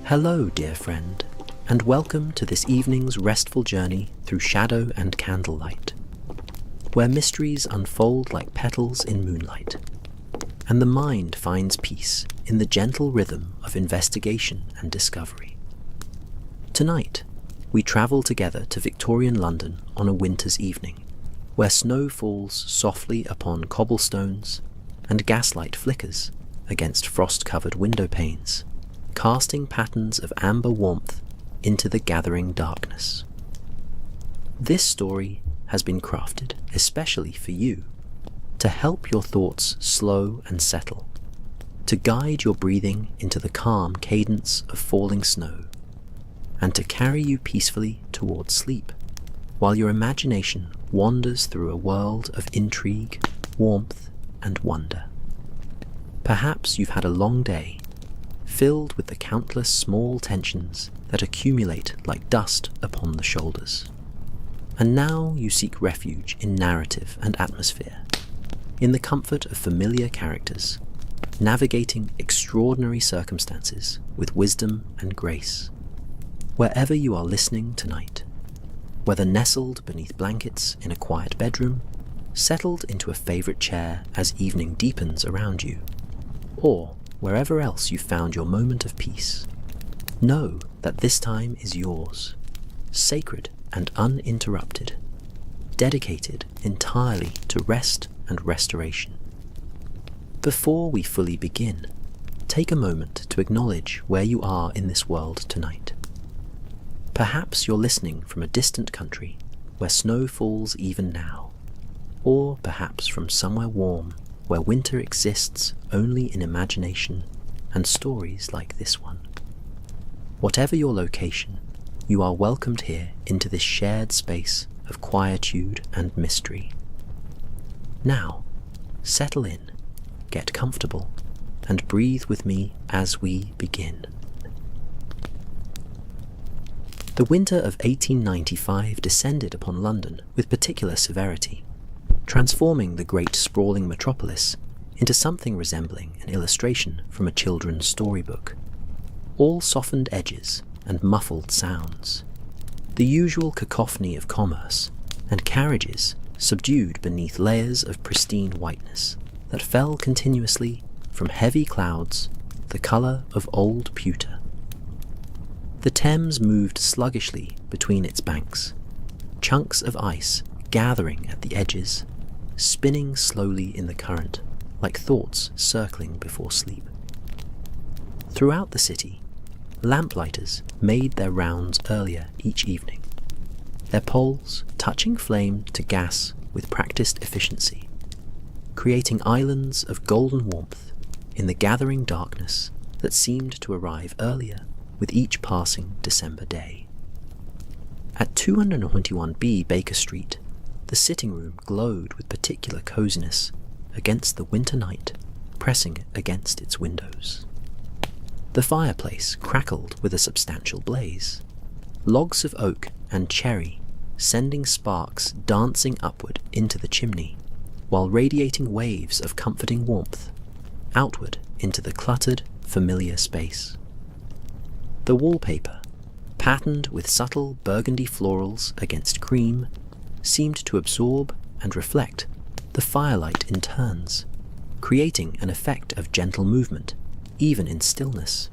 Hello, dear friend, and welcome to this evening's restful journey through shadow and candlelight, where mysteries unfold like petals in moonlight, and the mind finds peace in the gentle rhythm of investigation and discovery. Tonight, we travel together to Victorian London on a winter's evening, where snow falls softly upon cobblestones and gaslight flickers against frost-covered window panes, casting patterns of amber warmth into the gathering darkness. This story has been crafted especially for you, to help your thoughts slow and settle, to guide your breathing into the calm cadence of falling snow, and to carry you peacefully towards sleep, while your imagination wanders through a world of intrigue, warmth, and wonder. Perhaps you've had a long day, filled with the countless small tensions that accumulate like dust upon the shoulders. And now you seek refuge in narrative and atmosphere, in the comfort of familiar characters, navigating extraordinary circumstances with wisdom and grace. Wherever you are listening tonight, whether nestled beneath blankets in a quiet bedroom, settled into a favorite chair as evening deepens around you, or wherever else you found your moment of peace, know that this time is yours, sacred and uninterrupted, dedicated entirely to rest and restoration. Before we fully begin, take a moment to acknowledge where you are in this world tonight. Perhaps you're listening from a distant country where snow falls even now, or perhaps from somewhere warm where winter exists only in imagination and stories like this one. Whatever your location, you are welcomed here into this shared space of quietude and mystery. Now, settle in, get comfortable, and breathe with me as we begin. The winter of 1895 descended upon London with particular severity, transforming the great sprawling metropolis into something resembling an illustration from a children's storybook. All softened edges and muffled sounds, the usual cacophony of commerce, and carriages subdued beneath layers of pristine whiteness that fell continuously from heavy clouds the colour of old pewter. The Thames moved sluggishly between its banks, chunks of ice gathering at the edges, spinning slowly in the current, like thoughts circling before sleep. Throughout the city, lamplighters made their rounds earlier each evening, their poles touching flame to gas with practiced efficiency, creating islands of golden warmth in the gathering darkness that seemed to arrive earlier with each passing December day. At 221B Baker Street, the sitting room glowed with particular coziness against the winter night pressing against its windows. The fireplace crackled with a substantial blaze, logs of oak and cherry sending sparks dancing upward into the chimney, while radiating waves of comforting warmth outward into the cluttered, familiar space. The wallpaper, patterned with subtle burgundy florals against cream, seemed to absorb and reflect the firelight in turns, creating an effect of gentle movement, even in stillness,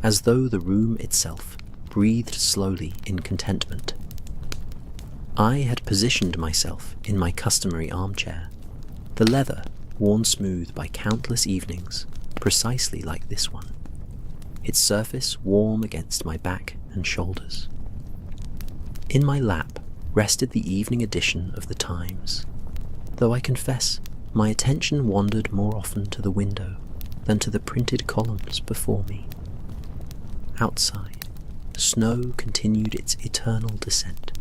as though the room itself breathed slowly in contentment. I had positioned myself in my customary armchair, the leather worn smooth by countless evenings, precisely like this one, its surface warm against my back and shoulders. In my lap rested the evening edition of the Times, though I confess my attention wandered more often to the window than to the printed columns before me. Outside, snow continued its eternal descent,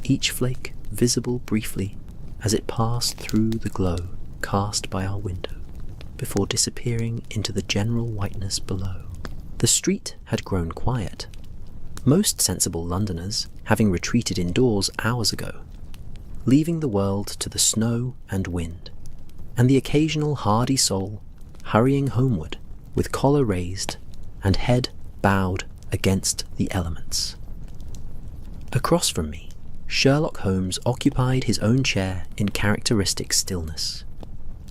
each flake visible briefly as it passed through the glow cast by our window, before disappearing into the general whiteness below. The street had grown quiet, most sensible Londoners having retreated indoors hours ago, leaving the world to the snow and wind, and the occasional hardy soul hurrying homeward with collar raised and head bowed against the elements. Across from me, Sherlock Holmes occupied his own chair in characteristic stillness,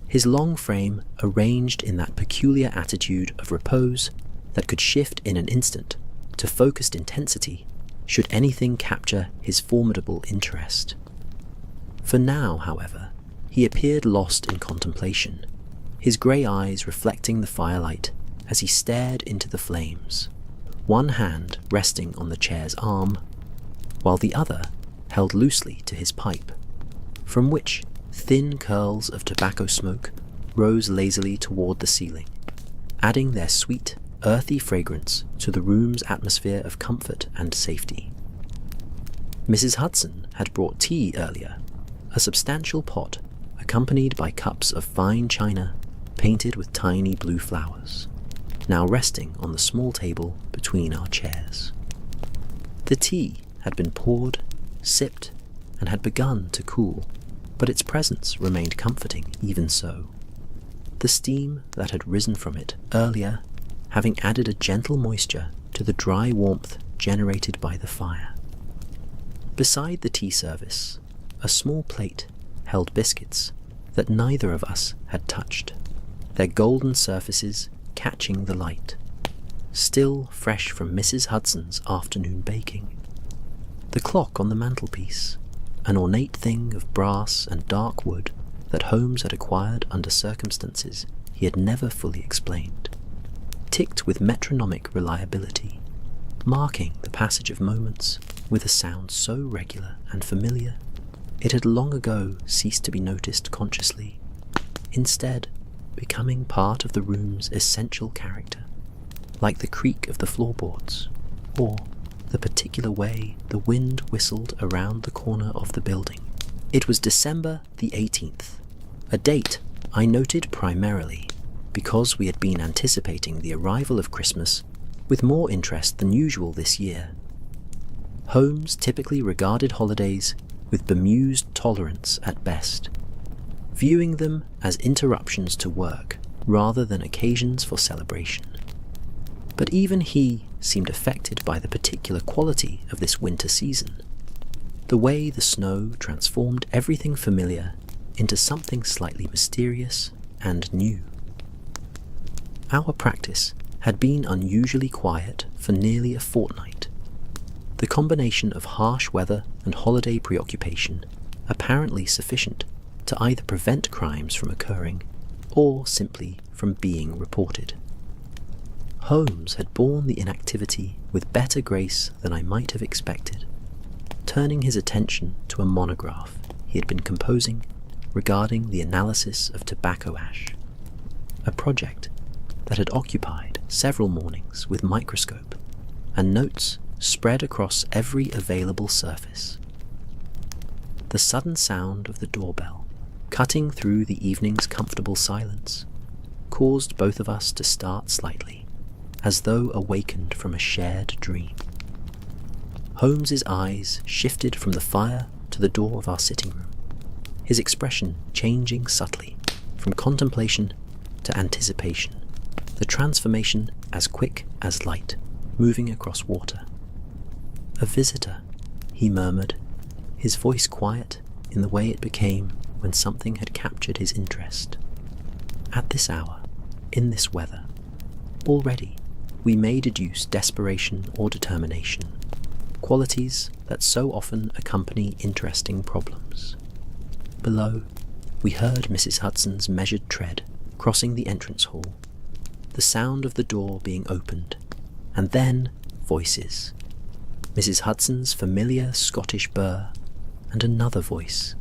his long frame arranged in that peculiar attitude of repose that could shift in an instant to focused intensity should anything capture his formidable interest. For now, however, he appeared lost in contemplation, his grey eyes reflecting the firelight as he stared into the flames, one hand resting on the chair's arm, while the other held loosely to his pipe, from which thin curls of tobacco smoke rose lazily toward the ceiling, adding their sweet, earthy fragrance to the room's atmosphere of comfort and safety. Mrs. Hudson had brought tea earlier, a substantial pot accompanied by cups of fine china painted with tiny blue flowers, now resting on the small table between our chairs. The tea had been poured, sipped, and had begun to cool, but its presence remained comforting even so, the steam that had risen from it earlier having added a gentle moisture to the dry warmth generated by the fire. Beside the tea service, a small plate held biscuits that neither of us had touched, their golden surfaces catching the light, still fresh from Mrs. Hudson's afternoon baking. The clock on the mantelpiece, an ornate thing of brass and dark wood that Holmes had acquired under circumstances he had never fully explained, ticked with metronomic reliability, marking the passage of moments with a sound so regular and familiar it had long ago ceased to be noticed consciously, instead becoming part of the room's essential character, like the creak of the floorboards, or the particular way the wind whistled around the corner of the building. It was December the 18th, a date I noted primarily because we had been anticipating the arrival of Christmas with more interest than usual this year. Holmes typically regarded holidays with bemused tolerance at best, viewing them as interruptions to work rather than occasions for celebration. But even he seemed affected by the particular quality of this winter season, the way the snow transformed everything familiar into something slightly mysterious and new. Our practice had been unusually quiet for nearly a fortnight, the combination of harsh weather and holiday preoccupation apparently sufficient to either prevent crimes from occurring or simply from being reported. Holmes had borne the inactivity with better grace than I might have expected, turning his attention to a monograph he had been composing regarding the analysis of tobacco ash, a project that had occupied several mornings with microscope and notes spread across every available surface. The sudden sound of the doorbell, cutting through the evening's comfortable silence, caused both of us to start slightly, as though awakened from a shared dream. Holmes's eyes shifted from the fire to the door of our sitting room, his expression changing subtly from contemplation to anticipation, the transformation as quick as light moving across water. "A visitor," he murmured, his voice quiet in the way it became when something had captured his interest. At this hour, in this weather, already we may deduce desperation or determination, qualities that so often accompany interesting problems. Below, we heard Mrs. Hudson's measured tread crossing the entrance hall, the sound of the door being opened, and then voices. Mrs. Hudson's familiar Scottish burr, and another voice,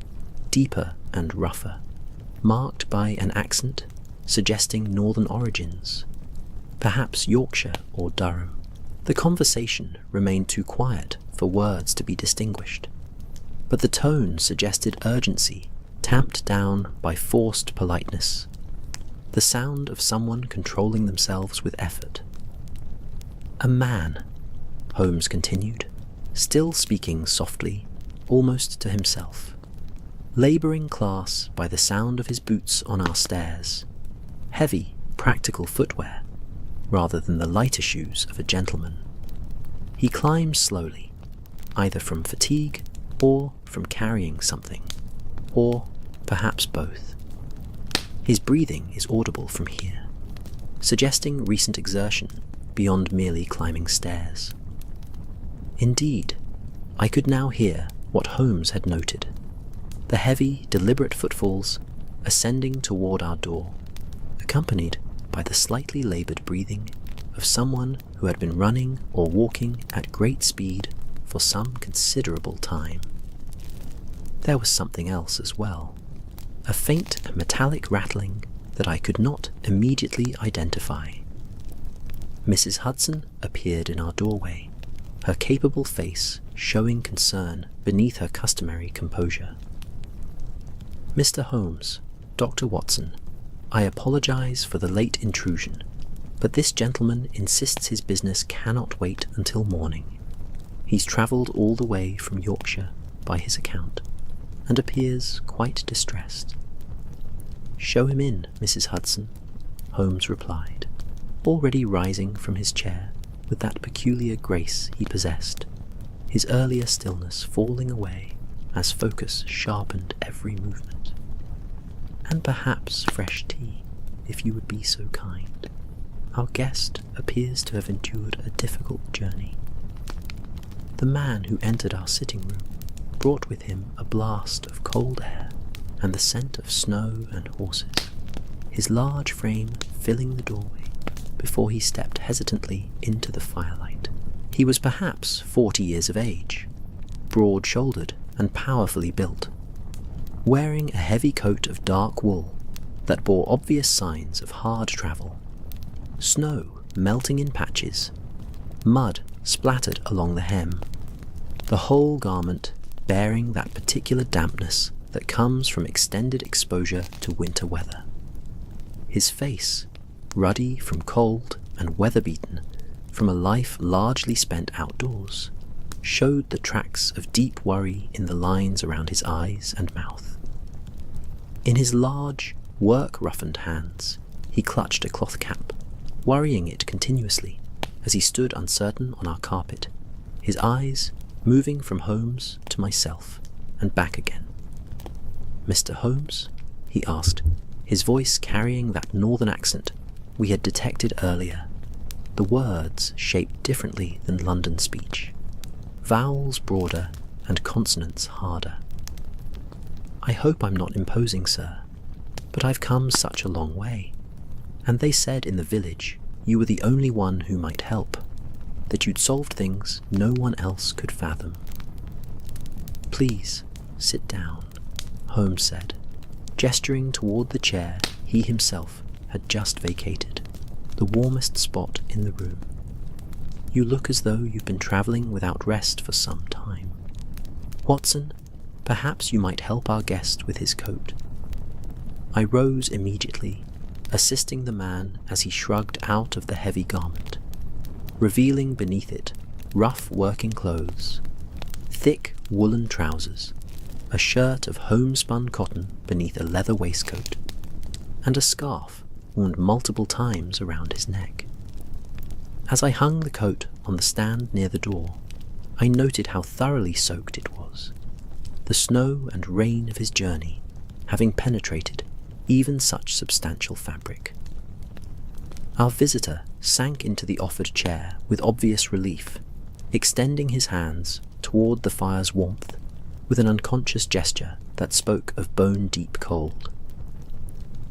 deeper and rougher, marked by an accent suggesting northern origins, perhaps Yorkshire or Durham. The conversation remained too quiet for words to be distinguished, but the tone suggested urgency tamped down by forced politeness, the sound of someone controlling themselves with effort. "A man," Holmes continued, still speaking softly, almost to himself. "Labouring class by the sound of his boots on our stairs, heavy, practical footwear, rather than the lighter shoes of a gentleman. He climbs slowly, either from fatigue or from carrying something, or perhaps both. His breathing is audible from here, suggesting recent exertion beyond merely climbing stairs. Indeed, I could now hear what Holmes had noted, the heavy, deliberate footfalls ascending toward our door, accompanied by the slightly laboured breathing of someone who had been running or walking at great speed for some considerable time. There was something else as well, a faint and metallic rattling that I could not immediately identify. Mrs. Hudson appeared in our doorway, her capable face showing concern beneath her customary composure. "Mr. Holmes, Dr. Watson, I apologize for the late intrusion, but this gentleman insists his business cannot wait until morning. He's travelled all the way from Yorkshire, by his account, and appears quite distressed." "Show him in, Mrs. Hudson," Holmes replied, already rising from his chair with that peculiar grace he possessed, his earlier stillness falling away as focus sharpened every movement. "And perhaps fresh tea, if you would be so kind. Our guest appears to have endured a difficult journey." The man who entered our sitting room brought with him a blast of cold air and the scent of snow and horses, his large frame filling the doorway before he stepped hesitantly into the firelight. He was perhaps 40 years of age, broad-shouldered and powerfully built, wearing a heavy coat of dark wool that bore obvious signs of hard travel, snow melting in patches, mud splattered along the hem, the whole garment bearing that particular dampness that comes from extended exposure to winter weather. His face, ruddy from cold and weather-beaten from a life largely spent outdoors, showed the tracks of deep worry in the lines around his eyes and mouth. In his large, work-roughened hands, he clutched a cloth cap, worrying it continuously as he stood uncertain on our carpet, his eyes moving from Holmes to myself and back again. "Mr. Holmes?" he asked, his voice carrying that northern accent we had detected earlier, the words shaped differently than London speech, vowels broader and consonants harder. "I hope I'm not imposing, sir, but I've come such a long way, and they said in the village you were the only one who might help, that you'd solved things no one else could fathom." "Please, sit down," Holmes said, gesturing toward the chair he himself had just vacated, the warmest spot in the room. "You look as though you've been travelling without rest for some time. Watson, perhaps you might help our guest with his coat." I rose immediately, assisting the man as he shrugged out of the heavy garment, revealing beneath it rough working clothes, thick woolen trousers, a shirt of homespun cotton beneath a leather waistcoat, and a scarf wound multiple times around his neck. As I hung the coat on the stand near the door, I noted how thoroughly soaked it was, the snow and rain of his journey having penetrated even such substantial fabric. Our visitor sank into the offered chair with obvious relief, extending his hands toward the fire's warmth with an unconscious gesture that spoke of bone-deep cold.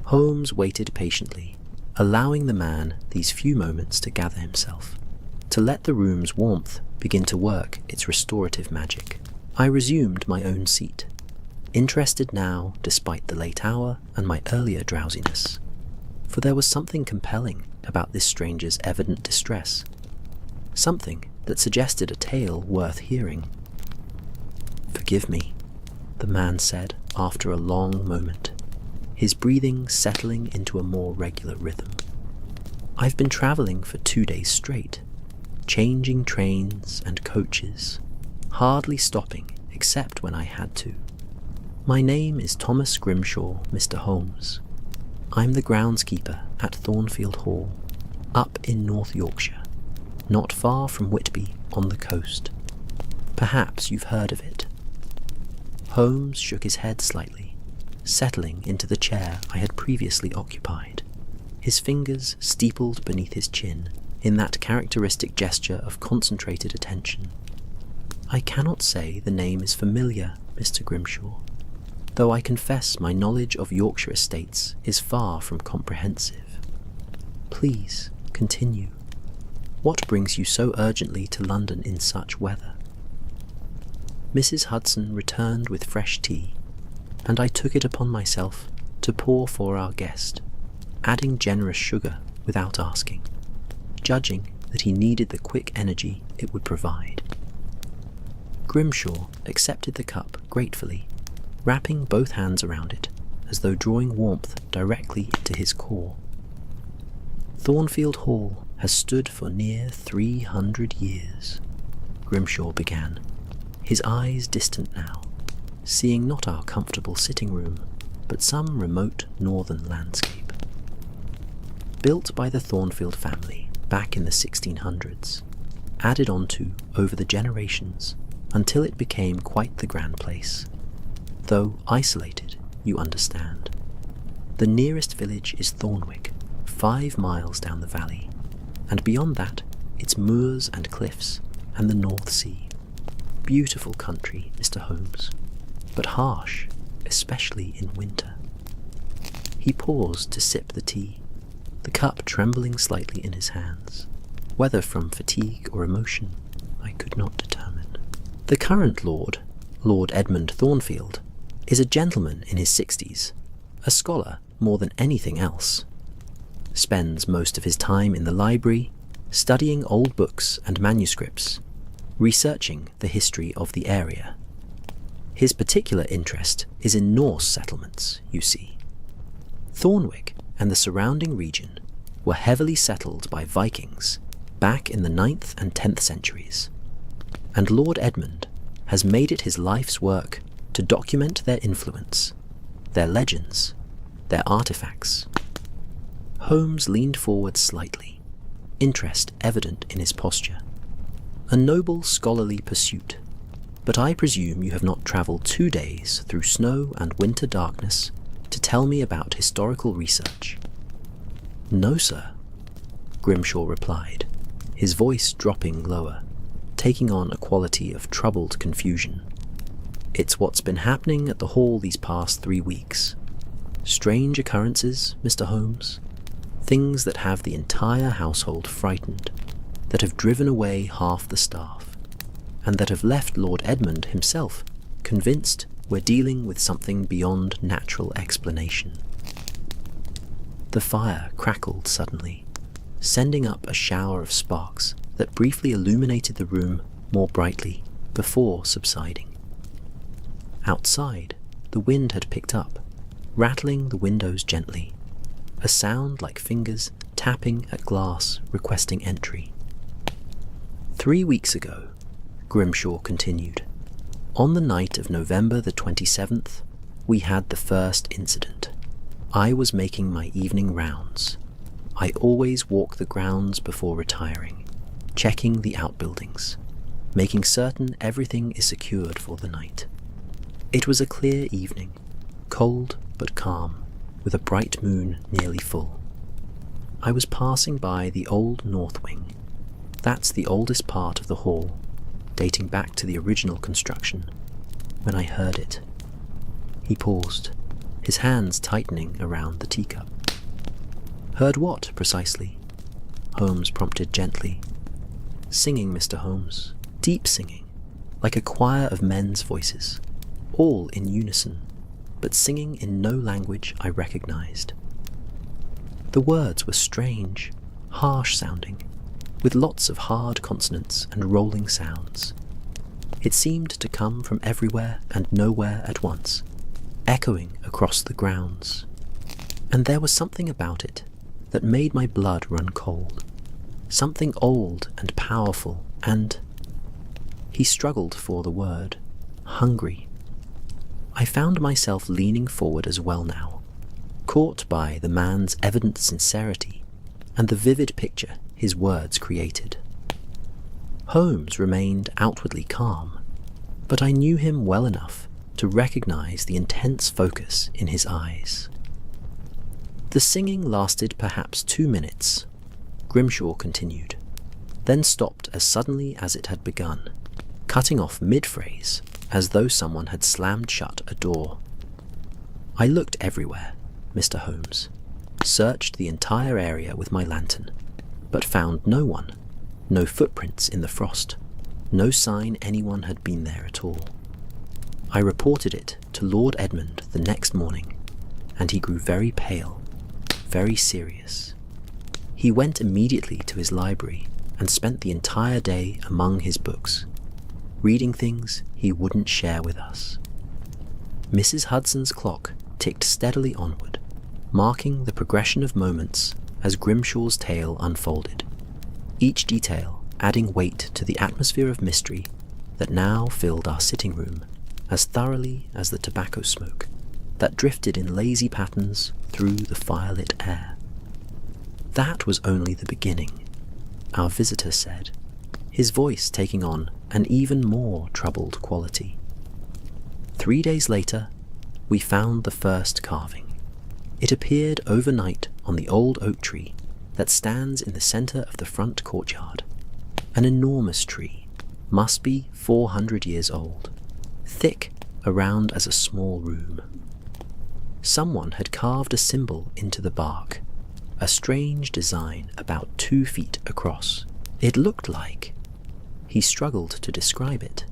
Holmes waited patiently, allowing the man these few moments to gather himself, to let the room's warmth begin to work its restorative magic. I resumed my own seat, interested now despite the late hour and my earlier drowsiness, for there was something compelling about this stranger's evident distress, something that suggested a tale worth hearing. "Forgive me," the man said after a long moment, his breathing settling into a more regular rhythm. "I've been travelling for 2 days straight, changing trains and coaches, hardly stopping except when I had to. My name is Thomas Grimshaw, Mr. Holmes. I'm the groundskeeper at Thornfield Hall, up in North Yorkshire, not far from Whitby on the coast. Perhaps you've heard of it." Holmes shook his head slightly, settling into the chair I had previously occupied, his fingers steepled beneath his chin in that characteristic gesture of concentrated attention. "I cannot say the name is familiar, Mr. Grimshaw, though I confess my knowledge of Yorkshire estates is far from comprehensive. Please continue. What brings you so urgently to London in such weather?" Mrs. Hudson returned with fresh tea, and I took it upon myself to pour for our guest, adding generous sugar without asking, judging that he needed the quick energy it would provide. Grimshaw accepted the cup gratefully, wrapping both hands around it as though drawing warmth directly into his core. "Thornfield Hall has stood for near 300 years, Grimshaw began, his eyes distant now, seeing not our comfortable sitting room, but some remote northern landscape. Built by the Thornfield family back in the 1600s, added onto over the generations until it became quite the grand place. Though isolated, you understand. The nearest village is Thornwick, 5 miles down the valley, and beyond that, it's moors and cliffs and the North Sea. Beautiful country, Mr. Holmes, but harsh, especially in winter." He paused to sip the tea, the cup trembling slightly in his hands, whether from fatigue or emotion, I could not determine. "The current Lord Edmund Thornfield, is a gentleman in his 60s, a scholar more than anything else. Spends most of his time in the library, studying old books and manuscripts, researching the history of the area. His particular interest is in Norse settlements, you see. Thornwick and the surrounding region were heavily settled by Vikings back in the 9th and 10th centuries, and Lord Edmund has made it his life's work to document their influence, their legends, their artifacts." Holmes leaned forward slightly, interest evident in his posture. "A noble scholarly pursuit, but I presume you have not travelled 2 days through snow and winter darkness to tell me about historical research." "No, sir," Grimshaw replied, his voice dropping lower, taking on a quality of troubled confusion. "It's what's been happening at the Hall these past 3 weeks. Strange occurrences, Mr. Holmes. Things that have the entire household frightened, that have driven away half the staff, and that have left Lord Edmund himself convinced we're dealing with something beyond natural explanation." The fire crackled suddenly, sending up a shower of sparks that briefly illuminated the room more brightly before subsiding. Outside, the wind had picked up, rattling the windows gently, a sound like fingers tapping at glass requesting entry. "3 weeks ago," Grimshaw continued, "on the night of November the 27th, we had the first incident. I was making my evening rounds. I always walk the grounds before retiring, checking the outbuildings, making certain everything is secured for the night. It was a clear evening, cold but calm, with a bright moon nearly full. I was passing by the old north wing. That's the oldest part of the hall, dating back to the original construction, when I heard it." He paused, his hands tightening around the teacup. "Heard what, precisely?" Holmes prompted gently. "Singing, Mr. Holmes. Deep singing, like a choir of men's voices, all in unison, but singing in no language I recognized. The words were strange, harsh-sounding, with lots of hard consonants and rolling sounds. It seemed to come from everywhere and nowhere at once, echoing across the grounds. And there was something about it that made my blood run cold, something old and powerful and—" he struggled for the word, "hungry." I found myself leaning forward as well now, caught by the man's evident sincerity and the vivid picture his words created. Holmes remained outwardly calm, but I knew him well enough to recognize the intense focus in his eyes. The singing lasted perhaps 2 minutes, Grimshaw continued, then stopped as suddenly as it had begun, cutting off mid-phrase as though someone had slammed shut a door. I looked everywhere, Mr. Holmes, searched the entire area with my lantern, but found no one, no footprints in the frost, no sign anyone had been there at all. I reported it to Lord Edmund the next morning, and he grew very pale, very serious. He went immediately to his library and spent the entire day among his books, reading things he wouldn't share with us. Mrs. Hudson's clock ticked steadily onward, marking the progression of moments as Grimshaw's tale unfolded, each detail adding weight to the atmosphere of mystery that now filled our sitting room as thoroughly as the tobacco smoke that drifted in lazy patterns through the firelit air. That was only the beginning, our visitor said, his voice taking on an even more troubled quality. 3 days later, we found the first carving. It appeared overnight on the old oak tree that stands in the center of the front courtyard. An enormous tree, must be 400 years old, thick around as a small room. Someone had carved a symbol into the bark, a strange design about 2 feet across. It looked like... He struggled to describe it,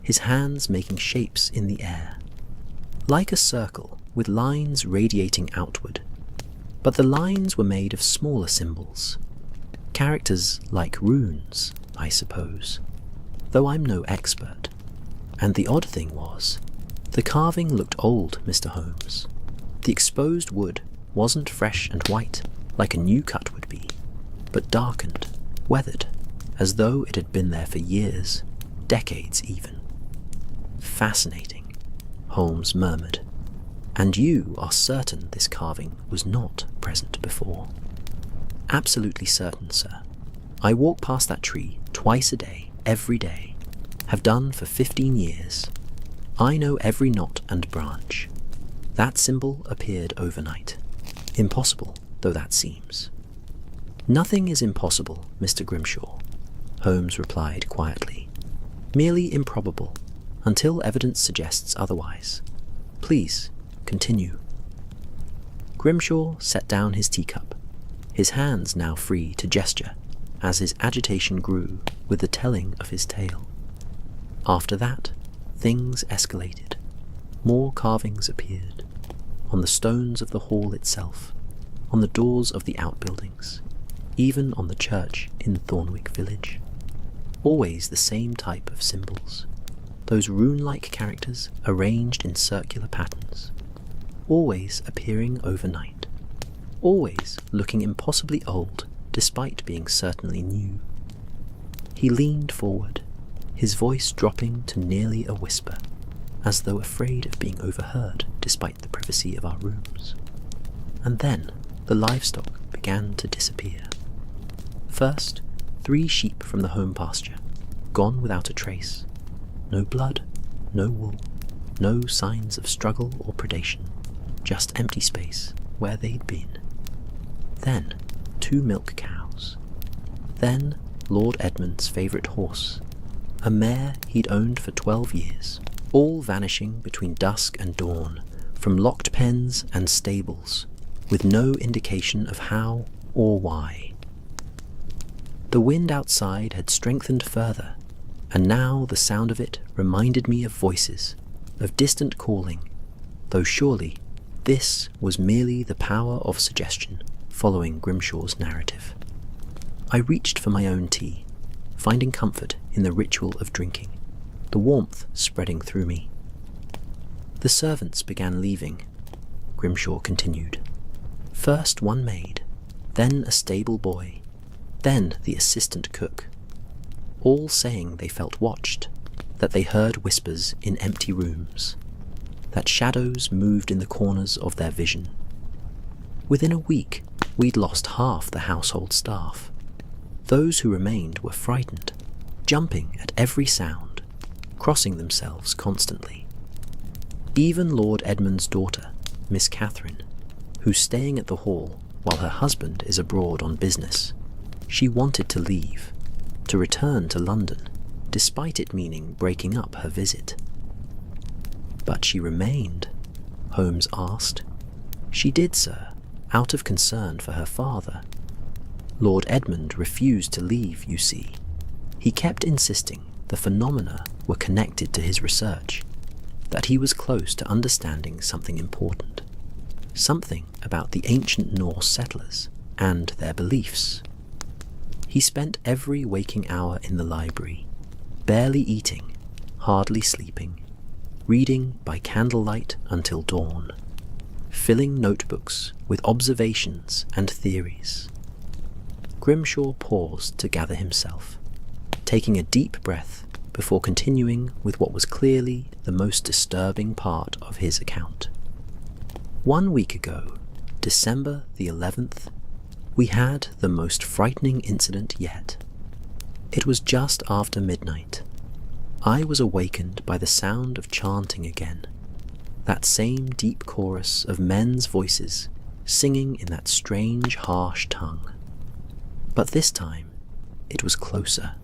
his hands making shapes in the air, like a circle with lines radiating outward. But the lines were made of smaller symbols, characters like runes, I suppose, though I'm no expert. And the odd thing was, the carving looked old, Mr. Holmes. The exposed wood wasn't fresh and white, like a new cut would be, but darkened, weathered, as though it had been there for years, decades even. Fascinating, Holmes murmured. And you are certain this carving was not present before? Absolutely certain, sir. I walk past that tree twice a day, every day, have done for 15 years. I know every knot and branch. That symbol appeared overnight. Impossible though that seems. Nothing is impossible, Mr. Grimshaw, Holmes replied quietly. Merely improbable, until evidence suggests otherwise. Please, continue. Grimshaw set down his teacup, his hands now free to gesture as his agitation grew with the telling of his tale. After that, things escalated. More carvings appeared, on the stones of the hall itself, on the doors of the outbuildings, even on the church in Thornwick village. Always the same type of symbols, those rune-like characters arranged in circular patterns, always appearing overnight, always looking impossibly old despite being certainly new. He leaned forward, his voice dropping to nearly a whisper, as though afraid of being overheard despite the privacy of our rooms. And then the livestock began to disappear. First, 3 sheep from the home pasture, gone without a trace. No blood, no wool, no signs of struggle or predation, just empty space where they'd been. Then 2 milk cows. Then Lord Edmund's favourite horse, a mare he'd owned for 12 years, all vanishing between dusk and dawn from locked pens and stables, with no indication of how or why. The wind outside had strengthened further, and now the sound of it reminded me of voices, of distant calling, though surely this was merely the power of suggestion following Grimshaw's narrative. I reached for my own tea, finding comfort in the ritual of drinking, the warmth spreading through me. The servants began leaving, Grimshaw continued. First one maid, then a stable boy, then the assistant cook, all saying they felt watched, that they heard whispers in empty rooms, that shadows moved in the corners of their vision. Within a week, we'd lost half the household staff. Those who remained were frightened, jumping at every sound, crossing themselves constantly. Even Lord Edmund's daughter, Miss Catherine, who's staying at the Hall while her husband is abroad on business, she wanted to leave, to return to London, despite it meaning breaking up her visit. But she remained, Holmes asked. She did, sir, out of concern for her father. Lord Edmund refused to leave, you see. He kept insisting the phenomena were connected to his research, that he was close to understanding something important, something about the ancient Norse settlers and their beliefs. He spent every waking hour in the library, barely eating, hardly sleeping, reading by candlelight until dawn, filling notebooks with observations and theories. Grimshaw paused to gather himself, taking a deep breath before continuing with what was clearly the most disturbing part of his account. 1 week ago, December the 11th, we had the most frightening incident yet. It was just after midnight. I was awakened by the sound of chanting again, that same deep chorus of men's voices singing in that strange, harsh tongue. But this time, it was closer,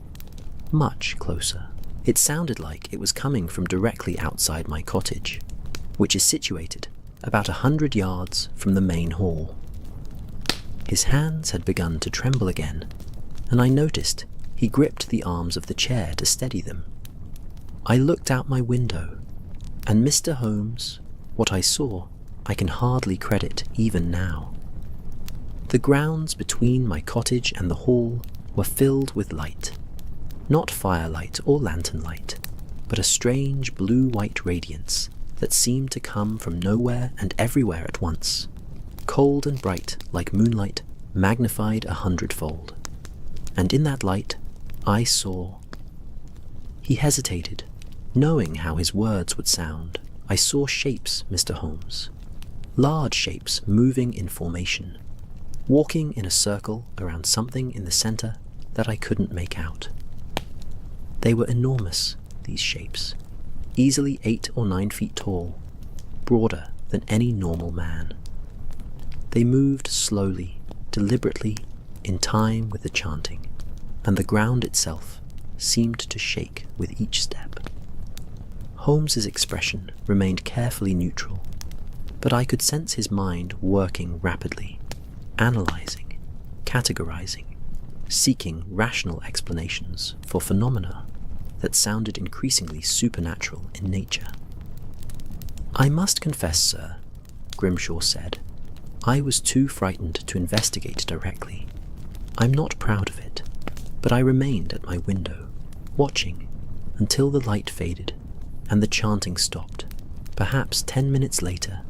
much closer. It sounded like it was coming from directly outside my cottage, which is situated about 100 yards from the main hall. His hands had begun to tremble again, and I noticed he gripped the arms of the chair to steady them. I looked out my window, and Mr. Holmes, what I saw, I can hardly credit even now. The grounds between my cottage and the hall were filled with light. Not firelight or lantern light, but a strange blue-white radiance that seemed to come from nowhere and everywhere at once, cold and bright like moonlight, magnified 100-fold. And in that light, I saw... He hesitated, knowing how his words would sound. I saw shapes, Mr. Holmes. Large shapes moving in formation, walking in a circle around something in the center that I couldn't make out. They were enormous, these shapes, easily 8 or 9 feet tall, broader than any normal man. They moved slowly, deliberately, in time with the chanting, and the ground itself seemed to shake with each step. Holmes's expression remained carefully neutral, but I could sense his mind working rapidly, analyzing, categorizing, seeking rational explanations for phenomena that sounded increasingly supernatural in nature. "I must confess, sir," Grimshaw said, "I was too frightened to investigate directly. I'm not proud of it, but I remained at my window, watching until the light faded and the chanting stopped, perhaps 10 minutes later.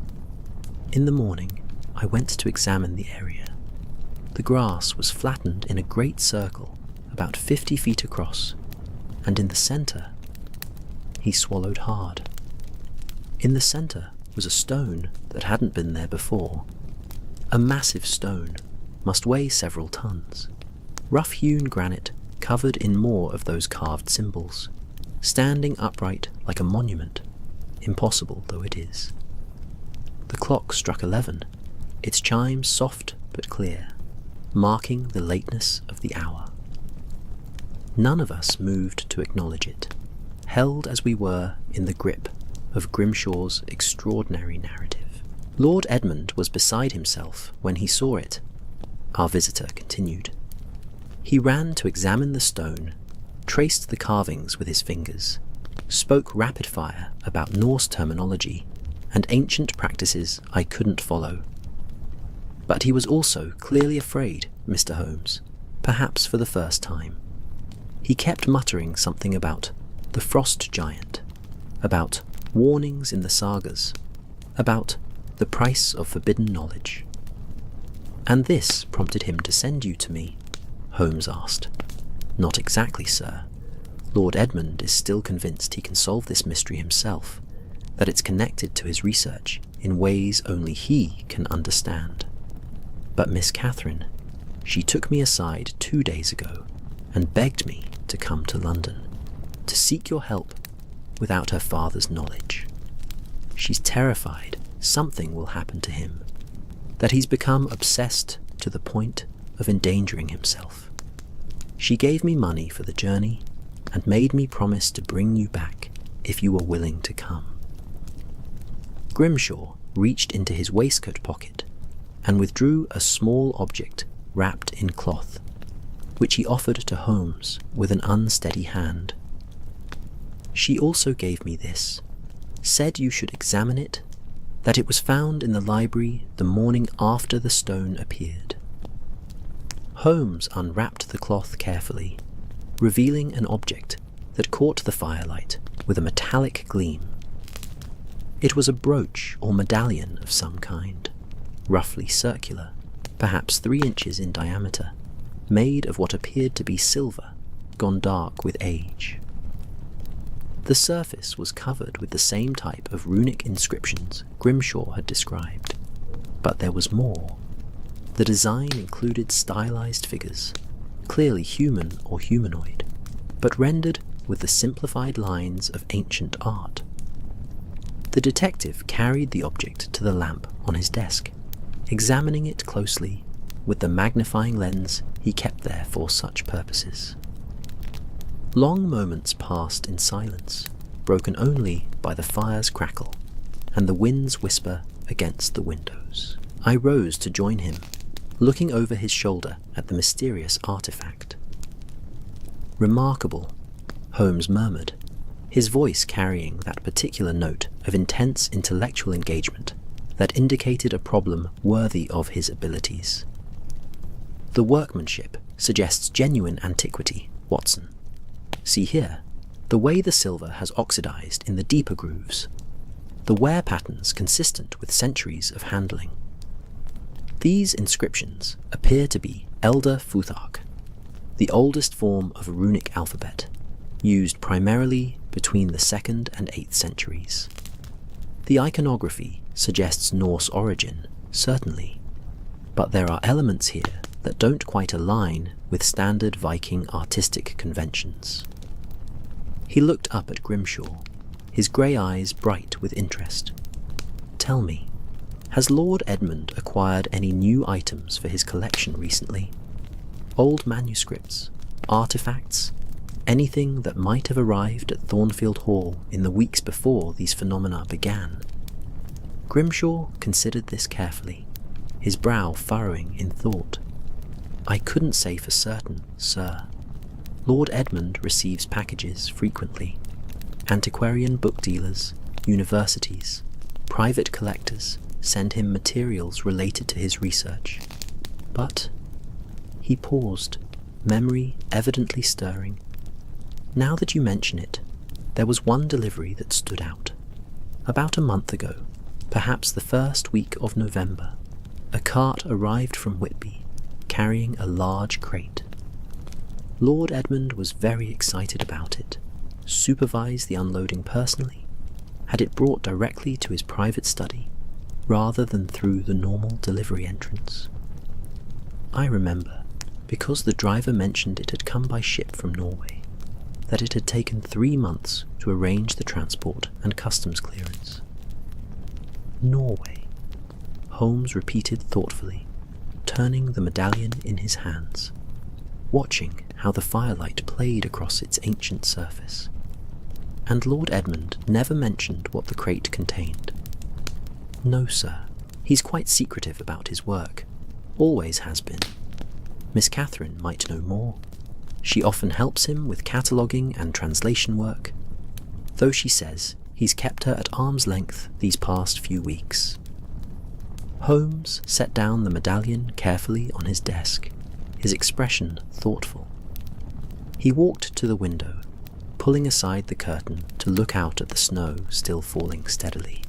In the morning, I went to examine the area. The grass was flattened in a great circle, about 50 feet across, and in the center, he swallowed hard. In the center was a stone that hadn't been there before. A massive stone, must weigh several tons. Rough-hewn granite covered in more of those carved symbols, standing upright like a monument, impossible though it is. The clock struck 11, its chimes soft but clear, marking the lateness of the hour. None of us moved to acknowledge it, held as we were in the grip of Grimshaw's extraordinary narrative. Lord Edmund was beside himself when he saw it, our visitor continued. He ran to examine the stone, traced the carvings with his fingers, spoke rapid fire about Norse terminology and ancient practices I couldn't follow. But he was also clearly afraid, Mr. Holmes, perhaps for the first time. He kept muttering something about the frost giant, about warnings in the sagas, about the price of forbidden knowledge. "And this prompted him to send you to me?" Holmes asked. "Not exactly, sir. Lord Edmund is still convinced he can solve this mystery himself, that it's connected to his research in ways only he can understand. But Miss Catherine, she took me aside 2 days ago and begged me to come to London, to seek your help without her father's knowledge. She's terrified something will happen to him, that he's become obsessed to the point of endangering himself. She gave me money for the journey and made me promise to bring you back if you were willing to come." Grimshaw reached into his waistcoat pocket and withdrew a small object wrapped in cloth, which he offered to Holmes with an unsteady hand. "She also gave me this, said you should examine it, that it was found in the library the morning after the stone appeared." Holmes unwrapped the cloth carefully, revealing an object that caught the firelight with a metallic gleam. It was a brooch or medallion of some kind, roughly circular, perhaps 3 inches in diameter, made of what appeared to be silver, gone dark with age. The surface was covered with the same type of runic inscriptions Grimshaw had described, but there was more. The design included stylized figures, clearly human or humanoid, but rendered with the simplified lines of ancient art. The detective carried the object to the lamp on his desk, examining it closely with the magnifying lens he kept there for such purposes. Long moments passed in silence, broken only by the fire's crackle and the wind's whisper against the windows. I rose to join him, looking over his shoulder at the mysterious artifact. "Remarkable," Holmes murmured, his voice carrying that particular note of intense intellectual engagement that indicated a problem worthy of his abilities. "The workmanship suggests genuine antiquity, Watson. See here, the way the silver has oxidized in the deeper grooves, the wear patterns consistent with centuries of handling. These inscriptions appear to be Elder Futhark, the oldest form of a runic alphabet, used primarily between the 2nd and 8th centuries. The iconography suggests Norse origin, certainly, but there are elements here that don't quite align with standard Viking artistic conventions." He looked up at Grimshaw, his grey eyes bright with interest. "Tell me, has Lord Edmund acquired any new items for his collection recently? Old manuscripts, artifacts, anything that might have arrived at Thornfield Hall in the weeks before these phenomena began?" Grimshaw considered this carefully, his brow furrowing in thought. "I couldn't say for certain, sir. Lord Edmund receives packages frequently. Antiquarian book dealers, universities, private collectors send him materials related to his research. But—" he paused, memory evidently stirring. "Now that you mention it, there was one delivery that stood out. About a month ago, perhaps the first week of November, a cart arrived from Whitby, carrying a large crate. Lord Edmund was very excited about it, supervised the unloading personally, had it brought directly to his private study, rather than through the normal delivery entrance. I remember, because the driver mentioned it had come by ship from Norway, that it had taken 3 months to arrange the transport and customs clearance." "Norway," Holmes repeated thoughtfully, turning the medallion in his hands, watching how the firelight played across its ancient surface. "And Lord Edmund never mentioned what the crate contained?" "No, sir. He's quite secretive about his work. Always has been. Miss Catherine might know more. She often helps him with cataloguing and translation work, though she says he's kept her at arm's length these past few weeks." Holmes set down the medallion carefully on his desk, his expression thoughtful. He walked to the window, pulling aside the curtain to look out at the snow still falling steadily,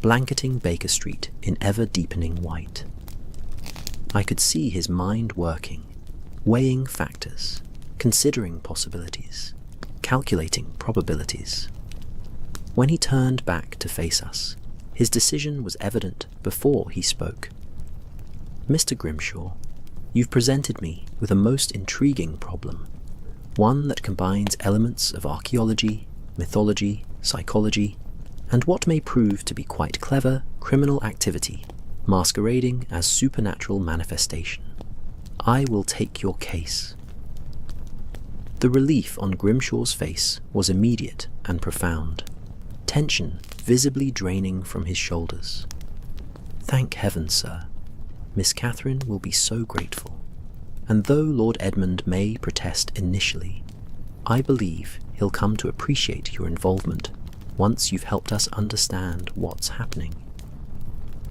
blanketing Baker Street in ever-deepening white. I could see his mind working, weighing factors, considering possibilities, calculating probabilities. When he turned back to face us, his decision was evident before he spoke. "Mr. Grimshaw, you've presented me with a most intriguing problem. one that combines elements of archaeology, mythology, psychology, and what may prove to be quite clever criminal activity masquerading as supernatural manifestation. I will take your case." The relief on Grimshaw's face was immediate and profound, tension visibly draining from his shoulders. "Thank heaven, sir. Miss Catherine will be so grateful. And though Lord Edmund may protest initially, I believe he'll come to appreciate your involvement once you've helped us understand what's happening."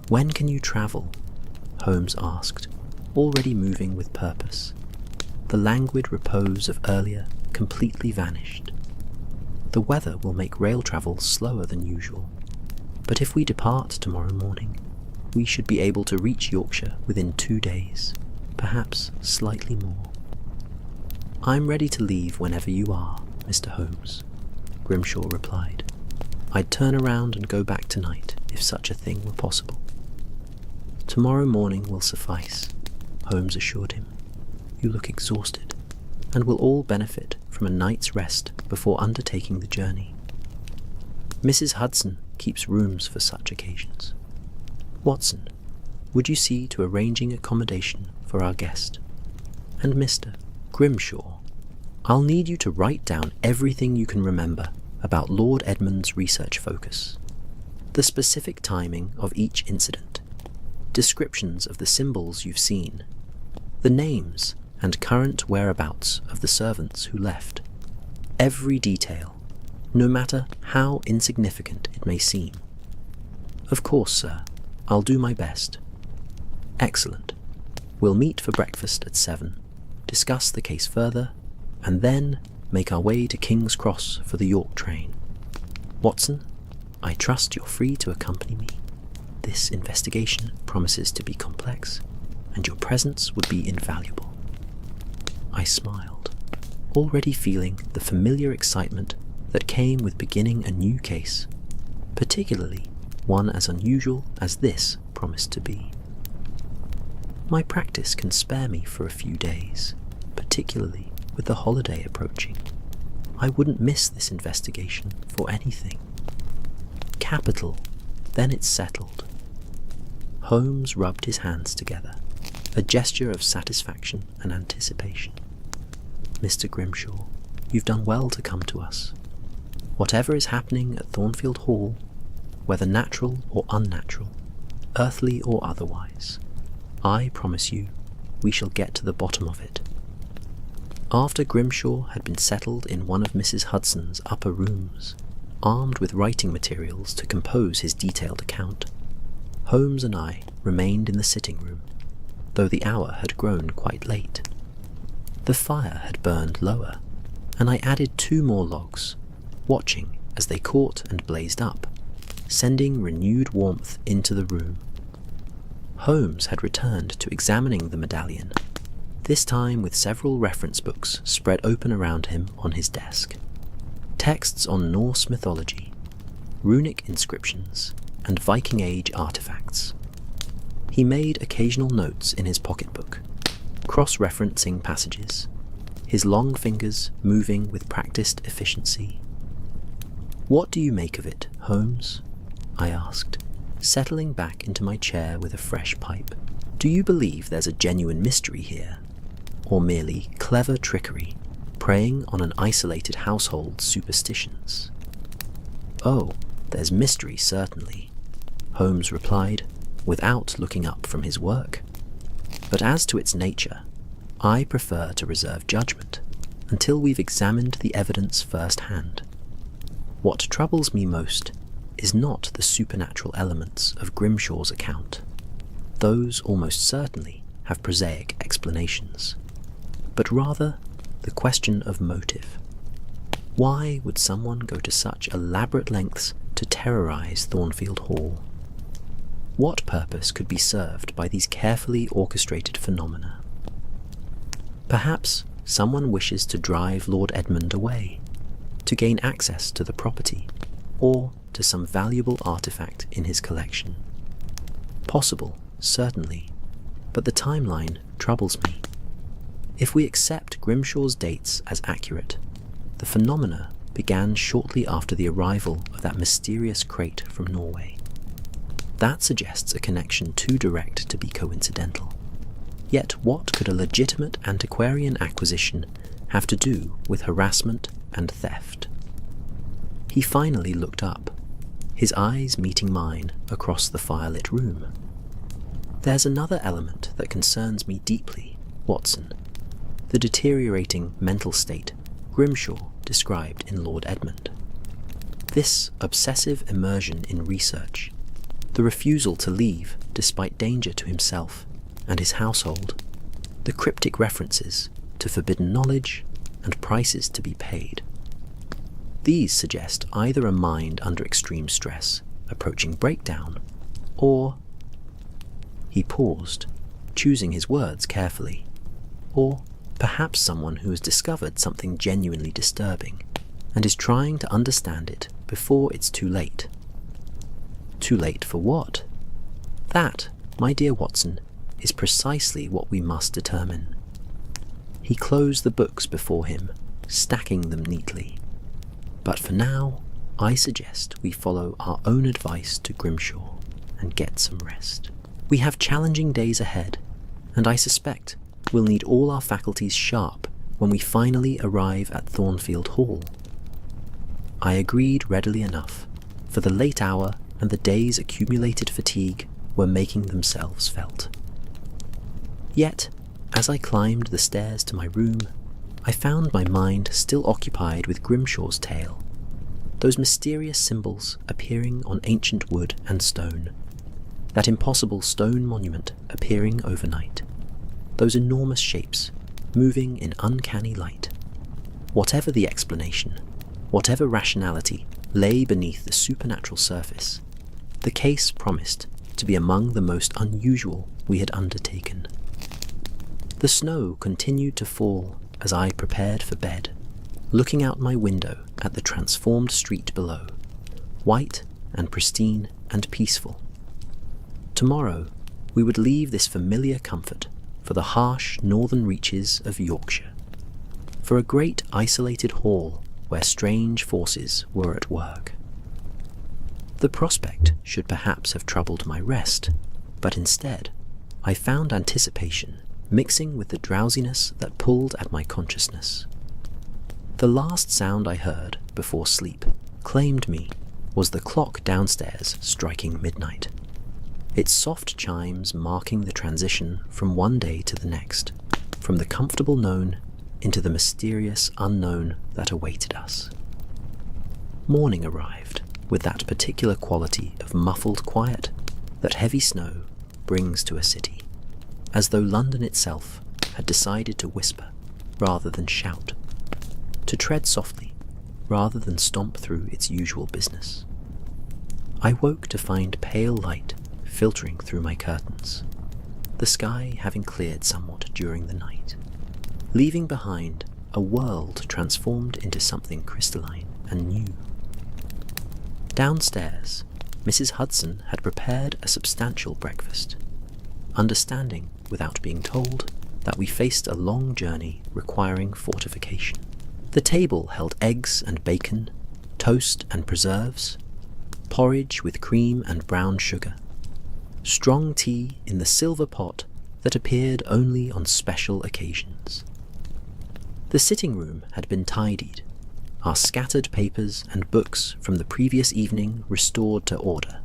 "When can you travel?" Holmes asked, already moving with purpose. The languid repose of earlier completely vanished. "The weather will make rail travel slower than usual, but if we depart tomorrow morning, we should be able to reach Yorkshire within 2 days, perhaps slightly more." "I'm ready to leave whenever you are, Mr. Holmes," Grimshaw replied. "I'd turn around and go back tonight if such a thing were possible." "Tomorrow morning will suffice," Holmes assured him. "You look exhausted, and will all benefit from a night's rest before undertaking the journey. Mrs. Hudson keeps rooms for such occasions. Watson, would you see to arranging accommodation for our guest? And Mr. Grimshaw, I'll need you to write down everything you can remember about Lord Edmund's research focus, the specific timing of each incident, descriptions of the symbols you've seen, the names and current whereabouts of the servants who left. Every detail, no matter how insignificant it may seem." "Of course, sir. I'll do my best." "Excellent. We'll meet for breakfast at 7, discuss the case further, and then make our way to King's Cross for the York train. Watson, I trust you're free to accompany me. This investigation promises to be complex, and your presence would be invaluable." I smiled, already feeling the familiar excitement that came with beginning a new case, particularly one as unusual as this promised to be. "My practice can spare me for a few days, particularly with the holiday approaching. I wouldn't miss this investigation for anything." "Capital. Then it's settled." Holmes rubbed his hands together, a gesture of satisfaction and anticipation. "Mr. Grimshaw, you've done well to come to us. Whatever is happening at Thornfield Hall, whether natural or unnatural, earthly or otherwise, I promise you we shall get to the bottom of it." After Grimshaw had been settled in one of Mrs. Hudson's upper rooms, armed with writing materials to compose his detailed account, Holmes and I remained in the sitting room, though the hour had grown quite late. The fire had burned lower, and I added 2 more logs, watching as they caught and blazed up, sending renewed warmth into the room. Holmes had returned to examining the medallion, this time with several reference books spread open around him on his desk. Texts on Norse mythology, runic inscriptions, and Viking Age artifacts. He made occasional notes in his pocketbook, cross-referencing passages, his long fingers moving with practiced efficiency. "What do you make of it, Holmes?" I asked, settling back into my chair with a fresh pipe. "Do you believe there's a genuine mystery here, or merely clever trickery, preying on an isolated household's superstitions?" "Oh, there's mystery, certainly," Holmes replied, without looking up from his work. "But as to its nature, I prefer to reserve judgment until we've examined the evidence firsthand. What troubles me most is not the supernatural elements of Grimshaw's account. Those almost certainly have prosaic explanations, but rather the question of motive. Why would someone go to such elaborate lengths to terrorize Thornfield Hall? What purpose could be served by these carefully orchestrated phenomena? Perhaps someone wishes to drive Lord Edmund away, to gain access to the property, or to some valuable artifact in his collection. Possible, certainly, but the timeline troubles me. If we accept Grimshaw's dates as accurate, the phenomena began shortly after the arrival of that mysterious crate from Norway. That suggests a connection too direct to be coincidental. Yet what could a legitimate antiquarian acquisition have to do with harassment and theft? He finally looked up, his eyes meeting mine across the firelit room. There's another element that concerns me deeply, Watson. The deteriorating mental state Grimshaw described in Lord Edmund. This obsessive immersion in research, the refusal to leave despite danger to himself and his household, the cryptic references to forbidden knowledge and prices to be paid. These suggest either a mind under extreme stress, approaching breakdown, or... He paused, choosing his words carefully. Or perhaps someone who has discovered something genuinely disturbing and is trying to understand it before it's too late. Too late for what? That, my dear Watson, is precisely what we must determine. He closed the books before him, stacking them neatly. But for now, I suggest we follow our own advice to Grimshaw and get some rest. We have challenging days ahead, and I suspect we'll need all our faculties sharp when we finally arrive at Thornfield Hall. I agreed readily enough, for the late hour and the day's accumulated fatigue were making themselves felt. Yet, as I climbed the stairs to my room, I found my mind still occupied with Grimshaw's tale, those mysterious symbols appearing on ancient wood and stone, that impossible stone monument appearing overnight, those enormous shapes moving in uncanny light. Whatever the explanation, whatever rationality lay beneath the supernatural surface, the case promised to be among the most unusual we had undertaken. The snow continued to fall as I prepared for bed, looking out my window at the transformed street below, white and pristine and peaceful. Tomorrow we would leave this familiar comfort for the harsh northern reaches of Yorkshire, for a great isolated hall where strange forces were at work. The prospect should perhaps have troubled my rest, but instead I found anticipation mixing with the drowsiness that pulled at my consciousness. The last sound I heard before sleep claimed me was the clock downstairs striking midnight, its soft chimes marking the transition from one day to the next, from the comfortable known into the mysterious unknown that awaited us. Morning arrived with that particular quality of muffled quiet that heavy snow brings to a city, as though London itself had decided to whisper rather than shout, to tread softly rather than stomp through its usual business. I woke to find pale light filtering through my curtains, the sky having cleared somewhat during the night, leaving behind a world transformed into something crystalline and new. Downstairs, Mrs. Hudson had prepared a substantial breakfast, understanding, without being told, that we faced a long journey requiring fortification. The table held eggs and bacon, toast and preserves, porridge with cream and brown sugar, strong tea in the silver pot that appeared only on special occasions. The sitting room had been tidied, our scattered papers and books from the previous evening restored to order,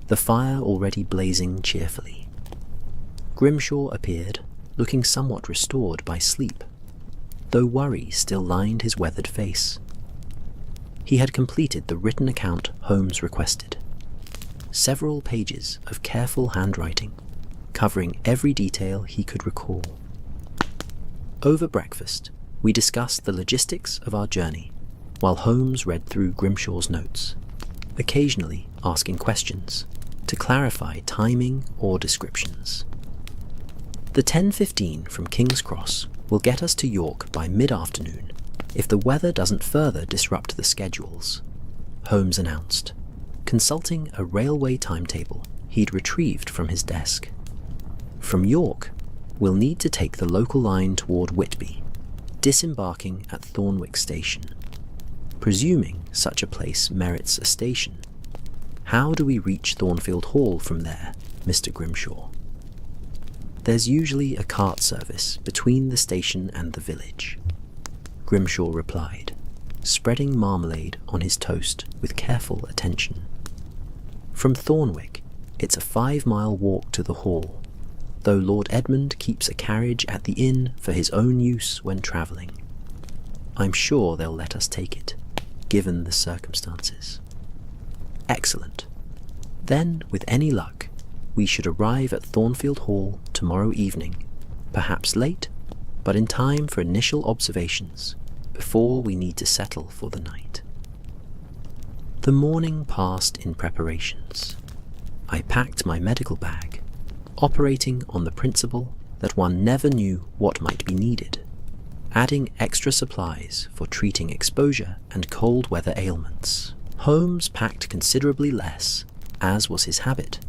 the fire already blazing cheerfully. Grimshaw appeared, looking somewhat restored by sleep, though worry still lined his weathered face. He had completed the written account Holmes requested, several pages of careful handwriting, covering every detail he could recall. Over breakfast, we discussed the logistics of our journey, while Holmes read through Grimshaw's notes, occasionally asking questions to clarify timing or descriptions. The 10:15 from King's Cross will get us to York by mid-afternoon if the weather doesn't further disrupt the schedules, Holmes announced, consulting a railway timetable he'd retrieved from his desk. From York, we'll need to take the local line toward Whitby, disembarking at Thornwick Station. Presuming such a place merits a station, how do we reach Thornfield Hall from there, Mr. Grimshaw? There's usually a cart service between the station and the village, Grimshaw replied, spreading marmalade on his toast with careful attention. From Thornwick, it's a 5-mile walk to the hall, though Lord Edmund keeps a carriage at the inn for his own use when travelling. I'm sure they'll let us take it, given the circumstances. Excellent. Then, with any luck, we should arrive at Thornfield Hall tomorrow evening, perhaps late, but in time for initial observations, before we need to settle for the night. The morning passed in preparations. I packed my medical bag, operating on the principle that one never knew what might be needed, adding extra supplies for treating exposure and cold weather ailments. Holmes packed considerably less, as was his habit,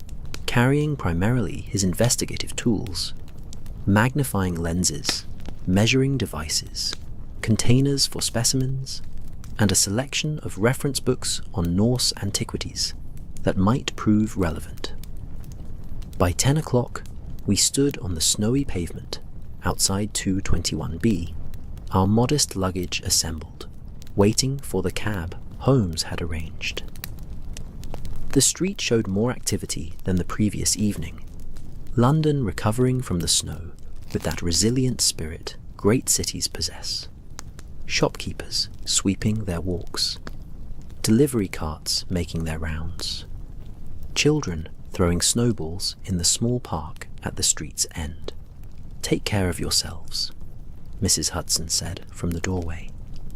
carrying primarily his investigative tools, magnifying lenses, measuring devices, containers for specimens, and a selection of reference books on Norse antiquities that might prove relevant. By 10 o'clock, we stood on the snowy pavement outside 221B, our modest luggage assembled, waiting for the cab Holmes had arranged. The street showed more activity than the previous evening, London recovering from the snow with that resilient spirit great cities possess. Shopkeepers sweeping their walks, delivery carts making their rounds, children throwing snowballs in the small park at the street's end. "Take care of yourselves," Mrs. Hudson said from the doorway,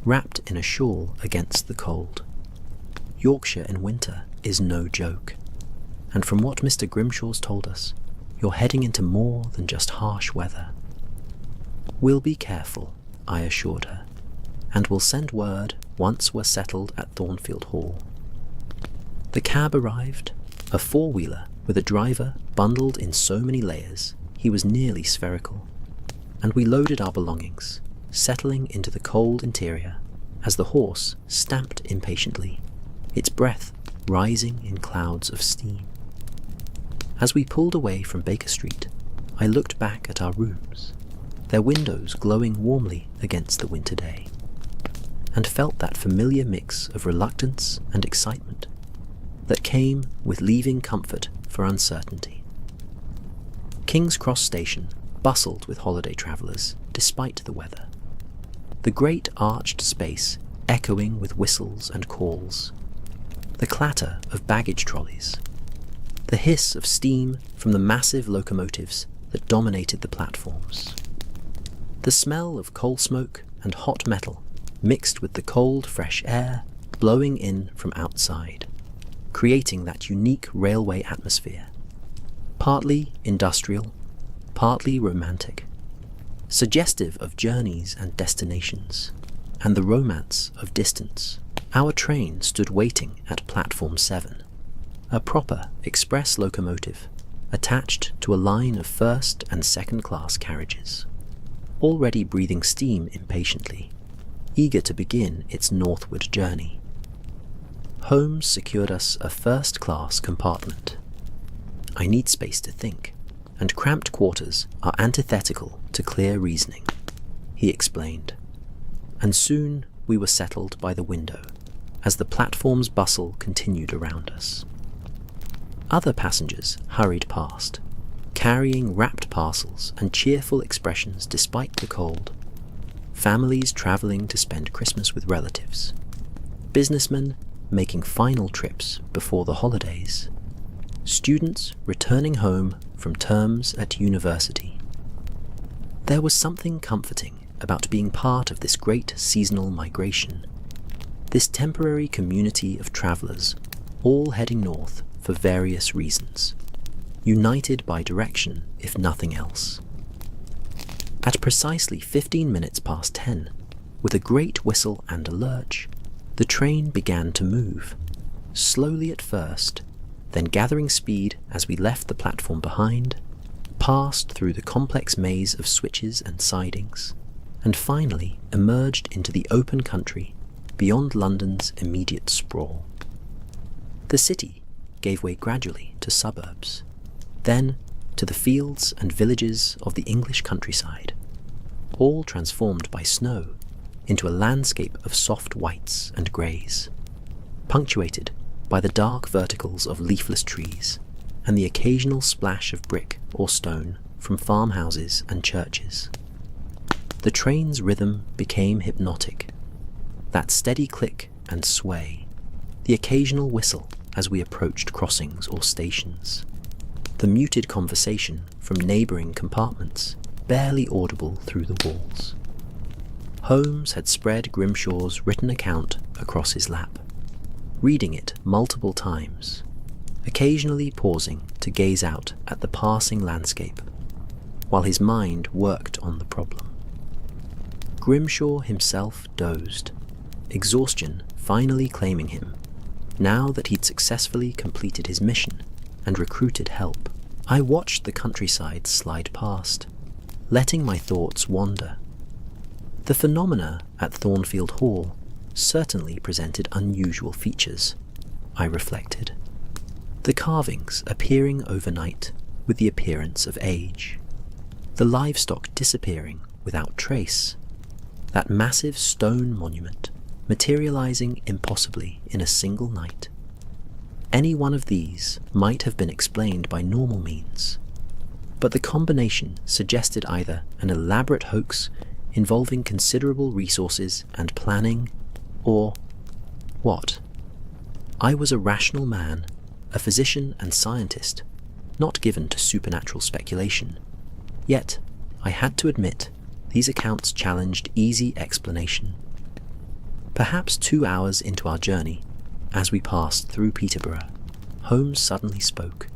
wrapped in a shawl against the cold. "Yorkshire in winter is no joke, and from what Mr. Grimshaw's told us, you're heading into more than just harsh weather." "We'll be careful," I assured her, "and we'll send word once we're settled at Thornfield Hall." The cab arrived, a four-wheeler with a driver bundled in so many layers he was nearly spherical, and we loaded our belongings, settling into the cold interior as the horse stamped impatiently, its breath rising in clouds of steam. As we pulled away from Baker Street, I looked back at our rooms, their windows glowing warmly against the winter day, and felt that familiar mix of reluctance and excitement that came with leaving comfort for uncertainty. King's Cross Station bustled with holiday travellers despite the weather, the great arched space echoing with whistles and calls, the clatter of baggage trolleys, the hiss of steam from the massive locomotives that dominated the platforms, the smell of coal smoke and hot metal mixed with the cold, fresh air blowing in from outside, creating that unique railway atmosphere, partly industrial, partly romantic, suggestive of journeys and destinations, and the romance of distance. Our train stood waiting at Platform 7, a proper express locomotive attached to a line of first and second class carriages, already breathing steam impatiently, eager to begin its northward journey. Holmes secured us a first-class compartment. "I need space to think, and cramped quarters are antithetical to clear reasoning," he explained, and soon we were settled by the window as the platform's bustle continued around us. Other passengers hurried past, carrying wrapped parcels and cheerful expressions despite the cold. Families travelling to spend Christmas with relatives, businessmen making final trips before the holidays, students returning home from terms at university. There was something comforting about being part of this great seasonal migration, this temporary community of travellers, all heading north for various reasons, united by direction if nothing else. At precisely 15 minutes past 10, with a great whistle and a lurch, the train began to move, slowly at first, then gathering speed as we left the platform behind, passed through the complex maze of switches and sidings, and finally emerged into the open country beyond London's immediate sprawl. The city gave way gradually to suburbs, then to the fields and villages of the English countryside, all transformed by snow into a landscape of soft whites and greys, punctuated by the dark verticals of leafless trees and the occasional splash of brick or stone from farmhouses and churches. The train's rhythm became hypnotic, that steady click and sway, the occasional whistle as we approached crossings or stations, the muted conversation from neighbouring compartments barely audible through the walls. Holmes had spread Grimshaw's written account across his lap, reading it multiple times, occasionally pausing to gaze out at the passing landscape, while his mind worked on the problem. Grimshaw himself dozed, exhaustion finally claiming him, now that he'd successfully completed his mission and recruited help. I watched the countryside slide past, letting my thoughts wander. The phenomena at Thornfield Hall certainly presented unusual features, I reflected. The carvings appearing overnight with the appearance of age, the livestock disappearing without trace, that massive stone monument materializing impossibly in a single night. Any one of these might have been explained by normal means, but the combination suggested either an elaborate hoax involving considerable resources and planning, or what? I was a rational man, a physician and scientist, not given to supernatural speculation. Yet, I had to admit, these accounts challenged easy explanation. Perhaps 2 hours into our journey, as we passed through Peterborough, Holmes suddenly spoke,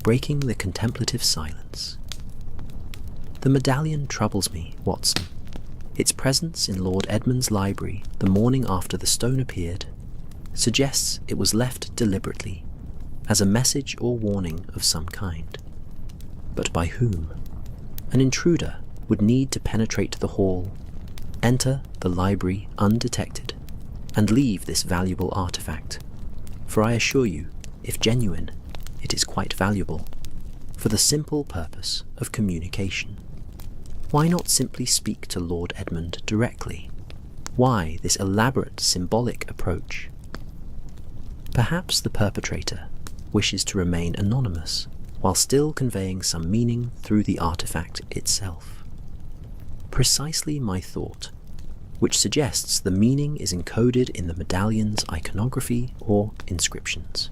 breaking the contemplative silence. "The medallion troubles me, Watson. Its presence in Lord Edmund's library the morning after the stone appeared suggests it was left deliberately, as a message or warning of some kind. But by whom? An intruder would need to penetrate the hall, enter the library undetected, and leave this valuable artifact. For I assure you, if genuine, it is quite valuable, for the simple purpose of communication. Why not simply speak to Lord Edmund directly? Why this elaborate symbolic approach? Perhaps the perpetrator wishes to remain anonymous, while still conveying some meaning through the artifact itself. Precisely my thought, which suggests the meaning is encoded in the medallion's iconography or inscriptions.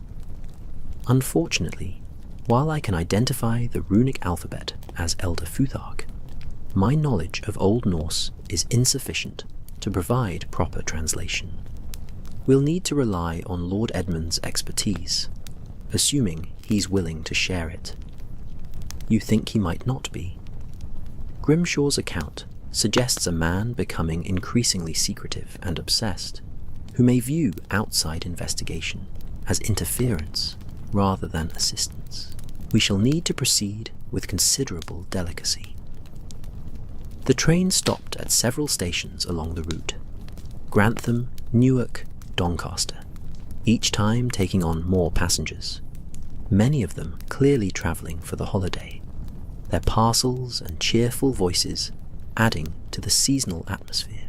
Unfortunately, while I can identify the runic alphabet as Elder Futhark, my knowledge of Old Norse is insufficient to provide proper translation. We'll need to rely on Lord Edmund's expertise, assuming he's willing to share it. You think he might not be? Grimshaw's account suggests a man becoming increasingly secretive and obsessed, who may view outside investigation as interference rather than assistance. We shall need to proceed with considerable delicacy. The train stopped at several stations along the route: Grantham, Newark, Doncaster, each time taking on more passengers, many of them clearly travelling for the holiday, their parcels and cheerful voices adding to the seasonal atmosphere.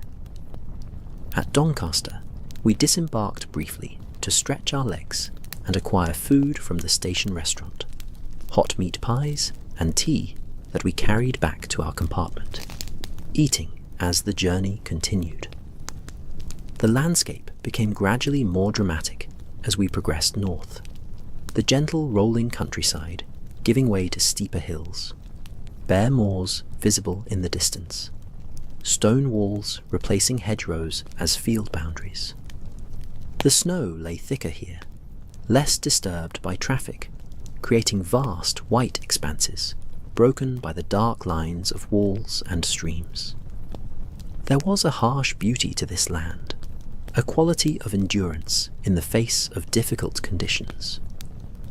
At Doncaster, we disembarked briefly to stretch our legs and acquire food from the station restaurant, hot meat pies and tea that we carried back to our compartment, eating as the journey continued. The landscape became gradually more dramatic as we progressed north, the gentle rolling countryside giving way to steeper hills, bare moors visible in the distance, stone walls replacing hedgerows as field boundaries. The snow lay thicker here, less disturbed by traffic, creating vast white expanses broken by the dark lines of walls and streams. There was a harsh beauty to this land, a quality of endurance in the face of difficult conditions,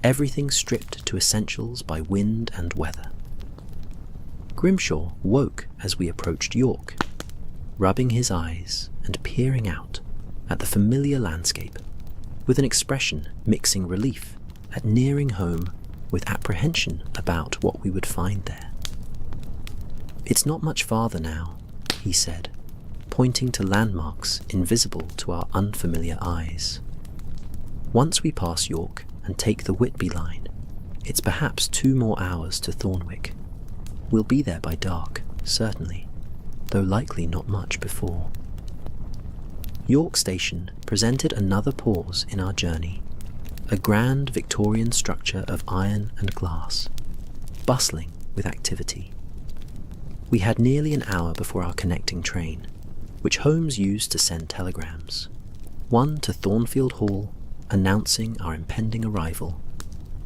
everything stripped to essentials by wind and weather. Grimshaw woke as we approached York, rubbing his eyes and peering out at the familiar landscape with an expression mixing relief at nearing home with apprehension about what we would find there. "It's not much farther now," he said, pointing to landmarks invisible to our unfamiliar eyes. "Once we pass York and take the Whitby line, it's perhaps 2 more hours to Thornwick. We'll be there by dark, certainly, though likely not much before." York Station presented another pause in our journey, a grand Victorian structure of iron and glass, bustling with activity. We had nearly an hour before our connecting train, which Holmes used to send telegrams, one to Thornfield Hall announcing our impending arrival,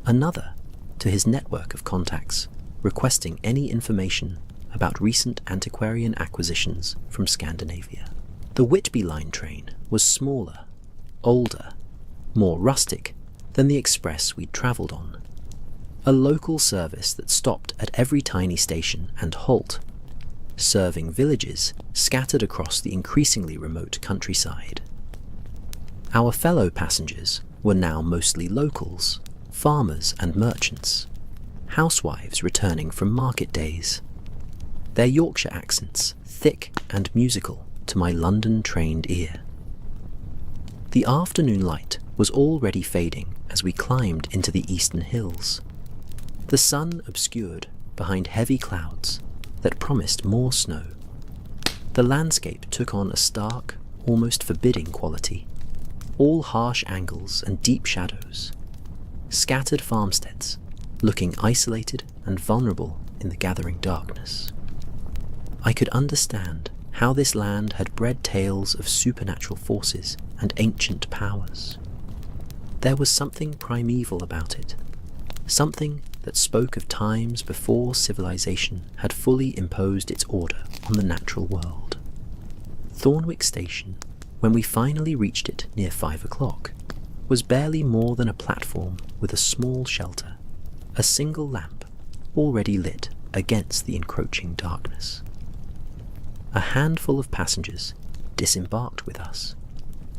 another to his network of contacts requesting any information about recent antiquarian acquisitions from Scandinavia. The Whitby line train was smaller, older, more rustic than the express we'd travelled on, a local service that stopped at every tiny station and halt, serving villages scattered across the increasingly remote countryside. Our fellow passengers were now mostly locals, farmers and merchants, housewives returning from market days, their Yorkshire accents thick and musical to my London-trained ear. The afternoon light was already fading as we climbed into the eastern hills, the sun obscured behind heavy clouds that promised more snow. The landscape took on a stark, almost forbidding quality, all harsh angles and deep shadows, scattered farmsteads looking isolated and vulnerable in the gathering darkness. I could understand how this land had bred tales of supernatural forces and ancient powers. There was something primeval about it, something that spoke of times before civilization had fully imposed its order on the natural world. Thornwick Station, when we finally reached it near 5 o'clock, was barely more than a platform with a small shelter, a single lamp already lit against the encroaching darkness. A handful of passengers disembarked with us,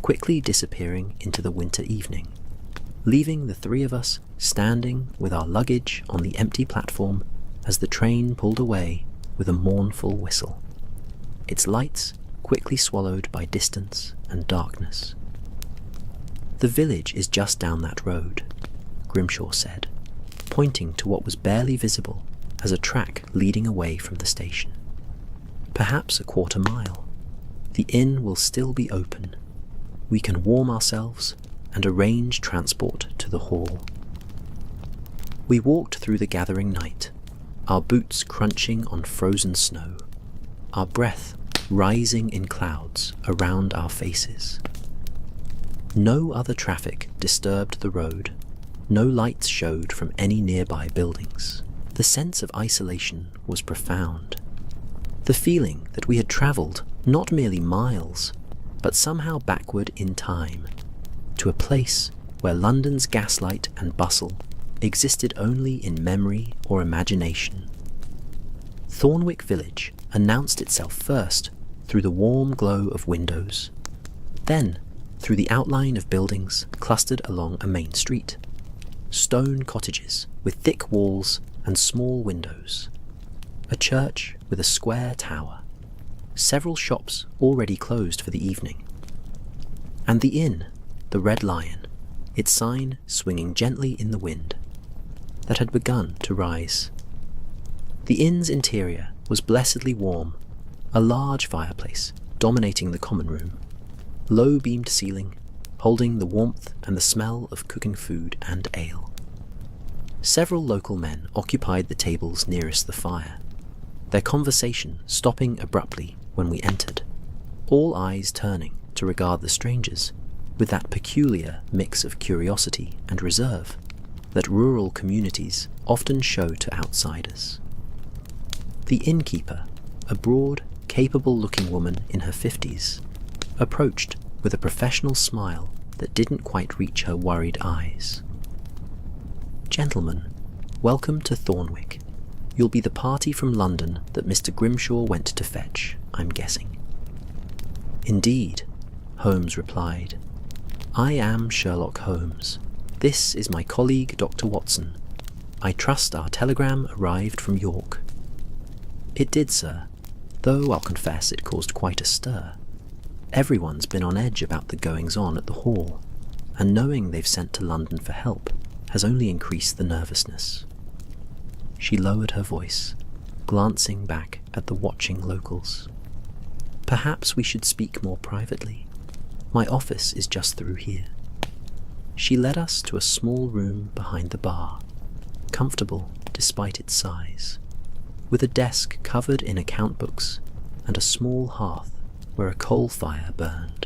quickly disappearing into the winter evening, leaving the 3 of us standing with our luggage on the empty platform as the train pulled away with a mournful whistle, its lights quickly swallowed by distance and darkness. "The village is just down that road," Grimshaw said, pointing to what was barely visible as a track leading away from the station. "Perhaps a 1/4 mile. The inn will still be open. We can warm ourselves and arrange transport to the hall." We walked through the gathering night, our boots crunching on frozen snow, our breath rising in clouds around our faces. No other traffic disturbed the road, no lights showed from any nearby buildings. The sense of isolation was profound. The feeling that we had travelled not merely miles, but somehow backward in time, to a place where London's gaslight and bustle existed only in memory or imagination. Thornwick Village announced itself first through the warm glow of windows, then through the outline of buildings clustered along a main street. Stone cottages with thick walls and small windows, a church with a square tower, several shops already closed for the evening, and the inn, the Red Lion, its sign swinging gently in the wind, that had begun to rise. The inn's interior was blessedly warm, a large fireplace dominating the common room, low-beamed ceiling holding the warmth and the smell of cooking food and ale. Several local men occupied the tables nearest the fire, their conversation stopping abruptly when we entered, all eyes turning to regard the strangers with that peculiar mix of curiosity and reserve that rural communities often show to outsiders. The innkeeper, a broad, capable-looking woman in her 50s, approached with a professional smile that didn't quite reach her worried eyes. "Gentlemen, welcome to Thornwick. You'll be the party from London that Mr. Grimshaw went to fetch, I'm guessing." "Indeed," Holmes replied. "I am Sherlock Holmes. This is my colleague, Dr. Watson. I trust our telegram arrived from York." "It did, sir, though I'll confess it caused quite a stir. Everyone's been on edge about the goings-on at the Hall, and knowing they've sent to London for help has only increased the nervousness." She lowered her voice, glancing back at the watching locals. "Perhaps we should speak more privately. My office is just through here." She led us to a small room behind the bar, comfortable despite its size, with a desk covered in account books and a small hearth where a coal fire burned.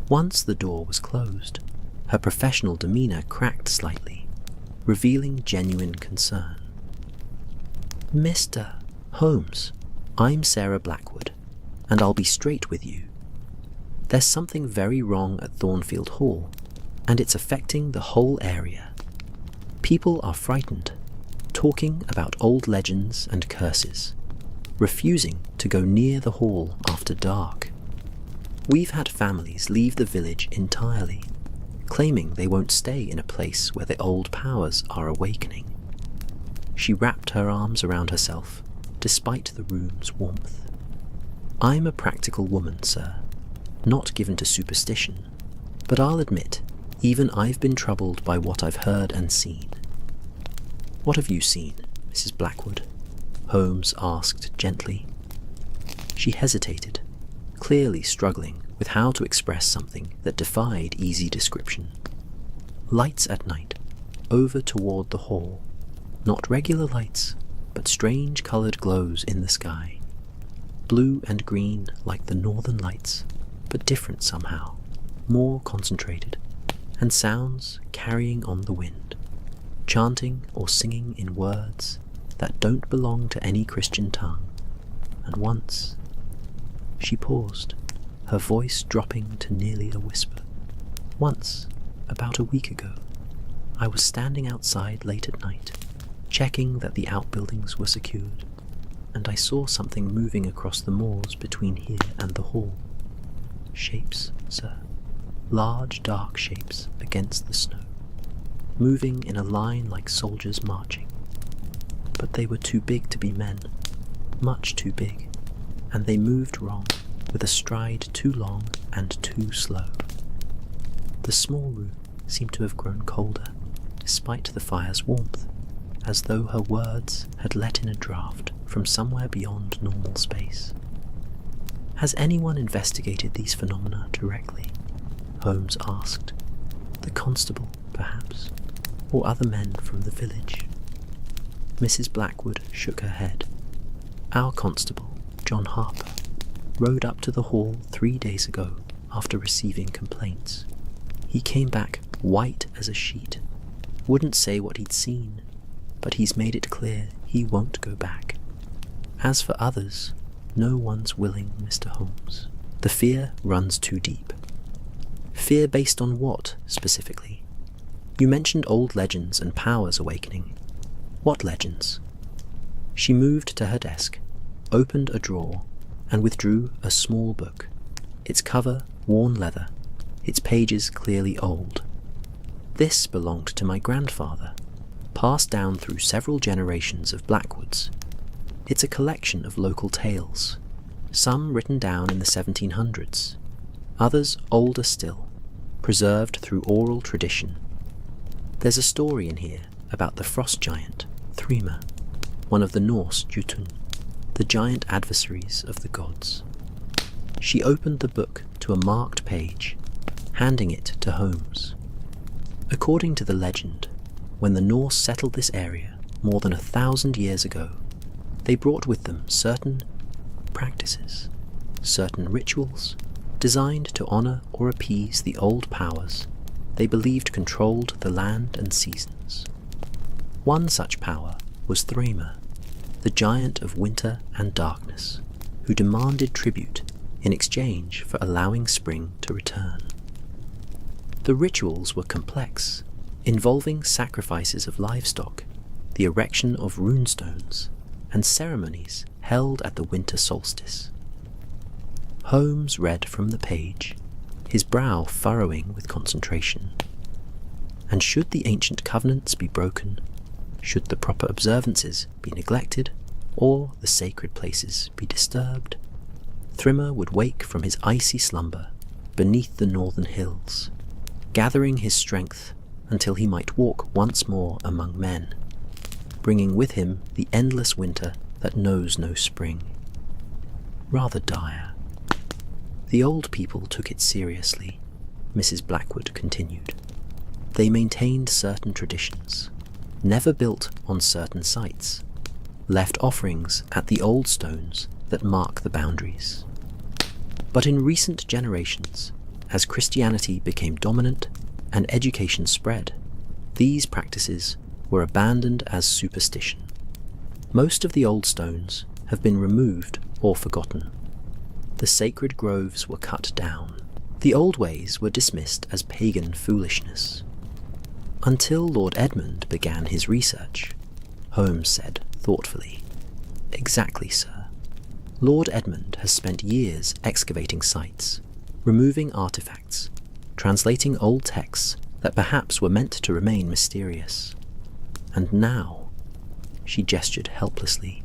Once the door was closed, her professional demeanour cracked slightly, revealing genuine concern. "Mr. Holmes, I'm Sarah Blackwood, and I'll be straight with you. There's something very wrong at Thornfield Hall, and it's affecting the whole area. People are frightened, talking about old legends and curses, refusing to go near the hall after dark. We've had families leave the village entirely, claiming they won't stay in a place where the old powers are awakening." She wrapped her arms around herself, despite the room's warmth. "I'm a practical woman, sir, not given to superstition, but I'll admit, even I've been troubled by what I've heard and seen." "What have you seen, Mrs. Blackwood?" Holmes asked gently. She hesitated, clearly struggling with how to express something that defied easy description. "Lights at night, over toward the hall. Not regular lights, but strange coloured glows in the sky. Blue and green like the northern lights, but different somehow, more concentrated, and sounds carrying on the wind, chanting or singing in words that don't belong to any Christian tongue. And once..." She paused, her voice dropping to nearly a whisper. "Once, about a week ago, I was standing outside late at night, checking that the outbuildings were secured, and I saw something moving across the moors between here and the hall. Shapes, sir. Large, dark shapes against the snow, moving in a line like soldiers marching. But they were too big to be men, much too big, and they moved wrong, with a stride too long and too slow. The small room seemed to have grown colder, despite the fire's warmth, as though her words had let in a draught from somewhere beyond normal space. "Has anyone investigated these phenomena directly?" Holmes asked. "The constable, perhaps, or other men from the village?" Mrs. Blackwood shook her head. "Our constable, John Harper, rode up to the hall 3 days ago after receiving complaints. He came back white as a sheet, wouldn't say what he'd seen, but he's made it clear he won't go back. As for others, no one's willing, Mr. Holmes. The fear runs too deep." "Fear based on what, specifically? You mentioned old legends and powers awakening. What legends?" She moved to her desk, opened a drawer, and withdrew a small book, its cover worn leather, its pages clearly old. "This belonged to my grandfather, passed down through several generations of Blackwoods. It's a collection of local tales, some written down in the 1700s, others older still, preserved through oral tradition. There's a story in here about the frost giant, Thryma, one of the Norse Jotun, the giant adversaries of the gods." She opened the book to a marked page, handing it to Holmes. "According to the legend, when the Norse settled this area more than 1,000 years ago, they brought with them certain practices, certain rituals, designed to honor or appease the old powers they believed controlled the land and seasons. One such power was Thryma, the giant of winter and darkness, who demanded tribute in exchange for allowing spring to return. The rituals were complex, involving sacrifices of livestock, the erection of runestones, and ceremonies held at the winter solstice. Holmes read from the page, his brow furrowing with concentration. And should the ancient covenants be broken, should the proper observances be neglected, or the sacred places be disturbed, Thrimmer would wake from his icy slumber beneath the northern hills, gathering his strength until he might walk once more among men, bringing with him the endless winter that knows no spring. Rather dire. The old people took it seriously, Mrs. Blackwood continued. They maintained certain traditions, never built on certain sites, left offerings at the old stones that mark the boundaries. But in recent generations, as Christianity became dominant and education spread, these practices were abandoned as superstition. Most of the old stones have been removed or forgotten. The sacred groves were cut down. The old ways were dismissed as pagan foolishness. Until Lord Edmund began his research, Holmes said thoughtfully. Exactly, sir. Lord Edmund has spent years excavating sites, removing artifacts, translating old texts that perhaps were meant to remain mysterious. And now, she gestured helplessly,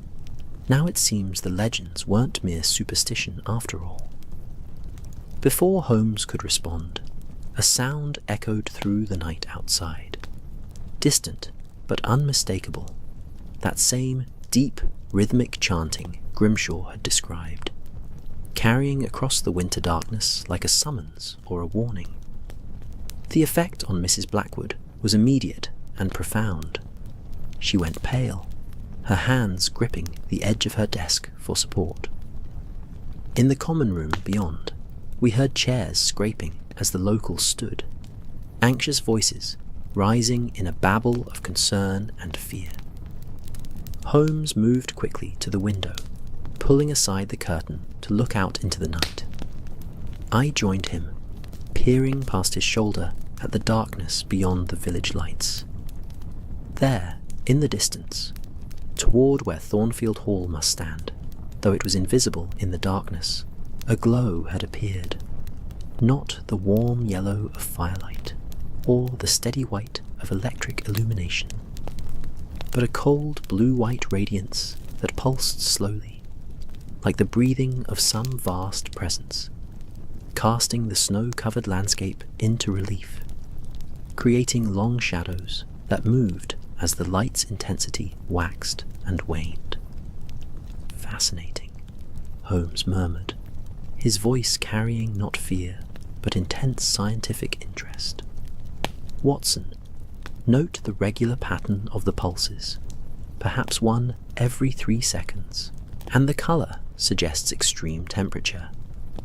now it seems the legends weren't mere superstition after all. Before Holmes could respond, a sound echoed through the night outside. Distant, but unmistakable. That same deep, rhythmic chanting Grimshaw had described, carrying across the winter darkness like a summons or a warning. The effect on Mrs. Blackwood was immediate and profound. She went pale, her hands gripping the edge of her desk for support. In the common room beyond, we heard chairs scraping as the locals stood, anxious voices rising in a babble of concern and fear. Holmes moved quickly to the window, pulling aside the curtain to look out into the night. I joined him, peering past his shoulder at the darkness beyond the village lights. There, in the distance, toward where Thornfield Hall must stand, though it was invisible in the darkness, a glow had appeared. Not the warm yellow of firelight, or the steady white of electric illumination, but a cold blue-white radiance that pulsed slowly, like the breathing of some vast presence, casting the snow-covered landscape into relief, creating long shadows that moved as the light's intensity waxed and waned. Fascinating, Holmes murmured, his voice carrying not fear, but intense scientific interest. Watson, note the regular pattern of the pulses, perhaps one every 3 seconds, and the colour suggests extreme temperature,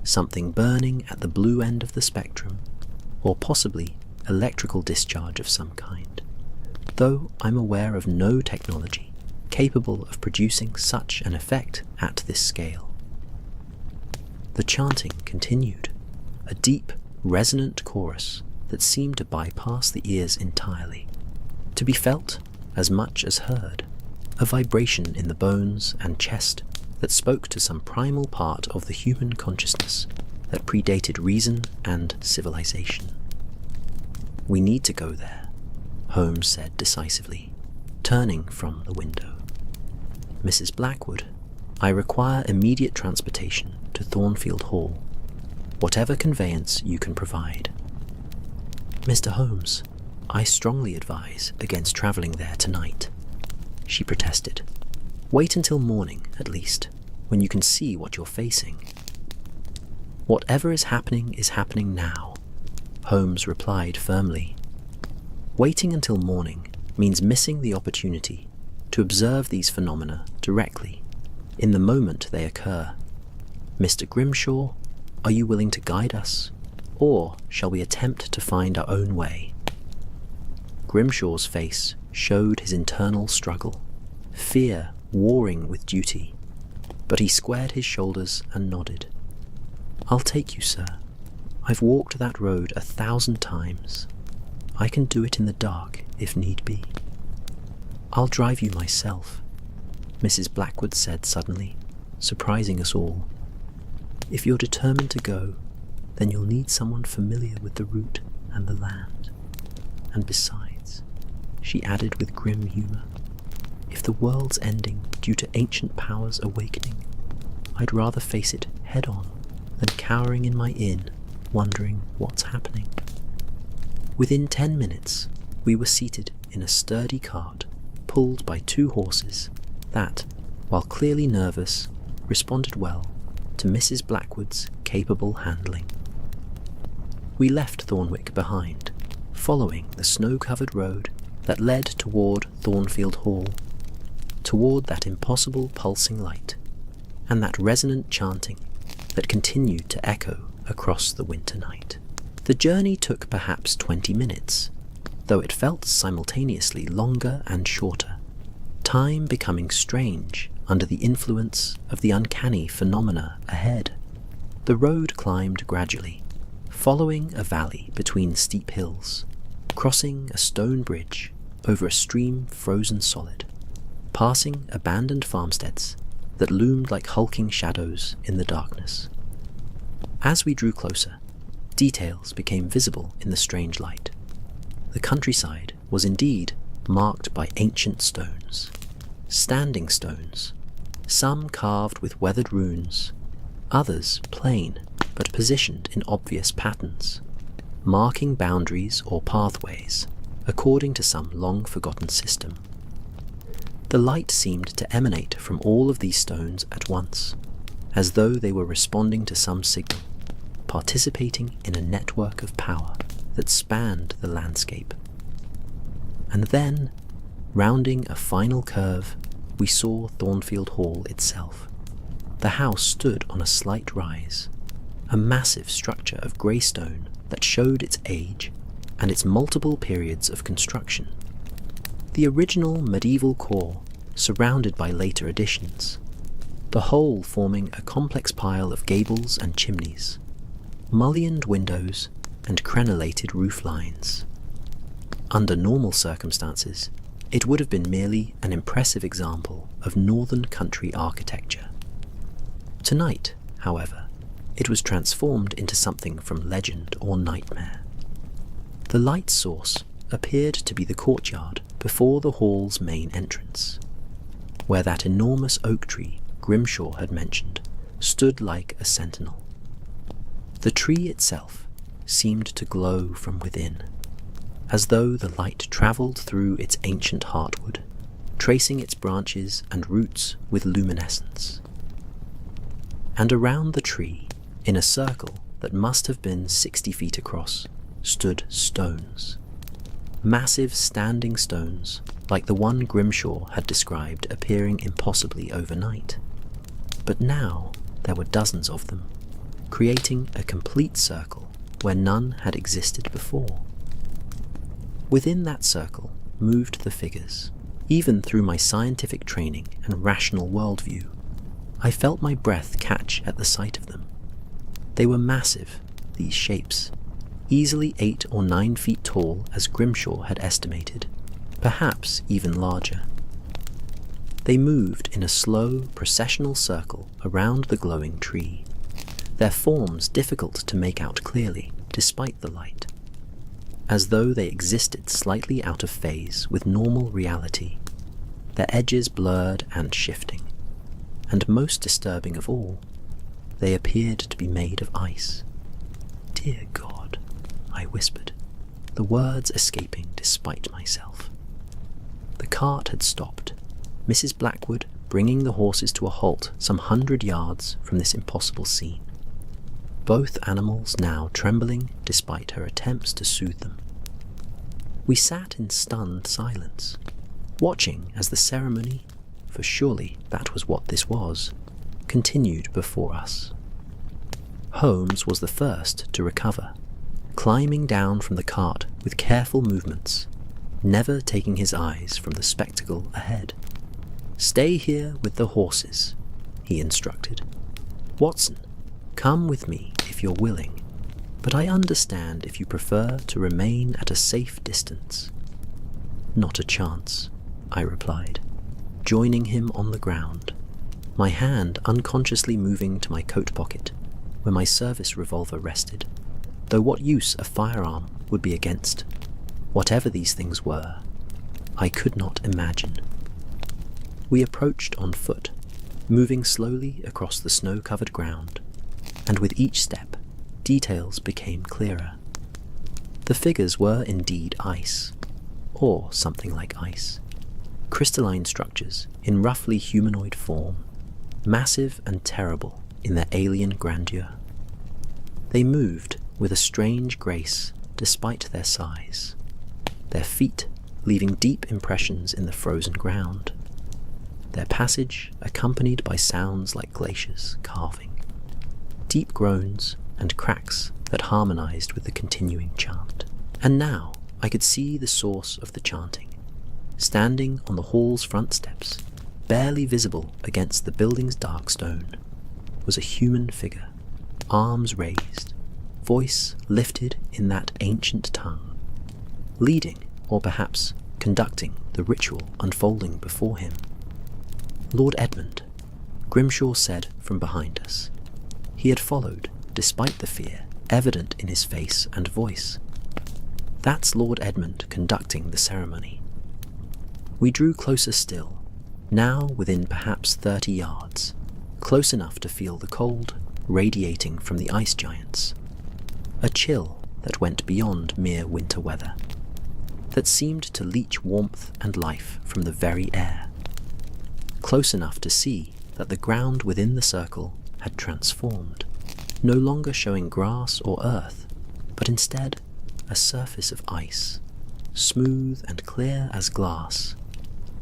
something burning at the blue end of the spectrum, or possibly electrical discharge of some kind, though I'm aware of no technology capable of producing such an effect at this scale. The chanting continued, a deep, resonant chorus that seemed to bypass the ears entirely, to be felt as much as heard, a vibration in the bones and chest that spoke to some primal part of the human consciousness that predated reason and civilization. We need to go there, Holmes said decisively, turning from the window. Mrs. Blackwood, I require immediate transportation to Thornfield Hall, whatever conveyance you can provide. Mr. Holmes, I strongly advise against travelling there tonight, she protested. Wait until morning, at least, when you can see what you're facing. Whatever is happening now, Holmes replied firmly. Waiting until morning means missing the opportunity to observe these phenomena directly, in the moment they occur. Mr. Grimshaw, are you willing to guide us, or shall we attempt to find our own way? Grimshaw's face showed his internal struggle, fear warring with duty, but he squared his shoulders and nodded. I'll take you, sir. I've walked that road 1,000 times. I can do it in the dark if need be. "I'll drive you myself," Mrs. Blackwood said suddenly, surprising us all. "If you're determined to go, then you'll need someone familiar with the route and the land. And besides," she added with grim humour, "if the world's ending due to ancient powers awakening, I'd rather face it head-on than cowering in my inn, wondering what's happening." Within 10 minutes, we were seated in a sturdy cart pulled by 2 horses that, while clearly nervous, responded well to Mrs. Blackwood's capable handling. We left Thornwick behind, following the snow-covered road that led toward Thornfield Hall, toward that impossible pulsing light, and that resonant chanting that continued to echo across the winter night. The journey took perhaps 20 minutes, though it felt simultaneously longer and shorter, time becoming strange under the influence of the uncanny phenomena ahead. The road climbed gradually, following a valley between steep hills, crossing a stone bridge over a stream frozen solid, passing abandoned farmsteads that loomed like hulking shadows in the darkness. As we drew closer, details became visible in the strange light. The countryside was indeed marked by ancient stones, standing stones, some carved with weathered runes, others plain but positioned in obvious patterns, marking boundaries or pathways according to some long-forgotten system. The light seemed to emanate from all of these stones at once, as though they were responding to some signal, participating in a network of power that spanned the landscape. And then, rounding a final curve, we saw Thornfield Hall itself. The house stood on a slight rise, a massive structure of grey stone that showed its age and its multiple periods of construction. The original medieval core surrounded by later additions, the whole forming a complex pile of gables and chimneys, mullioned windows and crenellated roof lines. Under normal circumstances, it would have been merely an impressive example of northern country architecture. Tonight, however, it was transformed into something from legend or nightmare. The light source appeared to be the courtyard before the hall's main entrance, where that enormous oak tree Grimshaw had mentioned stood like a sentinel. The tree itself seemed to glow from within, as though the light travelled through its ancient heartwood, tracing its branches and roots with luminescence. And around the tree, in a circle that must have been 60 feet across, stood stones. Massive standing stones, like the one Grimshaw had described appearing impossibly overnight. But now there were dozens of them, creating a complete circle where none had existed before. Within that circle moved the figures. Even through my scientific training and rational worldview, I felt my breath catch at the sight of them. They were massive, these shapes, easily 8 or 9 feet tall as Grimshaw had estimated, perhaps even larger. They moved in a slow, processional circle around the glowing tree, their forms difficult to make out clearly despite the light, as though they existed slightly out of phase with normal reality, their edges blurred and shifting, and most disturbing of all, they appeared to be made of ice. "Dear God," I whispered, the words escaping despite myself. The cart had stopped, Mrs. Blackwood bringing the horses to a halt some 100 yards from this impossible scene, both animals now trembling despite her attempts to soothe them. We sat in stunned silence, watching as the ceremony, for surely that was what this was, continued before us. Holmes was the first to recover, climbing down from the cart with careful movements, never taking his eyes from the spectacle ahead. "Stay here with the horses," he instructed. "Watson, come with me if you're willing, but I understand if you prefer to remain at a safe distance." "Not a chance," I replied, joining him on the ground, my hand unconsciously moving to my coat pocket where my service revolver rested, though what use a firearm would be against whatever these things were, I could not imagine. We approached on foot, moving slowly across the snow-covered ground, and with each step, details became clearer. The figures were indeed ice, or something like ice, crystalline structures in roughly humanoid form, massive and terrible in their alien grandeur. They moved with a strange grace despite their size, their feet leaving deep impressions in the frozen ground, their passage accompanied by sounds like glaciers calving, deep groans and cracks that harmonized with the continuing chant. And now I could see the source of the chanting. Standing on the hall's front steps, barely visible against the building's dark stone, was a human figure, arms raised, voice lifted in that ancient tongue, leading, or perhaps conducting, the ritual unfolding before him. Lord Edmund, Grimshaw said from behind us. He had followed, despite the fear evident in his face and voice. That's Lord Edmund conducting the ceremony. We drew closer still, now within perhaps 30 yards, close enough to feel the cold radiating from the ice giants, a chill that went beyond mere winter weather, that seemed to leach warmth and life from the very air, close enough to see that the ground within the circle had transformed, no longer showing grass or earth, but instead a surface of ice, smooth and clear as glass,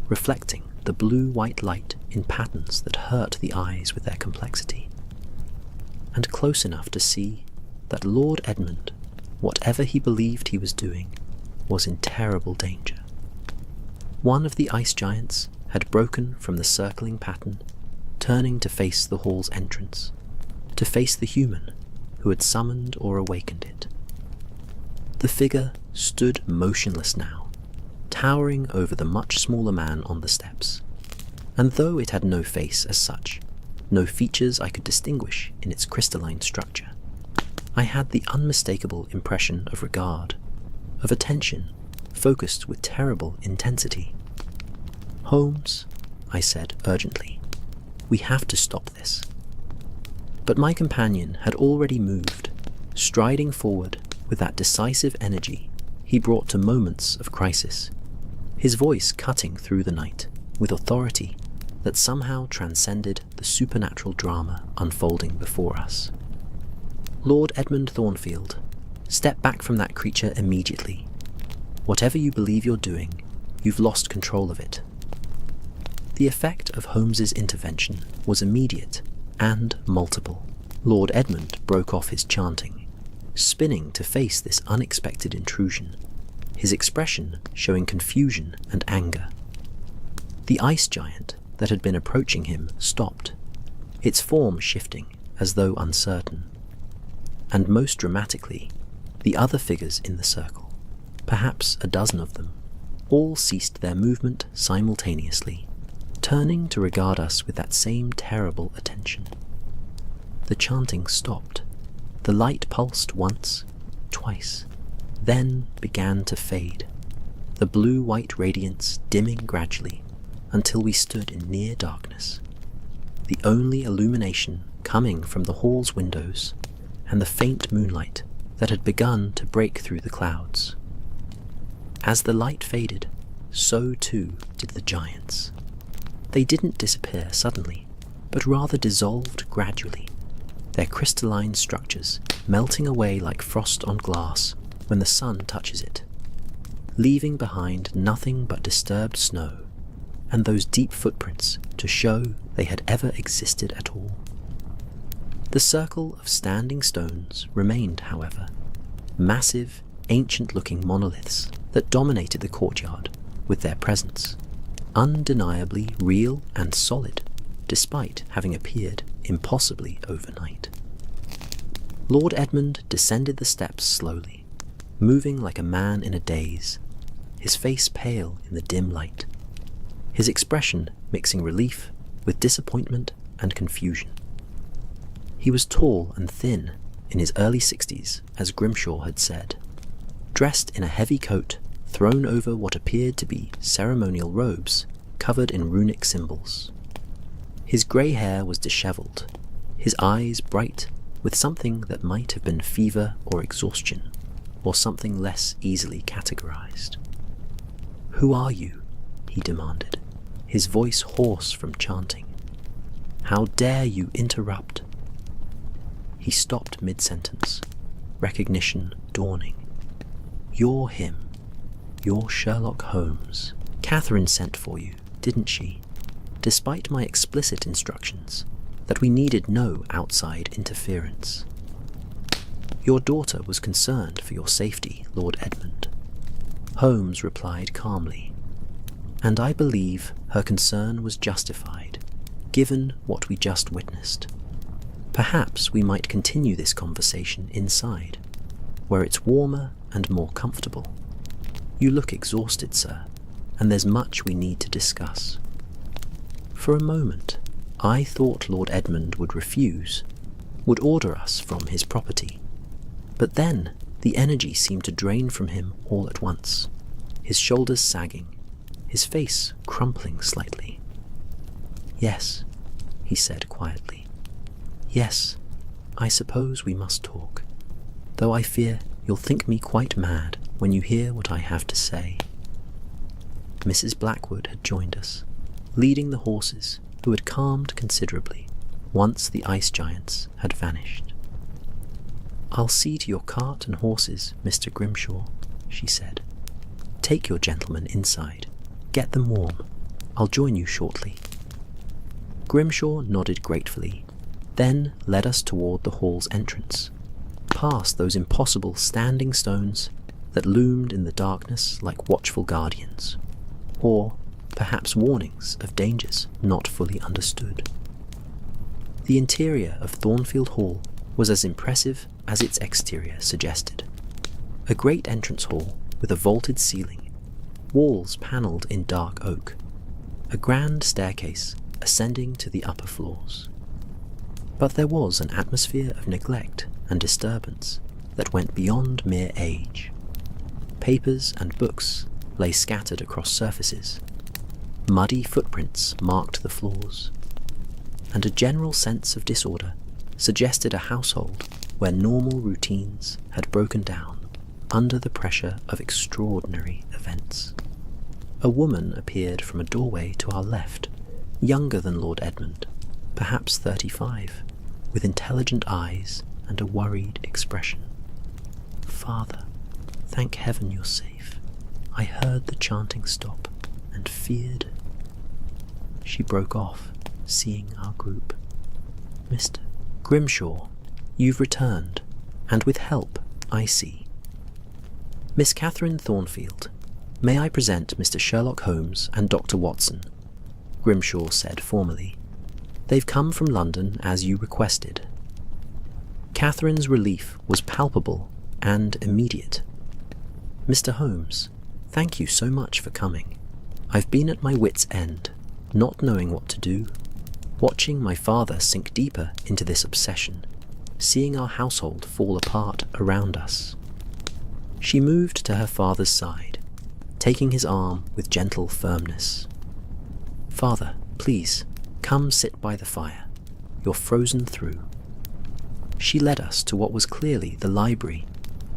reflecting the blue-white light in patterns that hurt the eyes with their complexity, and close enough to see that Lord Edmund, whatever he believed he was doing, was in terrible danger. One of the ice giants had broken from the circling pattern, turning to face the hall's entrance, to face the human who had summoned or awakened it. The figure stood motionless now, towering over the much smaller man on the steps, and though it had no face as such, no features I could distinguish in its crystalline structure, I had the unmistakable impression of regard, of attention, focused with terrible intensity. "Holmes," I said urgently, "we have to stop this." But my companion had already moved, striding forward with that decisive energy he brought to moments of crisis, his voice cutting through the night with authority that somehow transcended the supernatural drama unfolding before us. "Lord Edmund Thornfield, step back from that creature immediately. Whatever you believe you're doing, you've lost control of it." The effect of Holmes's intervention was immediate and multiple. Lord Edmund broke off his chanting, spinning to face this unexpected intrusion, his expression showing confusion and anger. The ice giant that had been approaching him stopped, its form shifting as though uncertain. And most dramatically, the other figures in the circle, perhaps a dozen of them, all ceased their movement simultaneously, turning to regard us with that same terrible attention. The chanting stopped. The light pulsed once, twice, then began to fade, the blue-white radiance dimming gradually until we stood in near darkness, the only illumination coming from the hall's windows and the faint moonlight that had begun to break through the clouds. As the light faded, so too did the giants. They didn't disappear suddenly, but rather dissolved gradually, their crystalline structures melting away like frost on glass when the sun touches it, leaving behind nothing but disturbed snow and those deep footprints to show they had ever existed at all. The circle of standing stones remained, however, massive, ancient-looking monoliths that dominated the courtyard with their presence, undeniably real and solid, despite having appeared impossibly overnight. Lord Edmund descended the steps slowly, moving like a man in a daze, his face pale in the dim light, his expression mixing relief with disappointment and confusion. He was tall and thin, in his early 60s, as Grimshaw had said, dressed in a heavy coat thrown over what appeared to be ceremonial robes covered in runic symbols. His grey hair was dishevelled, his eyes bright with something that might have been fever or exhaustion, or something less easily categorized. "Who are you?" he demanded, his voice hoarse from chanting. "How dare you interrupt?" He stopped mid-sentence, recognition dawning. "You're him. You're Sherlock Holmes. Catherine sent for you, didn't she? Despite my explicit instructions that we needed no outside interference. Your daughter was concerned for your safety, Lord Edmund." Holmes replied calmly, "And I believe her concern was justified, given what we just witnessed. Perhaps we might continue this conversation inside, where it's warmer and more comfortable. You look exhausted, sir, and there's much we need to discuss." For a moment, I thought Lord Edmund would refuse, would order us from his property. But then the energy seemed to drain from him all at once, his shoulders sagging, his face crumpling slightly. "Yes," he said quietly. "Yes, I suppose we must talk, though I fear you'll think me quite mad when you hear what I have to say." Mrs. Blackwood had joined us, leading the horses, who had calmed considerably once the ice giants had vanished. "I'll see to your cart and horses, Mr. Grimshaw," she said. "Take your gentlemen inside. Get them warm. I'll join you shortly." Grimshaw nodded gratefully, then led us toward the hall's entrance, past those impossible standing stones that loomed in the darkness like watchful guardians, or perhaps warnings of dangers not fully understood. The interior of Thornfield Hall was as impressive as its exterior suggested. A great entrance hall with a vaulted ceiling, walls panelled in dark oak, a grand staircase ascending to the upper floors. But there was an atmosphere of neglect and disturbance that went beyond mere age. Papers and books lay scattered across surfaces. Muddy footprints marked the floors, and a general sense of disorder suggested a household where normal routines had broken down under the pressure of extraordinary events. A woman appeared from a doorway to our left, younger than Lord Edmund, perhaps 35, with intelligent eyes and a worried expression. "Father, thank heaven you're safe. I heard the chanting stop and feared—" She broke off, seeing our group. "Mr. Grimshaw, you've returned, and with help, I see. Miss Catherine Thornfield, may I present Mr. Sherlock Holmes and Dr. Watson," Grimshaw said formally. "They've come from London as you requested." Catherine's relief was palpable and immediate. "Mr. Holmes, thank you so much for coming. I've been at my wit's end, not knowing what to do, watching my father sink deeper into this obsession, seeing our household fall apart around us." She moved to her father's side, taking his arm with gentle firmness. "Father, please, come sit by the fire. You're frozen through." She led us to what was clearly the library,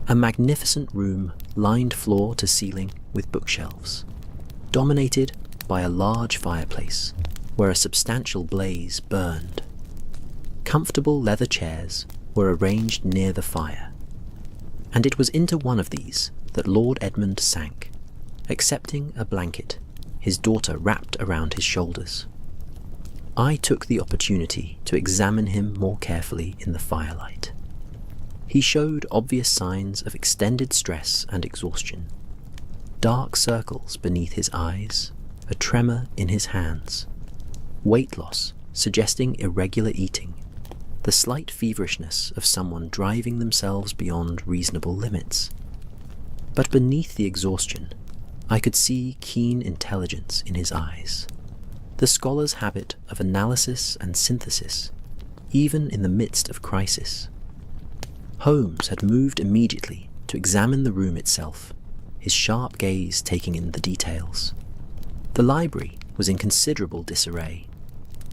a magnificent room lined floor to ceiling with bookshelves, dominated by a large fireplace where a substantial blaze burned. Comfortable leather chairs were arranged near the fire, and it was into one of these that Lord Edmund sank, accepting a blanket, his daughter wrapped around his shoulders. I took the opportunity to examine him more carefully in the firelight. He showed obvious signs of extended stress and exhaustion. Dark circles beneath his eyes, a tremor in his hands, weight loss suggesting irregular eating, the slight feverishness of someone driving themselves beyond reasonable limits. But beneath the exhaustion, I could see keen intelligence in his eyes, the scholar's habit of analysis and synthesis, even in the midst of crisis. Holmes had moved immediately to examine the room itself, his sharp gaze taking in the details. The library was in considerable disarray,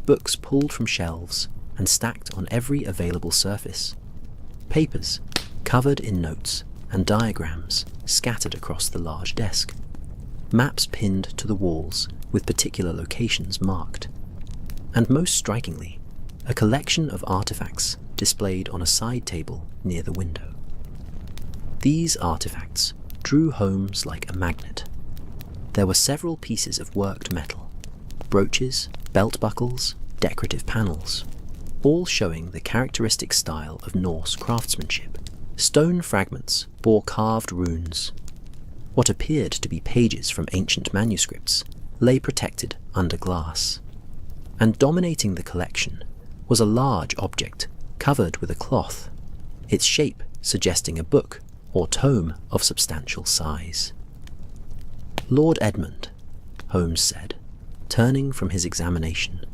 books pulled from shelves and stacked on every available surface, papers covered in notes and diagrams scattered across the large desk, maps pinned to the walls with particular locations marked, and most strikingly, a collection of artifacts displayed on a side table near the window. These artifacts drew Holmes like a magnet. There were several pieces of worked metal, brooches, belt buckles, decorative panels, all showing the characteristic style of Norse craftsmanship. Stone fragments bore carved runes. What appeared to be pages from ancient manuscripts lay protected under glass. And dominating the collection was a large object covered with a cloth, its shape suggesting a book or tome of substantial size. "Lord Edmund," Holmes said, turning from his examination,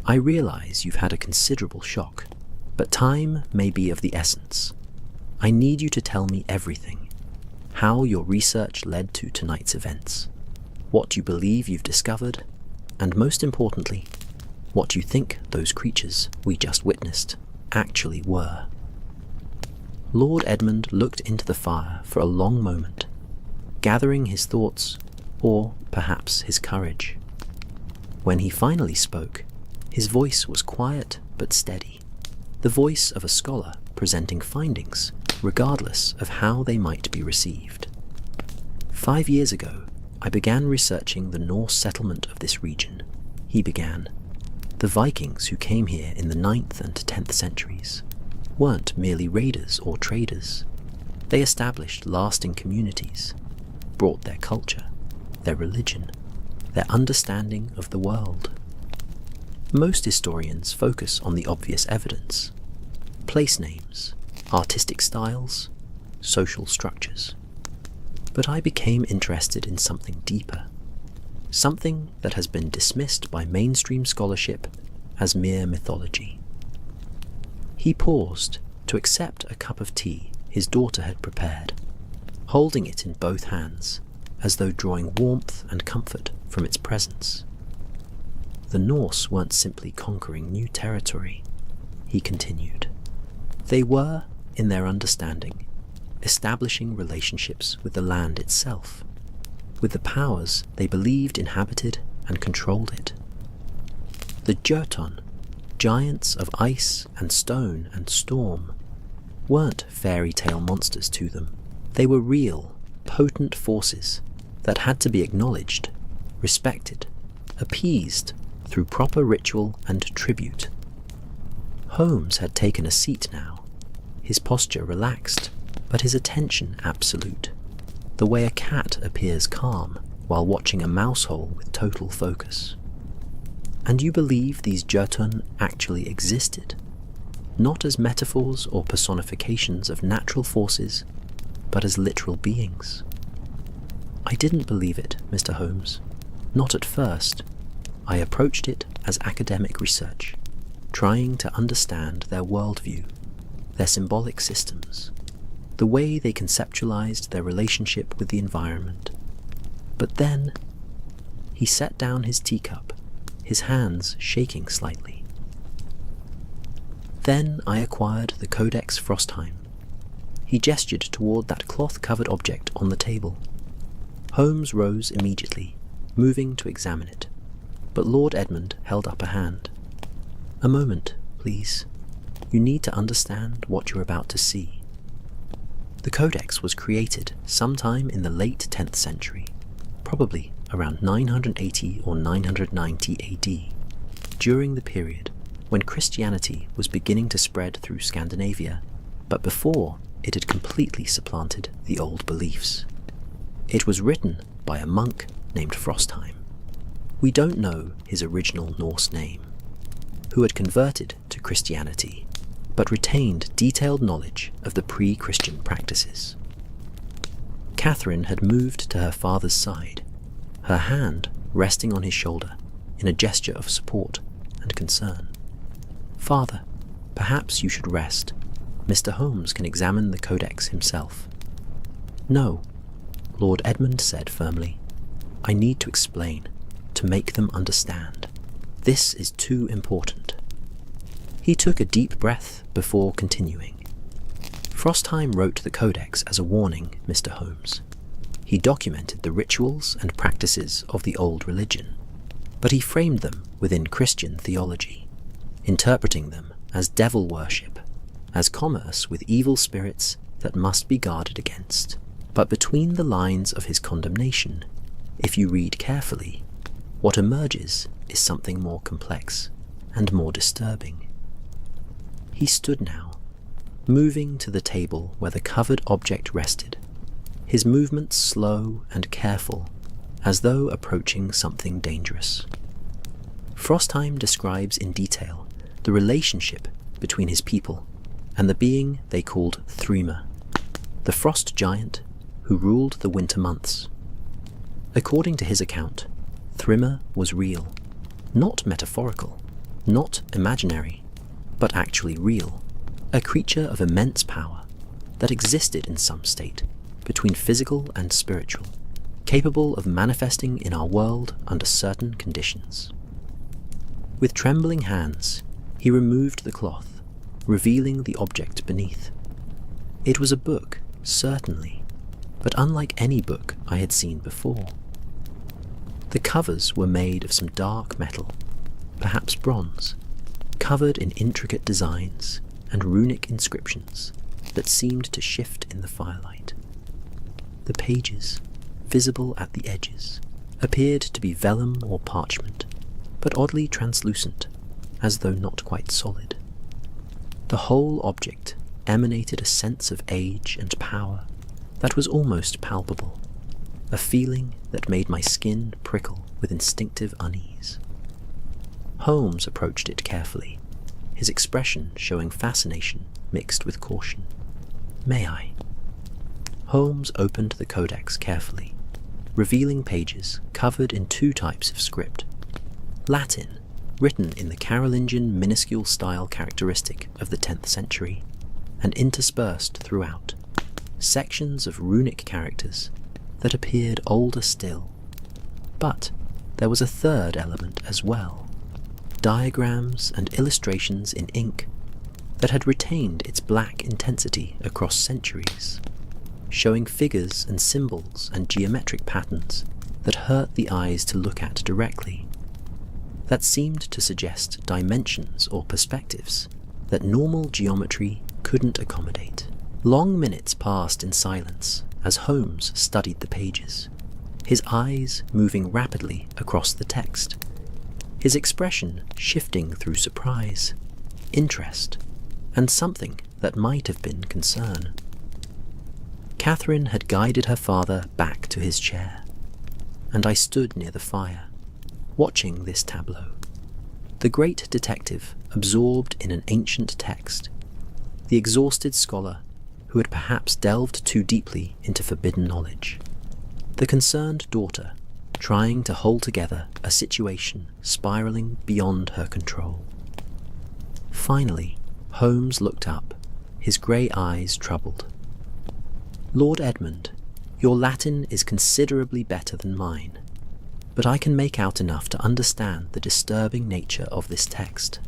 "I realize you've had a considerable shock, but time may be of the essence. I need you to tell me everything. How your research led to tonight's events, what you believe you've discovered, and most importantly, what you think those creatures we just witnessed actually were." Lord Edmund looked into the fire for a long moment, gathering his thoughts, or perhaps his courage. When he finally spoke, his voice was quiet but steady, the voice of a scholar presenting findings, regardless of how they might be received. 5 years ago, I began researching the Norse settlement of this region, he began. The Vikings who came here in the 9th and 10th centuries weren't merely raiders or traders. They established lasting communities, brought their culture, their religion, their understanding of the world. Most historians focus on the obvious evidence: place names, artistic styles, social structures. But I became interested in something deeper, something that has been dismissed by mainstream scholarship as mere mythology. He paused to accept a cup of tea his daughter had prepared, holding it in both hands, as though drawing warmth and comfort from its presence. The Norse weren't simply conquering new territory, he continued. They were, in their understanding, establishing relationships with the land itself, with the powers they believed inhabited and controlled it. The Jotun, giants of ice and stone and storm, weren't fairy tale monsters to them. They were real, potent forces that had to be acknowledged, respected, appeased through proper ritual and tribute. Holmes had taken a seat now, his posture relaxed, but his attention absolute, the way a cat appears calm while watching a mouse hole with total focus. "And you believe these Jotun actually existed, not as metaphors or personifications of natural forces, but as literal beings?" "I didn't believe it, Mr. Holmes. Not at first. I approached it as academic research, trying to understand their worldview, their symbolic systems, the way they conceptualized their relationship with the environment. But then," he set down his teacup, his hands shaking slightly. "Then I acquired the Codex Frostheim." He gestured toward that cloth-covered object on the table. Holmes rose immediately, moving to examine it, but Lord Edmund held up a hand. "A moment, please. You need to understand what you're about to see." The Codex was created sometime in the late 10th century, probably around 980 or 990 AD, during the period when Christianity was beginning to spread through Scandinavia, but before it had completely supplanted the old beliefs. It was written by a monk named Frostheim. We don't know his original Norse name, who had converted to Christianity, but retained detailed knowledge of the pre-Christian practices. Catherine had moved to her father's side, her hand resting on his shoulder in a gesture of support and concern. "Father, perhaps you should rest. Mr. Holmes can examine the codex himself." "No," Lord Edmund said firmly. "I need to explain, to make them understand. This is too important." He took a deep breath before continuing. "Frostheim wrote the codex as a warning, Mr. Holmes. He documented the rituals and practices of the old religion, but he framed them within Christian theology, interpreting them as devil worship, as commerce with evil spirits that must be guarded against. But between the lines of his condemnation, if you read carefully, what emerges is something more complex and more disturbing." He stood now, moving to the table where the covered object rested, his movements slow and careful, as though approaching something dangerous. Frostheim describes in detail the relationship between his people and the being they called Thryma, the frost giant who ruled the winter months. According to his account, Thryma was real, not metaphorical, not imaginary, but actually real, a creature of immense power that existed in some state between physical and spiritual, capable of manifesting in our world under certain conditions. With trembling hands, he removed the cloth, revealing the object beneath. It was a book, certainly, but unlike any book I had seen before. The covers were made of some dark metal, perhaps bronze, covered in intricate designs and runic inscriptions that seemed to shift in the firelight. The pages, visible at the edges, appeared to be vellum or parchment, but oddly translucent, as though not quite solid. The whole object emanated a sense of age and power that was almost palpable, a feeling that made my skin prickle with instinctive unease. Holmes approached it carefully, his expression showing fascination mixed with caution. "May I?" Holmes opened the codex carefully, revealing pages covered in two types of script. Latin, written in the Carolingian minuscule style characteristic of the 10th century, and interspersed throughout, sections of runic characters that appeared older still. But there was a third element as well, diagrams and illustrations in ink that had retained its black intensity across centuries, showing figures and symbols and geometric patterns that hurt the eyes to look at directly, that seemed to suggest dimensions or perspectives that normal geometry couldn't accommodate. Long minutes passed in silence as Holmes studied the pages, his eyes moving rapidly across the text, his expression shifting through surprise, interest, and something that might have been concern. Catherine had guided her father back to his chair, and I stood near the fire, watching this tableau. The great detective absorbed in an ancient text, the exhausted scholar who had perhaps delved too deeply into forbidden knowledge, the concerned daughter trying to hold together a situation spiraling beyond her control. Finally, Holmes looked up, his grey eyes troubled. "Lord Edmund, your Latin is considerably better than mine, but I can make out enough to understand the disturbing nature of this text.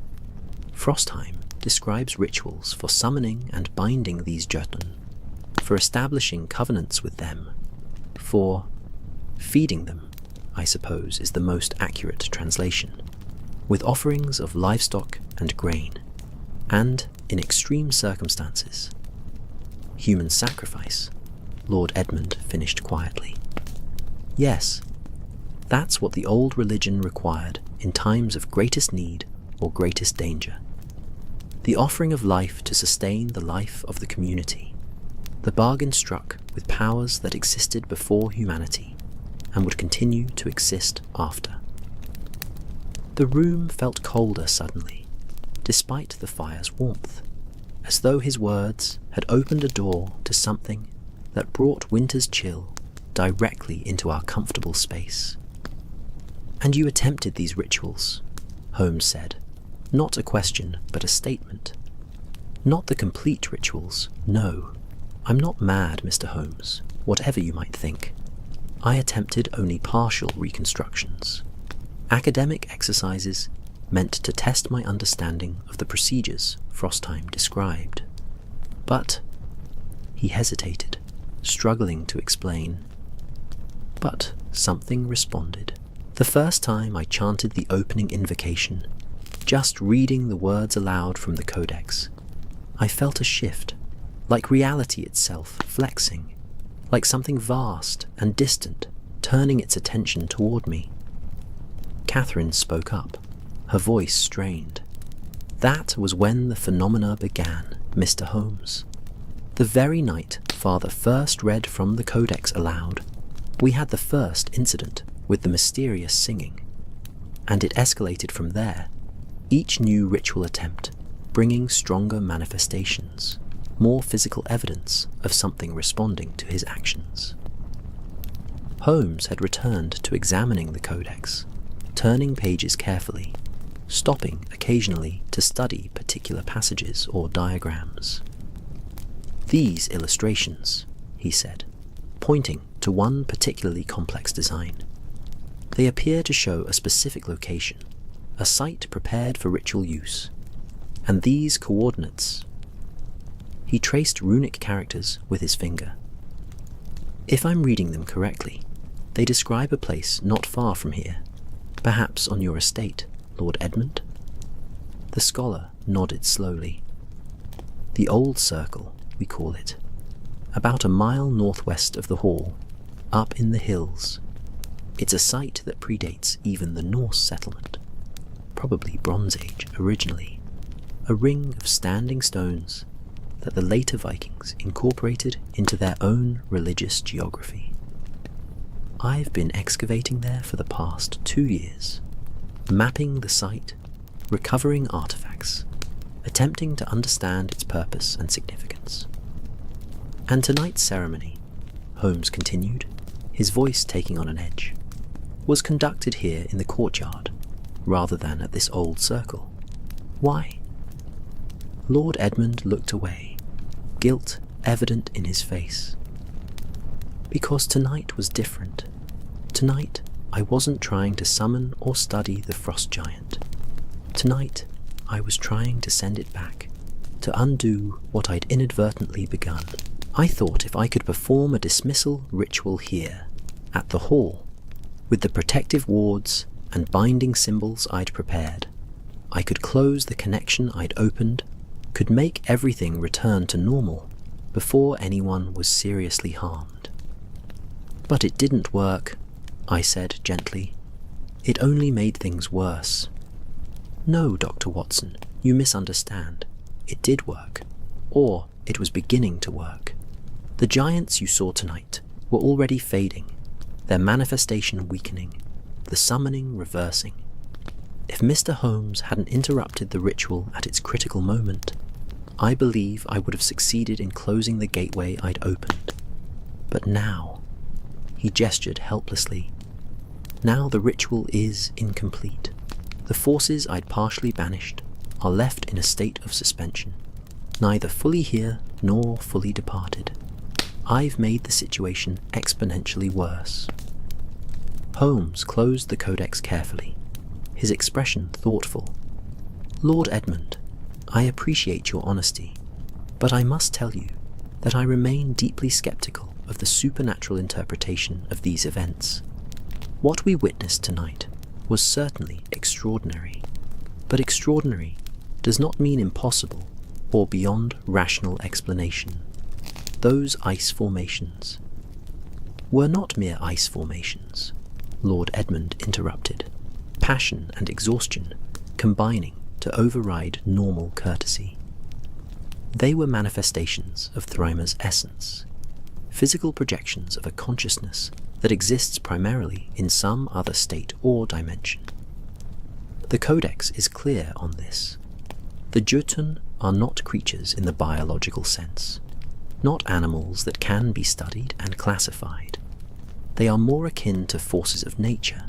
Frostheim describes rituals for summoning and binding these Jötun, for establishing covenants with them, for feeding them, I suppose is the most accurate translation, with offerings of livestock and grain, and, in extreme circumstances, human sacrifice," Lord Edmund finished quietly. "Yes, that's what the old religion required in times of greatest need or greatest danger. The offering of life to sustain the life of the community, the bargain struck with powers that existed before humanity and would continue to exist after." The room felt colder suddenly, despite the fire's warmth, as though his words had opened a door to something that brought winter's chill directly into our comfortable space. "And you attempted these rituals," Holmes said, not a question but a statement. "Not the complete rituals, no. I'm not mad, Mr. Holmes, whatever you might think. I attempted only partial reconstructions. Academic exercises meant to test my understanding of the procedures Frostheim described. But," he hesitated, struggling to explain. But something responded. The first time I chanted the opening invocation, just reading the words aloud from the codex, I felt a shift, like reality itself flexing, like something vast and distant turning its attention toward me. Catherine spoke up, her voice strained. "That was when the phenomena began, Mr. Holmes. The very night Father first read from the codex aloud, we had the first incident with the mysterious singing, and it escalated from there, each new ritual attempt bringing stronger manifestations, more physical evidence of something responding to his actions." Holmes had returned to examining the codex, turning pages carefully, stopping occasionally to study particular passages or diagrams. "These illustrations," he said, pointing to one particularly complex design, "they appear to show a specific location, a site prepared for ritual use. And these coordinates..." He traced runic characters with his finger. "If I'm reading them correctly, they describe a place not far from here, perhaps on your estate, Lord Edmund?" The scholar nodded slowly. "The Old Circle, we call it. About a mile northwest of the Hall, up in the hills. It's a site that predates even the Norse settlement, probably Bronze Age originally. A ring of standing stones that the later Vikings incorporated into their own religious geography. I've been excavating there for the past 2 years, mapping the site, recovering artifacts, attempting to understand its purpose and significance. And tonight's ceremony," Holmes continued, his voice taking on an edge, "was conducted here in the courtyard, rather than at this old circle. Why?" Lord Edmund looked away, guilt evident in his face. "Because tonight was different. Tonight, I wasn't trying to summon or study the frost giant. Tonight, I was trying to send it back, to undo what I'd inadvertently begun. I thought if I could perform a dismissal ritual here, at the Hall, with the protective wards and binding symbols I'd prepared, I could close the connection I'd opened, could make everything return to normal before anyone was seriously harmed. But it didn't work," I said gently. "It only made things worse." "No, Dr. Watson, you misunderstand. It did work. Or it was beginning to work. The giants you saw tonight were already fading, their manifestation weakening, the summoning reversing. If Mr. Holmes hadn't interrupted the ritual at its critical moment, I believe I would have succeeded in closing the gateway I'd opened. But now," he gestured helplessly, "now the ritual is incomplete. The forces I'd partially banished are left in a state of suspension, neither fully here nor fully departed. I've made the situation exponentially worse." Holmes closed the codex carefully, his expression thoughtful. "Lord Edmund, I appreciate your honesty, but I must tell you that I remain deeply skeptical of the supernatural interpretation of these events. What we witnessed tonight was certainly extraordinary, but extraordinary does not mean impossible or beyond rational explanation. Those ice formations were not mere ice formations," Lord Edmund interrupted, passion and exhaustion combining to override normal courtesy. "They were manifestations of Thryma's essence, physical projections of a consciousness that exists primarily in some other state or dimension. The Codex is clear on this. The Jotun are not creatures in the biological sense. not animals that can be studied and classified. They are more akin to forces of nature,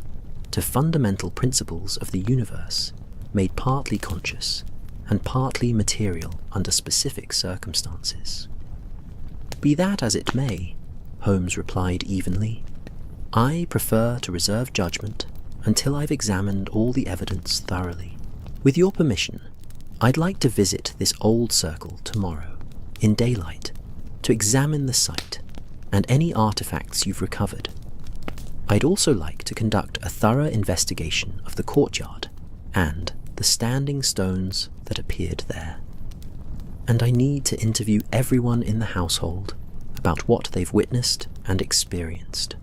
to fundamental principles of the universe, made partly conscious and partly material under specific circumstances. Be that as it may, Holmes replied evenly, I prefer to reserve judgment until I've examined all the evidence thoroughly. With your permission, I'd like to visit this old circle tomorrow, in daylight, to examine the site and any artifacts you've recovered. I'd also like to conduct a thorough investigation of the courtyard and the standing stones that appeared there. And I need to interview everyone in the household about what they've witnessed and experienced.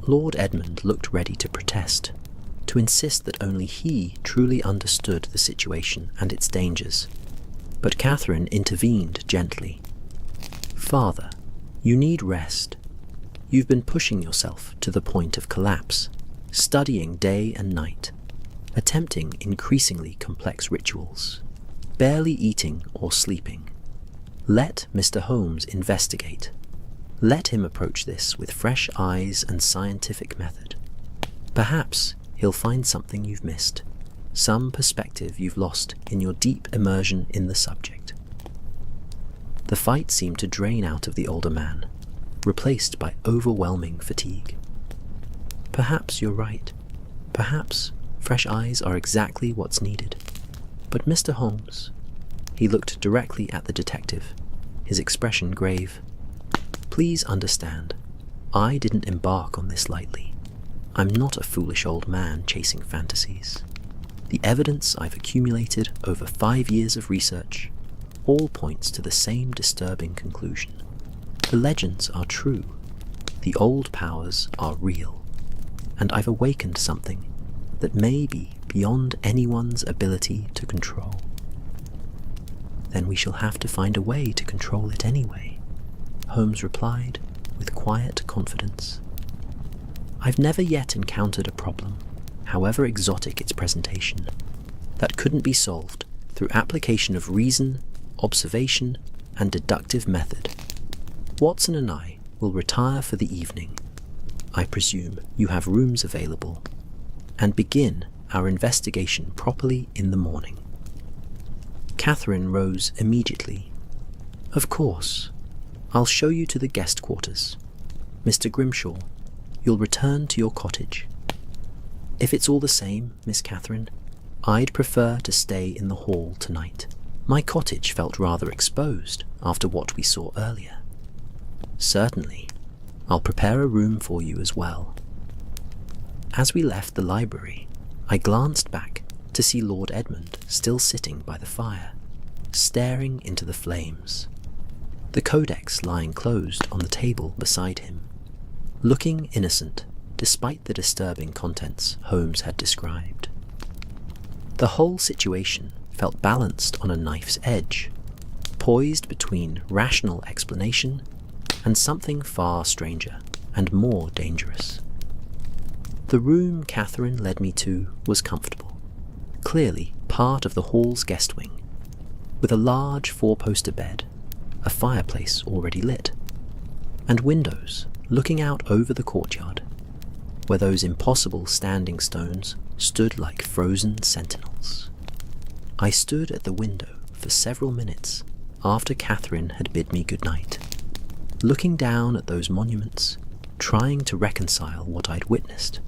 Lord Edmund looked ready to protest, to insist that only he truly understood the situation and its dangers. But Catherine intervened gently. Father, you need rest. You've been pushing yourself to the point of collapse, studying day and night, attempting increasingly complex rituals, barely eating or sleeping. Let Mr. Holmes investigate. Let him approach this with fresh eyes and scientific method. Perhaps he'll find something you've missed, some perspective you've lost in your deep immersion in the subject. The fight seemed to drain out of the older man, replaced by overwhelming fatigue. Perhaps you're right. Perhaps fresh eyes are exactly what's needed. But Mr. Holmes, he looked directly at the detective, his expression grave. Please understand, I didn't embark on this lightly. I'm not a foolish old man chasing fantasies. The evidence I've accumulated over 5 years of research all points to the same disturbing conclusion. The legends are true. The old powers are real. And I've awakened something that may be beyond anyone's ability to control. Then we shall have to find a way to control it anyway, Holmes replied with quiet confidence. I've never yet encountered a problem, however exotic its presentation, that couldn't be solved through application of reason, observation, and deductive method. Watson and I will retire for the evening. I presume you have rooms available, and begin our investigation properly in the morning. Catherine rose immediately. Of course. I'll show you to the guest quarters. Mr. Grimshaw, you'll return to your cottage. If it's all the same, Miss Catherine, I'd prefer to stay in the hall tonight. My cottage felt rather exposed after what we saw earlier. Certainly. I'll prepare a room for you as well. As we left the library, I glanced back to see Lord Edmund still sitting by the fire, staring into the flames, the codex lying closed on the table beside him, looking innocent despite the disturbing contents Holmes had described. The whole situation felt balanced on a knife's edge, poised between rational explanation and something far stranger and more dangerous. The room Catherine led me to was comfortable, clearly part of the hall's guest wing, with a large four-poster bed, a fireplace already lit, and windows looking out over the courtyard, where those impossible standing stones stood like frozen sentinels. I stood at the window for several minutes after Catherine had bid me good night, looking down at those monuments, trying to reconcile what I'd witnessed.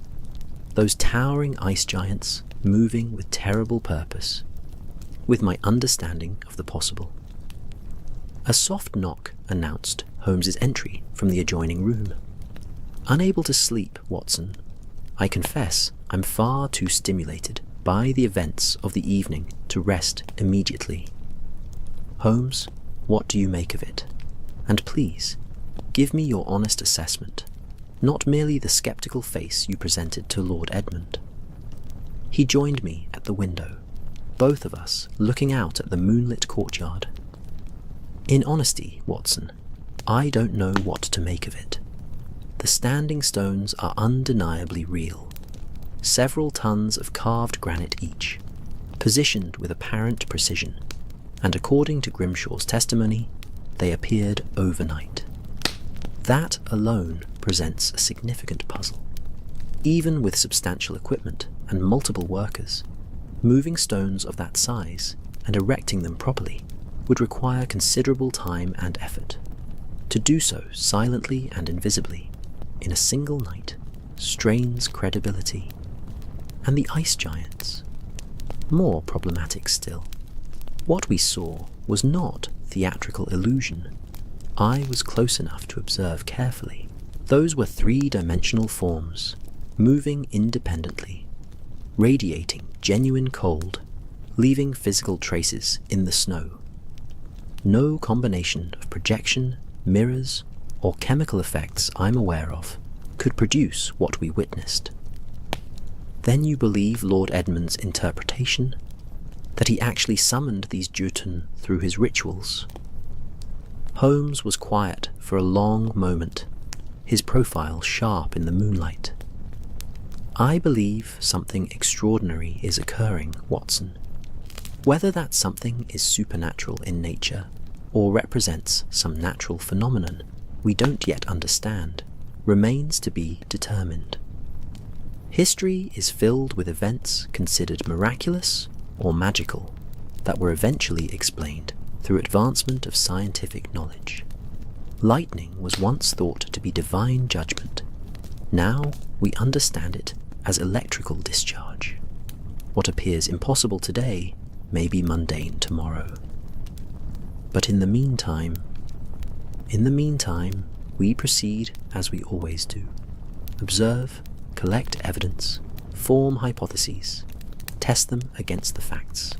Those towering ice giants moving with terrible purpose, with my understanding of the possible. A soft knock announced Holmes's entry from the adjoining room. Unable to sleep, Watson, I confess I'm far too stimulated by the events of the evening to rest immediately. Holmes, what do you make of it? And please, give me your honest assessment, not merely the skeptical face you presented to Lord Edmund. He joined me at the window, both of us looking out at the moonlit courtyard. In honesty, Watson, I don't know what to make of it. The standing stones are undeniably real, several tons of carved granite each, positioned with apparent precision, and according to Grimshaw's testimony, they appeared overnight. That alone presents a significant puzzle. Even with substantial equipment and multiple workers, moving stones of that size and erecting them properly would require considerable time and effort. To do so silently and invisibly in a single night strains credibility. And the ice giants? More problematic still. What we saw was not theatrical illusion. I was close enough to observe carefully. Those were three-dimensional forms, moving independently, radiating genuine cold, leaving physical traces in the snow. No combination of projection, mirrors, or chemical effects I'm aware of could produce what we witnessed. Then you believe Lord Edmund's interpretation, that he actually summoned these Jotun through his rituals. Holmes was quiet for a long moment, his profile sharp in the moonlight. I believe something extraordinary is occurring, Watson. Whether that something is supernatural in nature or represents some natural phenomenon we don't yet understand remains to be determined. History is filled with events considered miraculous or magical that were eventually explained through advancement of scientific knowledge. Lightning was once thought to be divine judgment. Now we understand it as electrical discharge. What appears impossible today may be mundane tomorrow. But in the meantime, we proceed as we always do. Observe, collect evidence, form hypotheses, test them against the facts.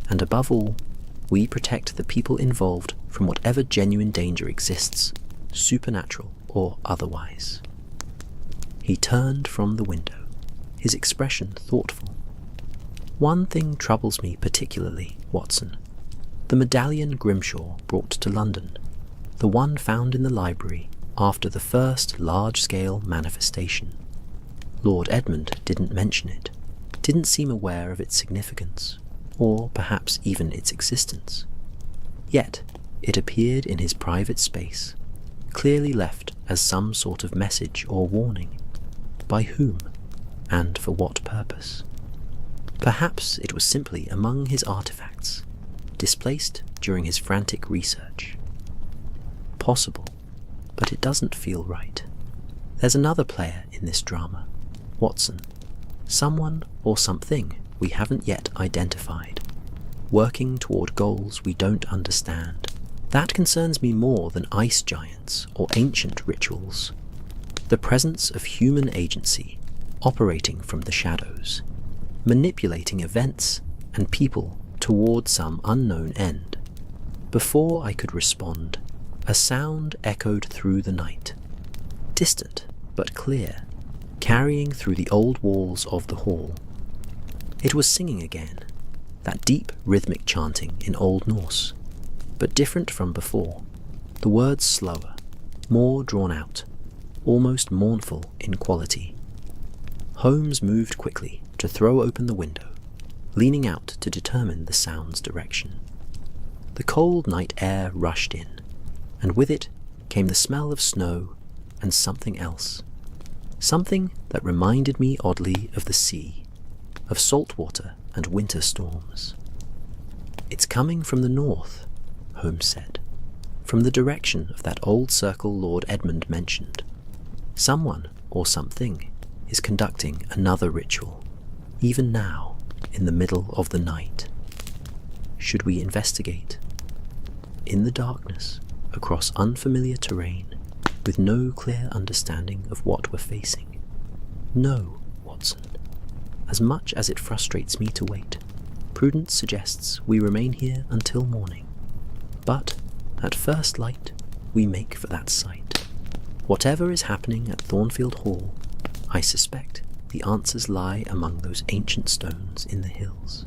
And above all, we protect the people involved from whatever genuine danger exists, supernatural or otherwise. He turned from the window, his expression thoughtful. One thing troubles me particularly, Watson. The medallion Grimshaw brought to London, the one found in the library after the first large-scale manifestation. Lord Edmund didn't mention it, didn't seem aware of its significance, or perhaps even its existence. Yet, it appeared in his private space, clearly left as some sort of message or warning. By whom, and for what purpose? Perhaps it was simply among his artifacts, displaced during his frantic research. Possible, but it doesn't feel right. There's another player in this drama, Watson. Someone or something we haven't yet identified, working toward goals we don't understand. That concerns me more than ice giants or ancient rituals. The presence of human agency operating from the shadows, manipulating events and people toward some unknown end. Before I could respond, a sound echoed through the night, distant but clear, carrying through the old walls of the hall. It was singing again, that deep rhythmic chanting in Old Norse, but different from before, the words slower, more drawn out, almost mournful in quality. Holmes moved quickly to throw open the window, leaning out to determine the sound's direction. The cold night air rushed in, and with it came the smell of snow and something else. Something that reminded me oddly of the sea, of salt water and winter storms. "It's coming from the north," Holmes said, "from the direction of that old circle Lord Edmund mentioned. Someone or something is conducting another ritual, even now, in the middle of the night. Should we investigate?" In the darkness, across unfamiliar terrain, with no clear understanding of what we're facing. No, Watson. As much as it frustrates me to wait, prudence suggests we remain here until morning. But, at first light, we make for that site. Whatever is happening at Thornfield Hall, I suspect the answers lie among those ancient stones in the hills.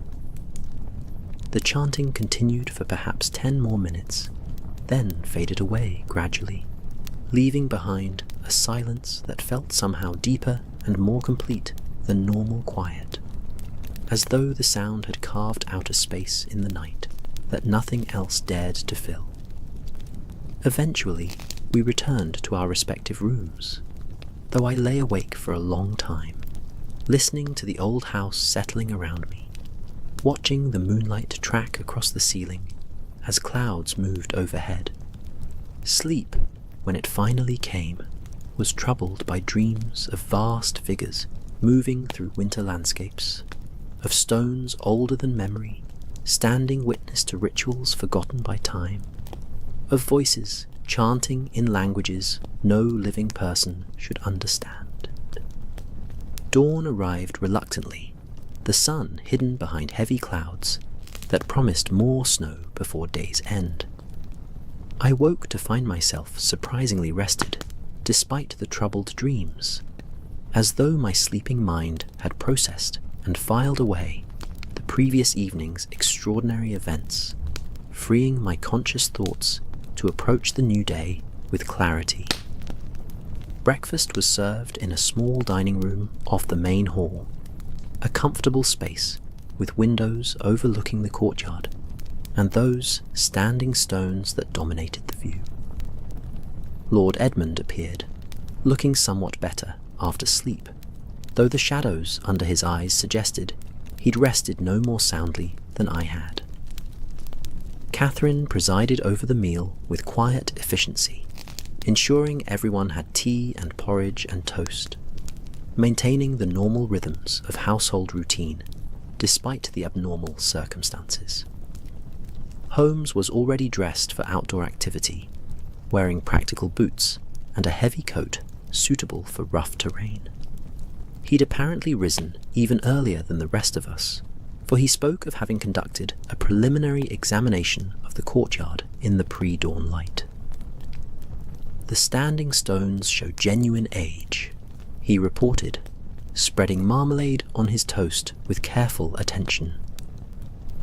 The chanting continued for perhaps 10 more minutes, then faded away gradually, leaving behind a silence that felt somehow deeper and more complete than normal quiet, as though the sound had carved out a space in the night that nothing else dared to fill. Eventually, we returned to our respective rooms, though I lay awake for a long time, listening to the old house settling around me, watching the moonlight track across the ceiling as clouds moved overhead. Sleep, when it finally came, was troubled by dreams of vast figures moving through winter landscapes, of stones older than memory, standing witness to rituals forgotten by time, of voices chanting in languages no living person should understand. Dawn arrived reluctantly, the sun hidden behind heavy clouds that promised more snow before day's end. I woke to find myself surprisingly rested, despite the troubled dreams, as though my sleeping mind had processed and filed away the previous evening's extraordinary events, freeing my conscious thoughts to approach the new day with clarity. Breakfast was served in a small dining room off the main hall, a comfortable space with windows overlooking the courtyard and those standing stones that dominated the view. Lord Edmund appeared, looking somewhat better after sleep, though the shadows under his eyes suggested he'd rested no more soundly than I had. Catherine presided over the meal with quiet efficiency, ensuring everyone had tea and porridge and toast, maintaining the normal rhythms of household routine despite the abnormal circumstances. Holmes was already dressed for outdoor activity, wearing practical boots and a heavy coat suitable for rough terrain. He'd apparently risen even earlier than the rest of us, for he spoke of having conducted a preliminary examination of the courtyard in the pre-dawn light. The standing stones show genuine age, he reported, spreading marmalade on his toast with careful attention.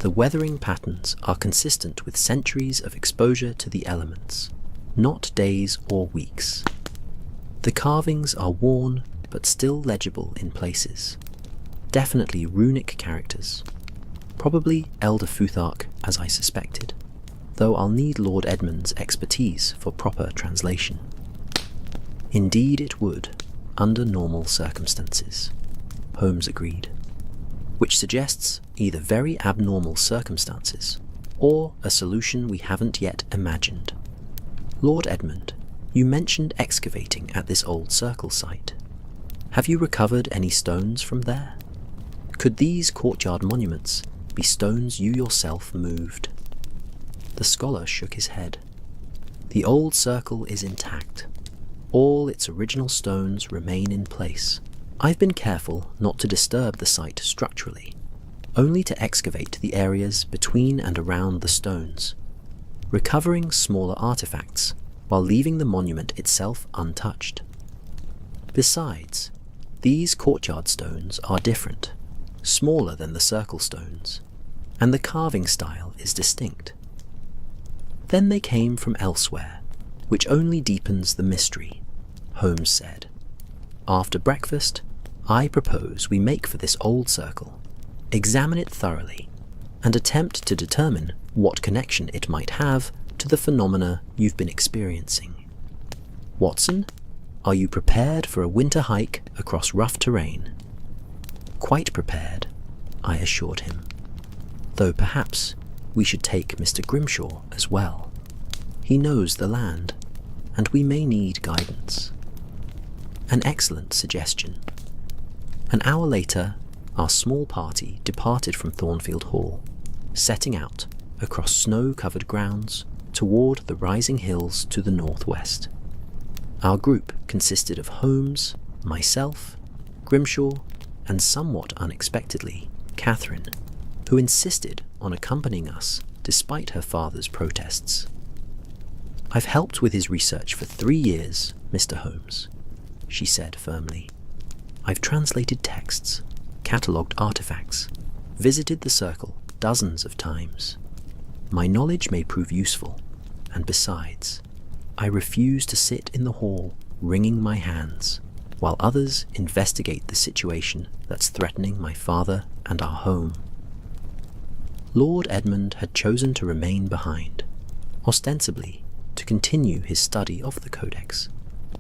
The weathering patterns are consistent with centuries of exposure to the elements, not days or weeks. The carvings are worn but still legible in places, definitely runic characters. Probably Elder Futhark, as I suspected, though I'll need Lord Edmund's expertise for proper translation. Indeed it would, under normal circumstances, Holmes agreed, which suggests either very abnormal circumstances or a solution we haven't yet imagined. Lord Edmund, you mentioned excavating at this old circle site. Have you recovered any stones from there? Could these courtyard monuments be stones you yourself moved? The scholar shook his head. The old circle is intact. All its original stones remain in place. I've been careful not to disturb the site structurally, only to excavate the areas between and around the stones, recovering smaller artifacts while leaving the monument itself untouched. Besides, these courtyard stones are different, smaller than the circle stones, and the carving style is distinct. Then they came from elsewhere, which only deepens the mystery, Holmes said. After breakfast, I propose we make for this old circle, examine it thoroughly, and attempt to determine what connection it might have to the phenomena you've been experiencing. Watson, are you prepared for a winter hike across rough terrain? Quite prepared, I assured him, though perhaps we should take Mr. Grimshaw as well. He knows the land, and we may need guidance. An excellent suggestion. An hour later, our small party departed from Thornfield Hall, setting out across snow-covered grounds toward the rising hills to the northwest. Our group consisted of Holmes, myself, Grimshaw, and somewhat unexpectedly, Catherine, who insisted on accompanying us despite her father's protests. I've helped with his research for 3 years, Mr. Holmes, she said firmly. I've translated texts, catalogued artifacts, visited the circle dozens of times. My knowledge may prove useful, and besides, I refuse to sit in the hall wringing my hands while others investigate the situation that's threatening my father and our home. Lord Edmund had chosen to remain behind, ostensibly to continue his study of the Codex,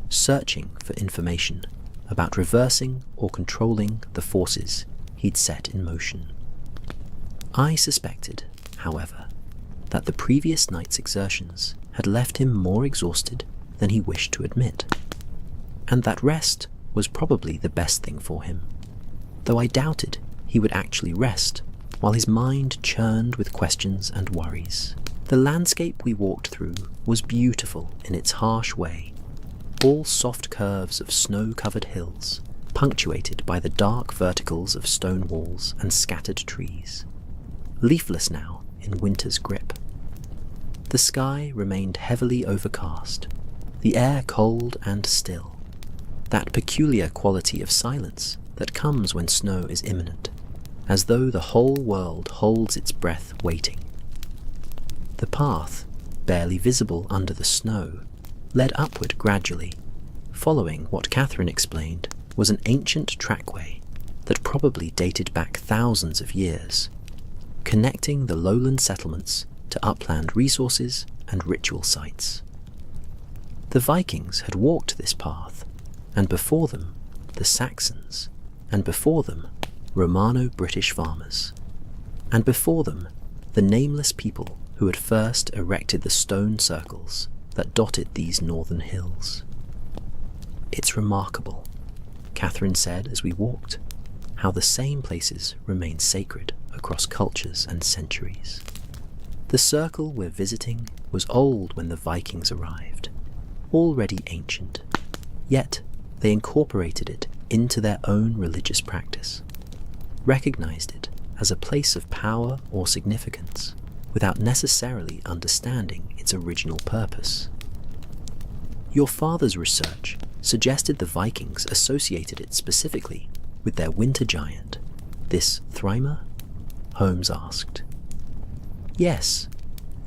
searching for information about reversing or controlling the forces he'd set in motion. I suspected, however, that the previous night's exertions had left him more exhausted than he wished to admit, and that rest was probably the best thing for him, though I doubted he would actually rest while his mind churned with questions and worries. The landscape we walked through was beautiful in its harsh way, all soft curves of snow-covered hills, punctuated by the dark verticals of stone walls and scattered trees, leafless now in winter's grip. The sky remained heavily overcast, the air cold and still, that peculiar quality of silence that comes when snow is imminent, as though the whole world holds its breath waiting. The path, barely visible under the snow, led upward gradually, following what Catherine explained was an ancient trackway that probably dated back thousands of years, connecting the lowland settlements to upland resources and ritual sites. The Vikings had walked this path, and before them, the Saxons, and before them, Romano-British farmers, and before them, the nameless people who had first erected the stone circles that dotted these northern hills. "It's remarkable," Catherine said as we walked, "how the same places remain sacred across cultures and centuries. The circle we're visiting was old when the Vikings arrived, already ancient, yet they incorporated it into their own religious practice, recognized it as a place of power or significance, without necessarily understanding its original purpose. Your father's research suggested the Vikings associated it specifically with their winter giant, this Thryma?" Holmes asked. "Yes,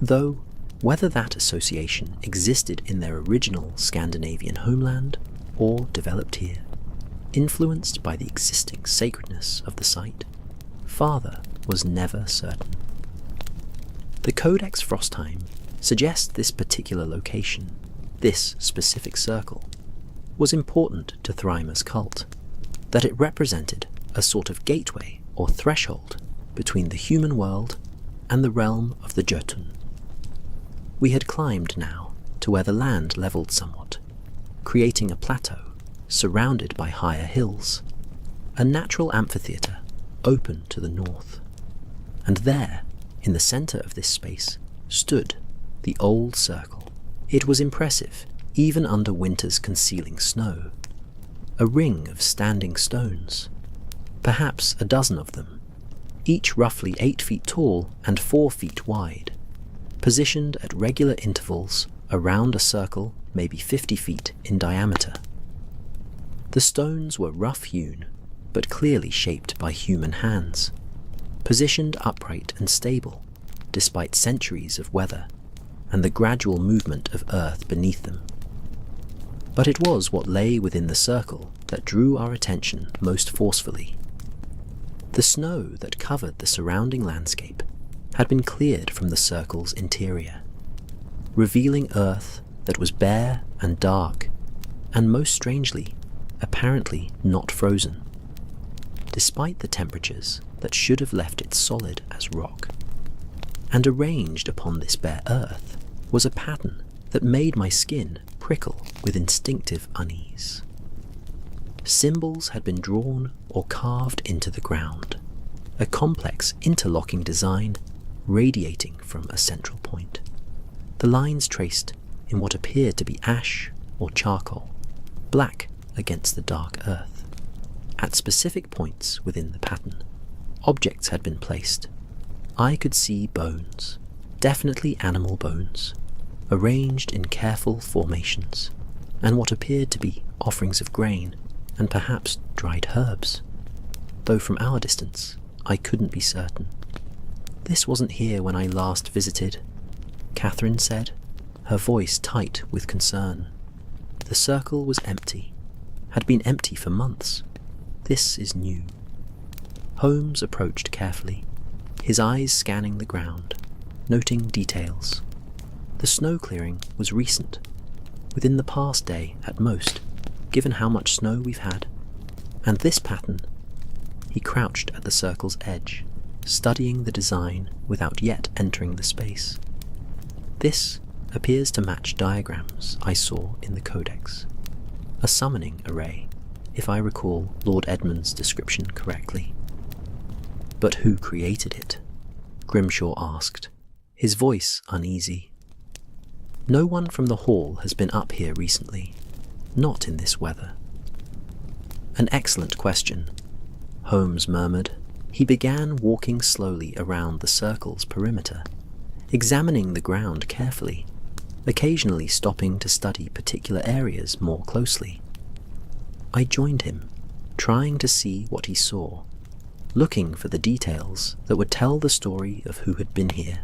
though whether that association existed in their original Scandinavian homeland or developed here, influenced by the existing sacredness of the site, father was never certain. The Codex Frostheim suggests this particular location, this specific circle, was important to Thryma's cult, that it represented a sort of gateway or threshold between the human world and the realm of the Jotun. We had climbed now to where the land leveled somewhat, creating a plateau surrounded by higher hills, a natural amphitheatre open to the north. And there, in the centre of this space, stood the old circle. It was impressive, even under winter's concealing snow. A ring of standing stones, perhaps a dozen of them, each roughly 8 feet tall and 4 feet wide, positioned at regular intervals around a circle maybe 50 feet in diameter. The stones were rough-hewn, but clearly shaped by human hands, positioned upright and stable, despite centuries of weather and the gradual movement of earth beneath them. But it was what lay within the circle that drew our attention most forcefully. The snow that covered the surrounding landscape had been cleared from the circle's interior, revealing earth that was bare and dark, and most strangely, apparently not frozen, despite the temperatures that should have left it solid as rock. And arranged upon this bare earth was a pattern that made my skin prickle with instinctive unease. Symbols had been drawn or carved into the ground, a complex interlocking design radiating from a central point. The lines traced in what appeared to be ash or charcoal, black against the dark earth. At specific points within the pattern, objects had been placed. I could see bones, definitely animal bones, arranged in careful formations, and what appeared to be offerings of grain and perhaps dried herbs, though from our distance I couldn't be certain. "This wasn't here when I last visited," Catherine said, her voice tight with concern. "The circle was empty, had been empty for months. This is new." Holmes approached carefully, his eyes scanning the ground, noting details. The snow clearing was recent, within the past day at most, given how much snow we've had. And this pattern. He crouched at the circle's edge, studying the design without yet entering the space. This appears to match diagrams I saw in the codex. A summoning array, if I recall Lord Edmund's description correctly. But who created it? Grimshaw asked, his voice uneasy. No one from the hall has been up here recently, not in this weather. An excellent question, Holmes murmured. He began walking slowly around the circle's perimeter, examining the ground carefully, occasionally stopping to study particular areas more closely. I joined him, trying to see what he saw, looking for the details that would tell the story of who had been here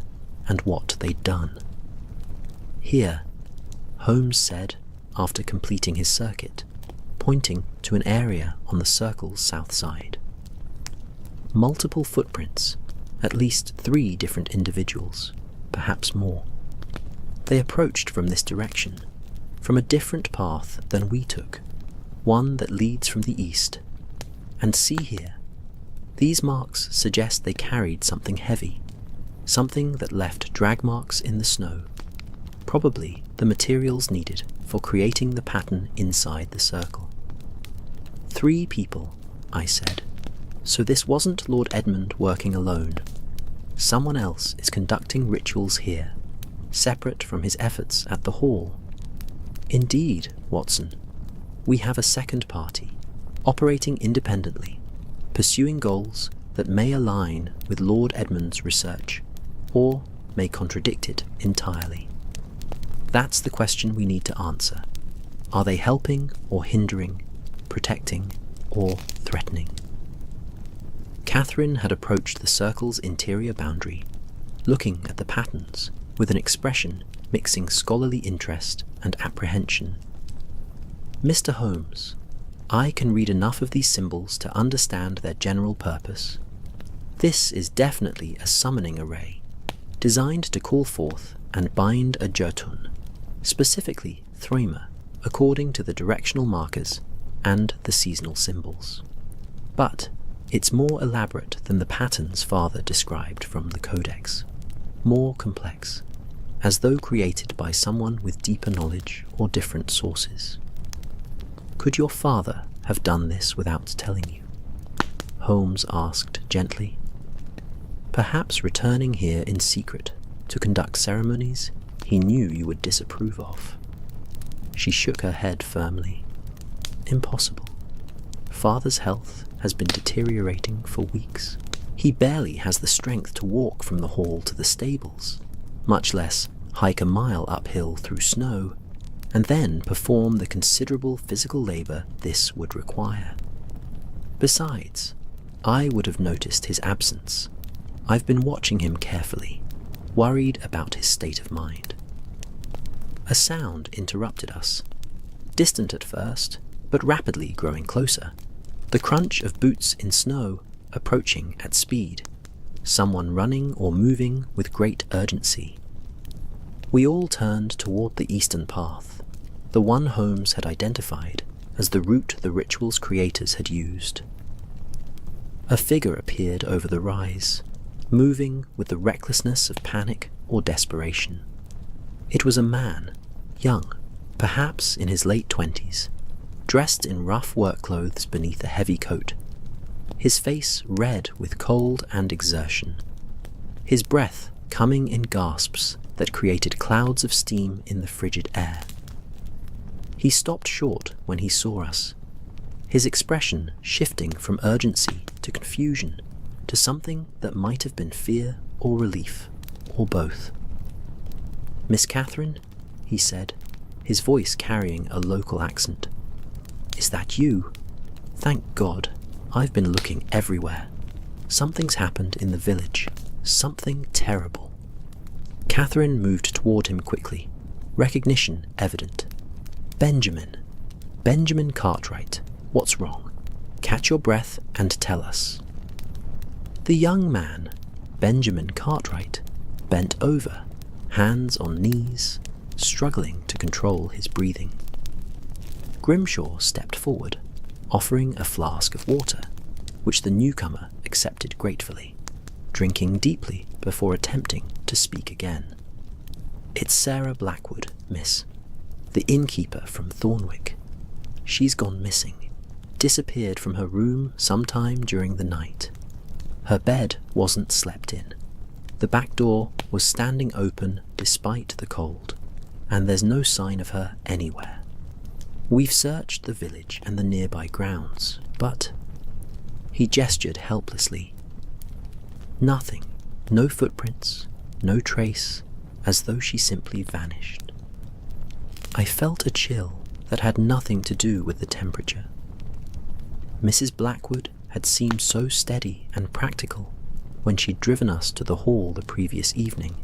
and what they'd done. Here, Holmes said, after completing his circuit, pointing to an area on the circle's south side. Multiple footprints, at least 3 different individuals, perhaps more. They approached from this direction, from a different path than we took, one that leads from the east. And see here, these marks suggest they carried something heavy, something that left drag marks in the snow, probably the materials needed for creating the pattern inside the circle. 3 people, I said. So this wasn't Lord Edmund working alone. Someone else is conducting rituals here, separate from his efforts at the hall. Indeed, Watson, we have a second party, operating independently, pursuing goals that may align with Lord Edmund's research, or may contradict it entirely. That's the question we need to answer. Are they helping or hindering, protecting or threatening? Catherine had approached the circle's interior boundary, looking at the patterns with an expression mixing scholarly interest and apprehension. Mr. Holmes, I can read enough of these symbols to understand their general purpose. This is definitely a summoning array, designed to call forth and bind a Jotun, specifically Thryma, according to the directional markers and the seasonal symbols. But it's more elaborate than the patterns father described from the codex, more complex, as though created by someone with deeper knowledge or different sources. Could your father have done this without telling you? Holmes asked gently. Perhaps returning here in secret to conduct ceremonies he knew you would disapprove of. She shook her head firmly. Impossible. Father's health has been deteriorating for weeks. He barely has the strength to walk from the hall to the stables, much less hike a mile uphill through snow, and then perform the considerable physical labor this would require. Besides, I would have noticed his absence. I've been watching him carefully, worried about his state of mind. A sound interrupted us, distant at first, but rapidly growing closer. The crunch of boots in snow approaching at speed, someone running or moving with great urgency. We all turned toward the eastern path, the one Holmes had identified as the route the ritual's creators had used. A figure appeared over the rise, moving with the recklessness of panic or desperation. It was a man, young, perhaps in his late 20s, dressed in rough work clothes beneath a heavy coat, his face red with cold and exertion, his breath coming in gasps that created clouds of steam in the frigid air. He stopped short when he saw us, his expression shifting from urgency to confusion to something that might have been fear or relief, or both. "Miss Catherine," he said, his voice carrying a local accent. "Is that you? Thank God. I've been looking everywhere. Something's happened in the village. Something terrible." Catherine moved toward him quickly, recognition evident. Benjamin Cartwright. What's wrong? Catch your breath and tell us." The young man, Benjamin Cartwright, bent over, hands on knees, struggling to control his breathing. Grimshaw stepped forward, offering a flask of water, which the newcomer accepted gratefully, drinking deeply before attempting to speak again. "It's Sarah Blackwood, miss. The innkeeper from Thornwick. She's gone missing, disappeared from her room sometime during the night. Her bed wasn't slept in. The back door was standing open despite the cold, and there's no sign of her anywhere. We've searched the village and the nearby grounds, but..." He gestured helplessly. Nothing, no footprints, no trace, as though she simply vanished. I felt a chill that had nothing to do with the temperature. Mrs. Blackwood had seemed so steady and practical when she'd driven us to the hall the previous evening,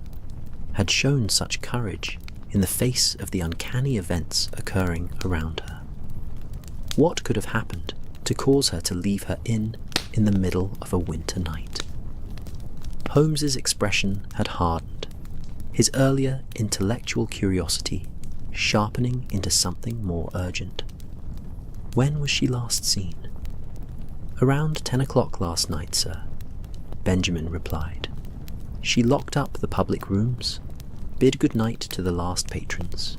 had shown such courage in the face of the uncanny events occurring around her. What could have happened to cause her to leave her inn in the middle of a winter night? Holmes's expression had hardened, his earlier intellectual curiosity sharpening into something more urgent. "When was she last seen?" "Around 10 o'clock last night, sir," Benjamin replied. "She locked up the public rooms, bid good night to the last patrons,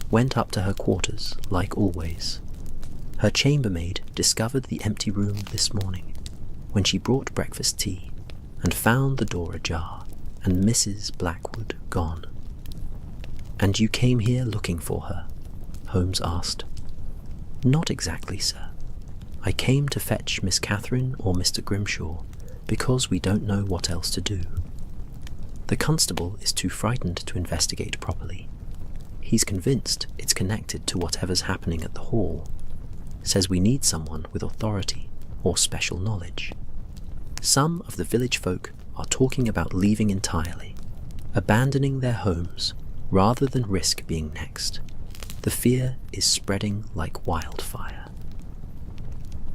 went up to her quarters like always. Her chambermaid discovered the empty room this morning when she brought breakfast tea and found the door ajar and Mrs. Blackwood gone." "And you came here looking for her?" Holmes asked. "Not exactly, sir. I came to fetch Miss Catherine or Mr. Grimshaw because we don't know what else to do. The constable is too frightened to investigate properly. He's convinced it's connected to whatever's happening at the hall. Says we need someone with authority or special knowledge. Some of the village folk are talking about leaving entirely, abandoning their homes rather than risk being next. The fear is spreading like wildfire."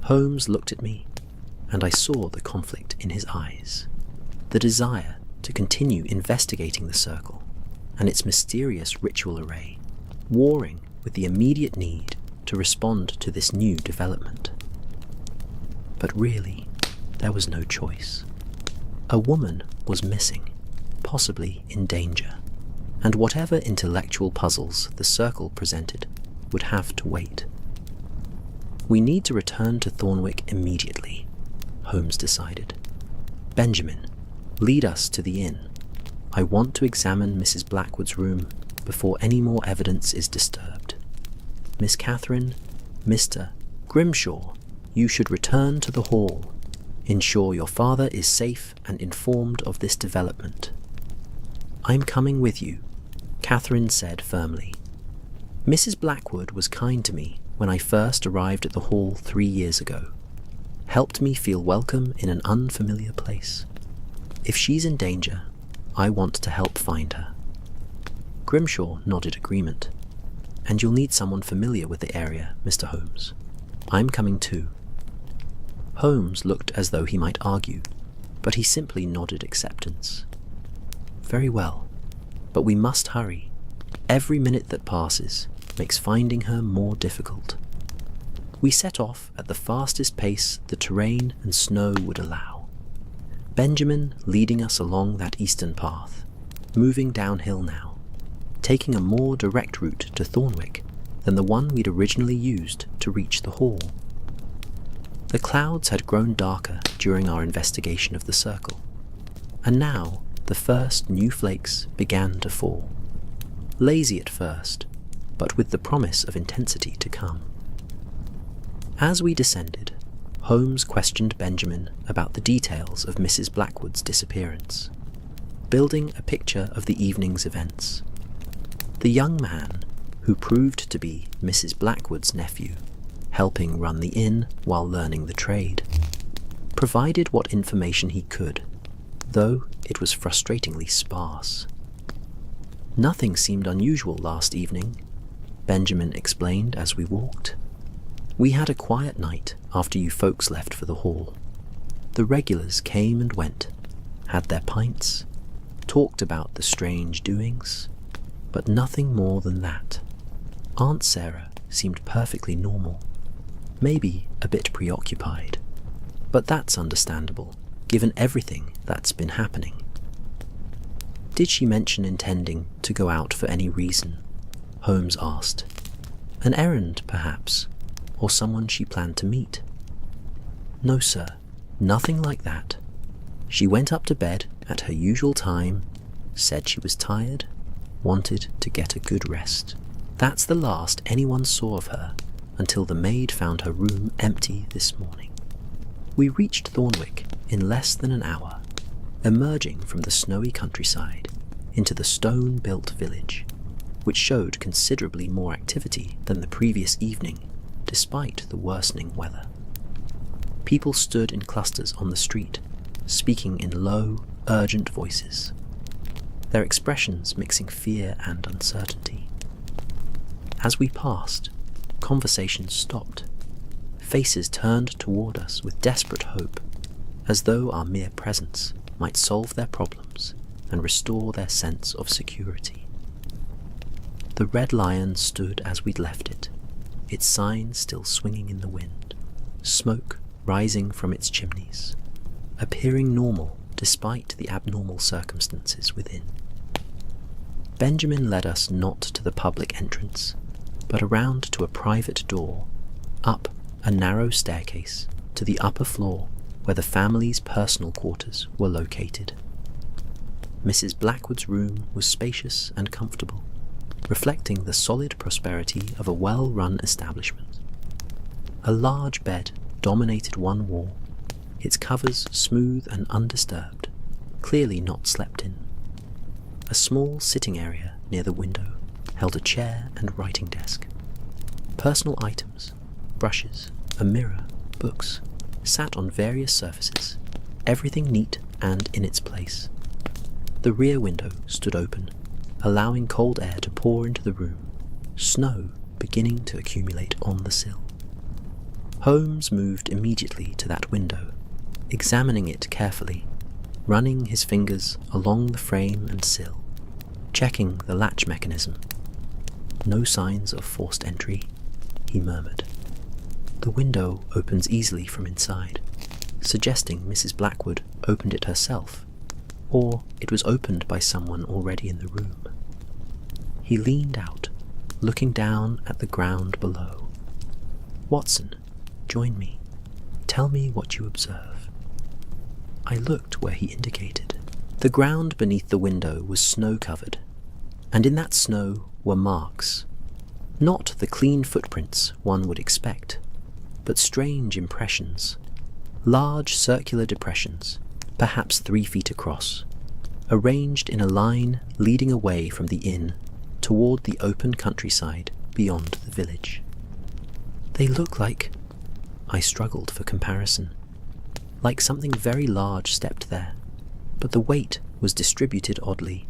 Holmes looked at me, and I saw the conflict in his eyes, the desire to continue investigating the circle and its mysterious ritual array, warring with the immediate need to respond to this new development. But really, there was no choice. A woman was missing, possibly in danger, and whatever intellectual puzzles the circle presented would have to wait. "We need to return to Thornwick immediately," Holmes decided. "Benjamin, lead us to the inn. I want to examine Mrs. Blackwood's room before any more evidence is disturbed. Miss Catherine, Mr. Grimshaw, you should return to the hall. Ensure your father is safe and informed of this development." "I'm coming with you," Catherine said firmly. "Mrs. Blackwood was kind to me when I first arrived at the hall 3 years ago, helped me feel welcome in an unfamiliar place. If she's in danger, I want to help find her." Grimshaw nodded agreement. "And you'll need someone familiar with the area, Mr. Holmes. I'm coming too." Holmes looked as though he might argue, but he simply nodded acceptance. "Very well, but we must hurry. Every minute that passes makes finding her more difficult." We set off at the fastest pace the terrain and snow would allow, Benjamin leading us along that eastern path, moving downhill now, taking a more direct route to Thornwick than the one we'd originally used to reach the hall. The clouds had grown darker during our investigation of the circle, and now the first new flakes began to fall. Lazy at first, but with the promise of intensity to come. As we descended, Holmes questioned Benjamin about the details of Mrs. Blackwood's disappearance, building a picture of the evening's events. The young man, who proved to be Mrs. Blackwood's nephew, helping run the inn while learning the trade, provided what information he could, though it was frustratingly sparse. "Nothing seemed unusual last evening," Benjamin explained as we walked. "We had a quiet night after you folks left for the hall. The regulars came and went, had their pints, talked about the strange doings, but nothing more than that. Aunt Sarah seemed perfectly normal, maybe a bit preoccupied, but that's understandable, given everything that's been happening. Did she mention intending to go out for any reason? Holmes asked. An errand, perhaps, or someone she planned to meet? No, sir, nothing like that. She went up to bed at her usual time, said she was tired, wanted to get a good rest. That's the last anyone saw of her until the maid found her room empty this morning. We reached Thornwick in less than an hour, emerging from the snowy countryside into the stone-built village, which showed considerably more activity than the previous evening, despite the worsening weather. People stood in clusters on the street, speaking in low, urgent voices, their expressions mixing fear and uncertainty. As we passed, conversation stopped. Faces turned toward us with desperate hope, as though our mere presence might solve their problems and restore their sense of security. The Red Lion stood as we'd left it, its sign still swinging in the wind, smoke rising from its chimneys, appearing normal despite the abnormal circumstances within. Benjamin led us not to the public entrance, but around to a private door, up a narrow staircase to the upper floor where the family's personal quarters were located. Mrs. Blackwood's room was spacious and comfortable, reflecting the solid prosperity of a well-run establishment. A large bed dominated one wall, its covers smooth and undisturbed, clearly not slept in. A small sitting area near the window held a chair and writing desk. Personal items, brushes, a mirror, books, sat on various surfaces, everything neat and in its place. The rear window stood open, allowing cold air to pour into the room, snow beginning to accumulate on the sill. Holmes moved immediately to that window, examining it carefully, running his fingers along the frame and sill, checking the latch mechanism. No signs of forced entry, he murmured. The window opens easily from inside, suggesting Mrs. Blackwood opened it herself, or it was opened by someone already in the room. He leaned out, looking down at the ground below. Watson, join me. Tell me what you observe. I looked where he indicated. The ground beneath the window was snow-covered, and in that snow were marks. Not the clean footprints one would expect, but strange impressions. Large circular depressions, perhaps 3 feet across, arranged in a line leading away from the inn toward the open countryside beyond the village. They look like... I struggled for comparison. Like something very large stepped there, but the weight was distributed oddly,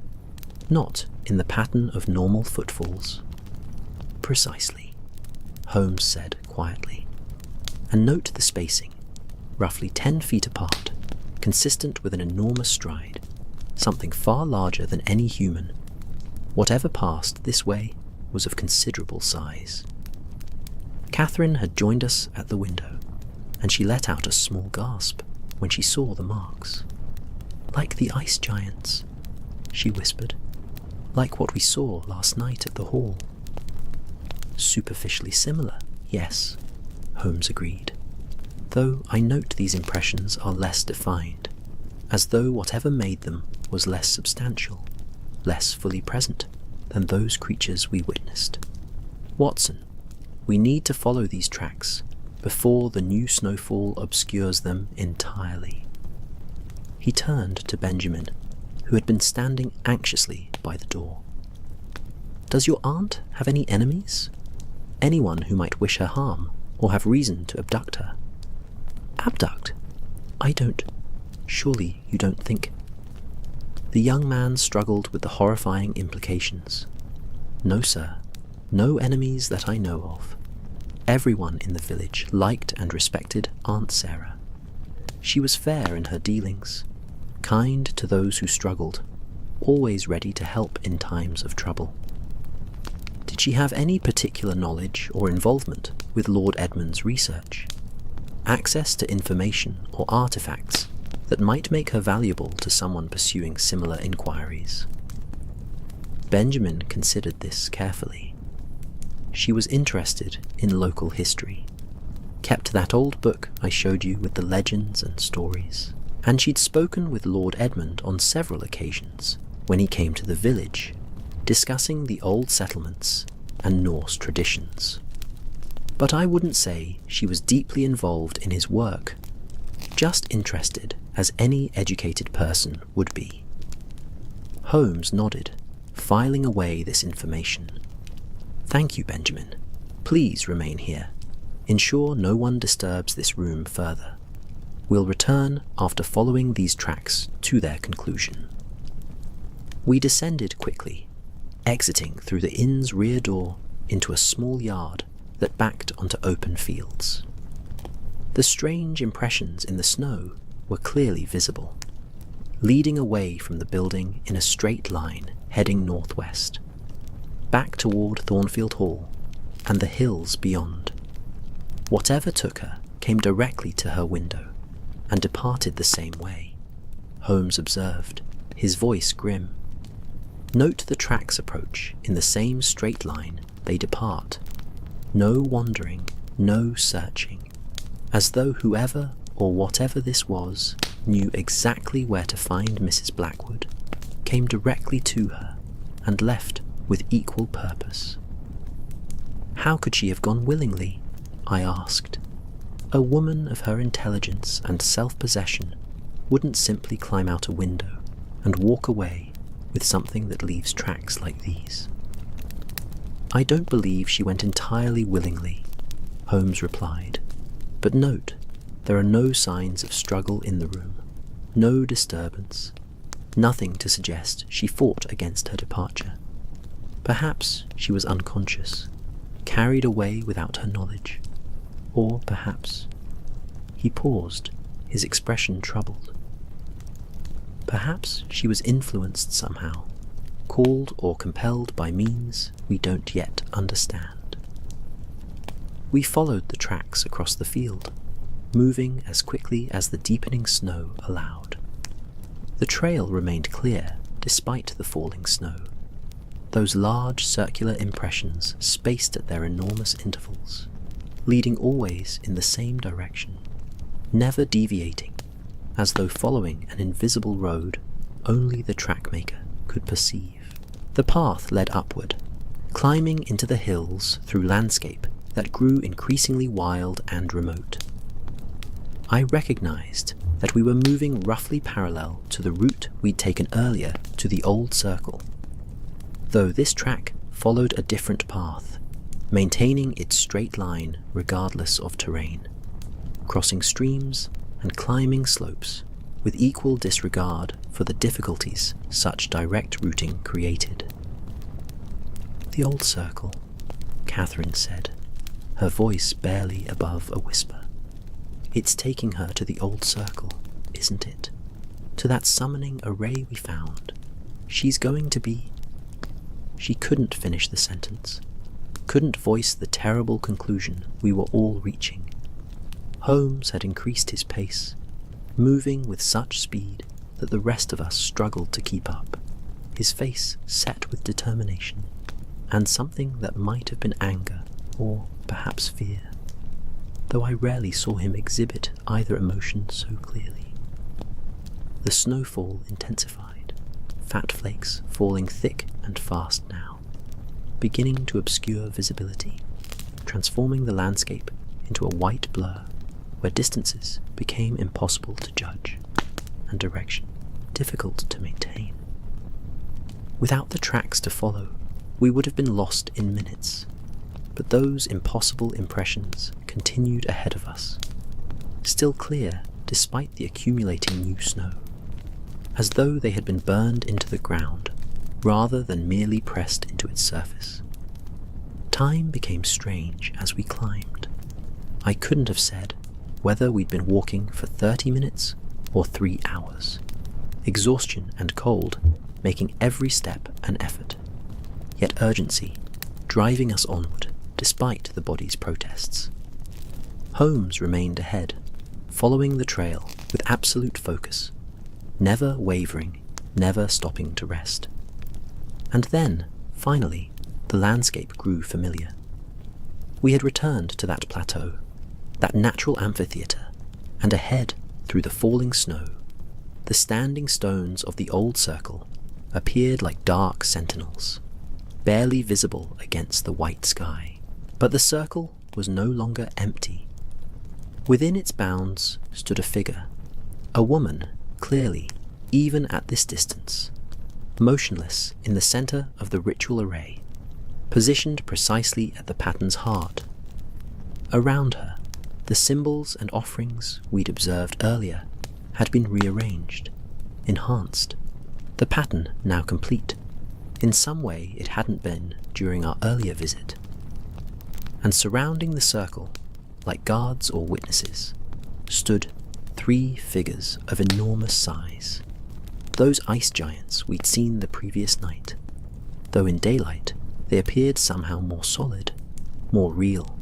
not in the pattern of normal footfalls. Precisely, Holmes said quietly. And note the spacing, roughly 10 feet apart, consistent with an enormous stride, something far larger than any human. Whatever passed this way was of considerable size. Catherine had joined us at the window, and she let out a small gasp when she saw the marks. Like the ice giants, she whispered, like what we saw last night at the hall. Superficially similar, yes, Holmes agreed, though I note these impressions are less defined, as though whatever made them was less substantial, less fully present than those creatures we witnessed. Watson, we need to follow these tracks before the new snowfall obscures them entirely. He turned to Benjamin, who had been standing anxiously by the door. Does your aunt have any enemies? Anyone who might wish her harm, or have reason to abduct her? Abduct? I don't... Surely you don't think... The young man struggled with the horrifying implications. No, sir. No enemies that I know of. Everyone in the village liked and respected Aunt Sarah. She was fair in her dealings, kind to those who struggled, always ready to help in times of trouble. Did she have any particular knowledge or involvement with Lord Edmund's research? Access to information or artifacts that might make her valuable to someone pursuing similar inquiries? Benjamin considered this carefully. She was interested in local history, kept that old book I showed you with the legends and stories, and she'd spoken with Lord Edmund on several occasions when he came to the village, discussing the old settlements and Norse traditions. But I wouldn't say she was deeply involved in his work, just interested as any educated person would be. Holmes nodded, filing away this information. "Thank you, Benjamin. Please remain here. Ensure no one disturbs this room further. We'll return after following these tracks to their conclusion." We descended quickly, exiting through the inn's rear door into a small yard that backed onto open fields. The strange impressions in the snow were clearly visible, leading away from the building in a straight line heading northwest, back toward Thornfield Hall and the hills beyond. Whatever took her came directly to her window and departed the same way, Holmes observed, his voice grim. Note the tracks approach in the same straight line they depart. No wandering, no searching, as though whoever or whatever this was knew exactly where to find Mrs. Blackwood, came directly to her and left with equal purpose. How could she have gone willingly? I asked. A woman of her intelligence and self-possession wouldn't simply climb out a window and walk away with something that leaves tracks like these. I don't believe she went entirely willingly, Holmes replied. But note, there are no signs of struggle in the room, no disturbance, nothing to suggest she fought against her departure. Perhaps she was unconscious, carried away without her knowledge, or perhaps... He paused, his expression troubled. Perhaps she was influenced somehow, called or compelled by means we don't yet understand. We followed the tracks across the field, moving as quickly as the deepening snow allowed. The trail remained clear despite the falling snow, those large circular impressions spaced at their enormous intervals, leading always in the same direction, never deviating, as though following an invisible road only the trackmaker could perceive. The path led upward, climbing into the hills through landscape that grew increasingly wild and remote. I recognized that we were moving roughly parallel to the route we'd taken earlier to the old circle, though this track followed a different path, maintaining its straight line regardless of terrain, crossing streams and climbing slopes with equal disregard for the difficulties such direct routing created. "The old circle," Catherine said, her voice barely above a whisper. "It's taking her to the old circle, isn't it? To that summoning array we found. She's going to be..." She couldn't finish the sentence, couldn't voice the terrible conclusion we were all reaching. Holmes had increased his pace, moving with such speed that the rest of us struggled to keep up, his face set with determination, and something that might have been anger or perhaps fear, though I rarely saw him exhibit either emotion so clearly. The snowfall intensified, fat flakes falling thick and fast now, beginning to obscure visibility, transforming the landscape into a white blur where distances became impossible to judge and direction difficult to maintain. Without the tracks to follow, we would have been lost in minutes, but those impossible impressions continued ahead of us, still clear despite the accumulating new snow, as though they had been burned into the ground rather than merely pressed into its surface. Time became strange as we climbed. I couldn't have said whether we'd been walking for 30 minutes or 3 hours. Exhaustion and cold making every step an effort, yet urgency driving us onward despite the body's protests. Holmes remained ahead, following the trail with absolute focus, never wavering, never stopping to rest. And then, finally, the landscape grew familiar. We had returned to that plateau, that natural amphitheatre, and ahead, through the falling snow, the standing stones of the old circle appeared like dark sentinels, barely visible against the white sky. But the circle was no longer empty. Within its bounds stood a figure, a woman, clearly, even at this distance, motionless in the centre of the ritual array, positioned precisely at the pattern's heart. Around her, the symbols and offerings we'd observed earlier had been rearranged, enhanced, the pattern now complete, in some way it hadn't been during our earlier visit. And surrounding the circle, like guards or witnesses, stood 3 figures of enormous size, those ice giants we'd seen the previous night, though in daylight they appeared somehow more solid, more real,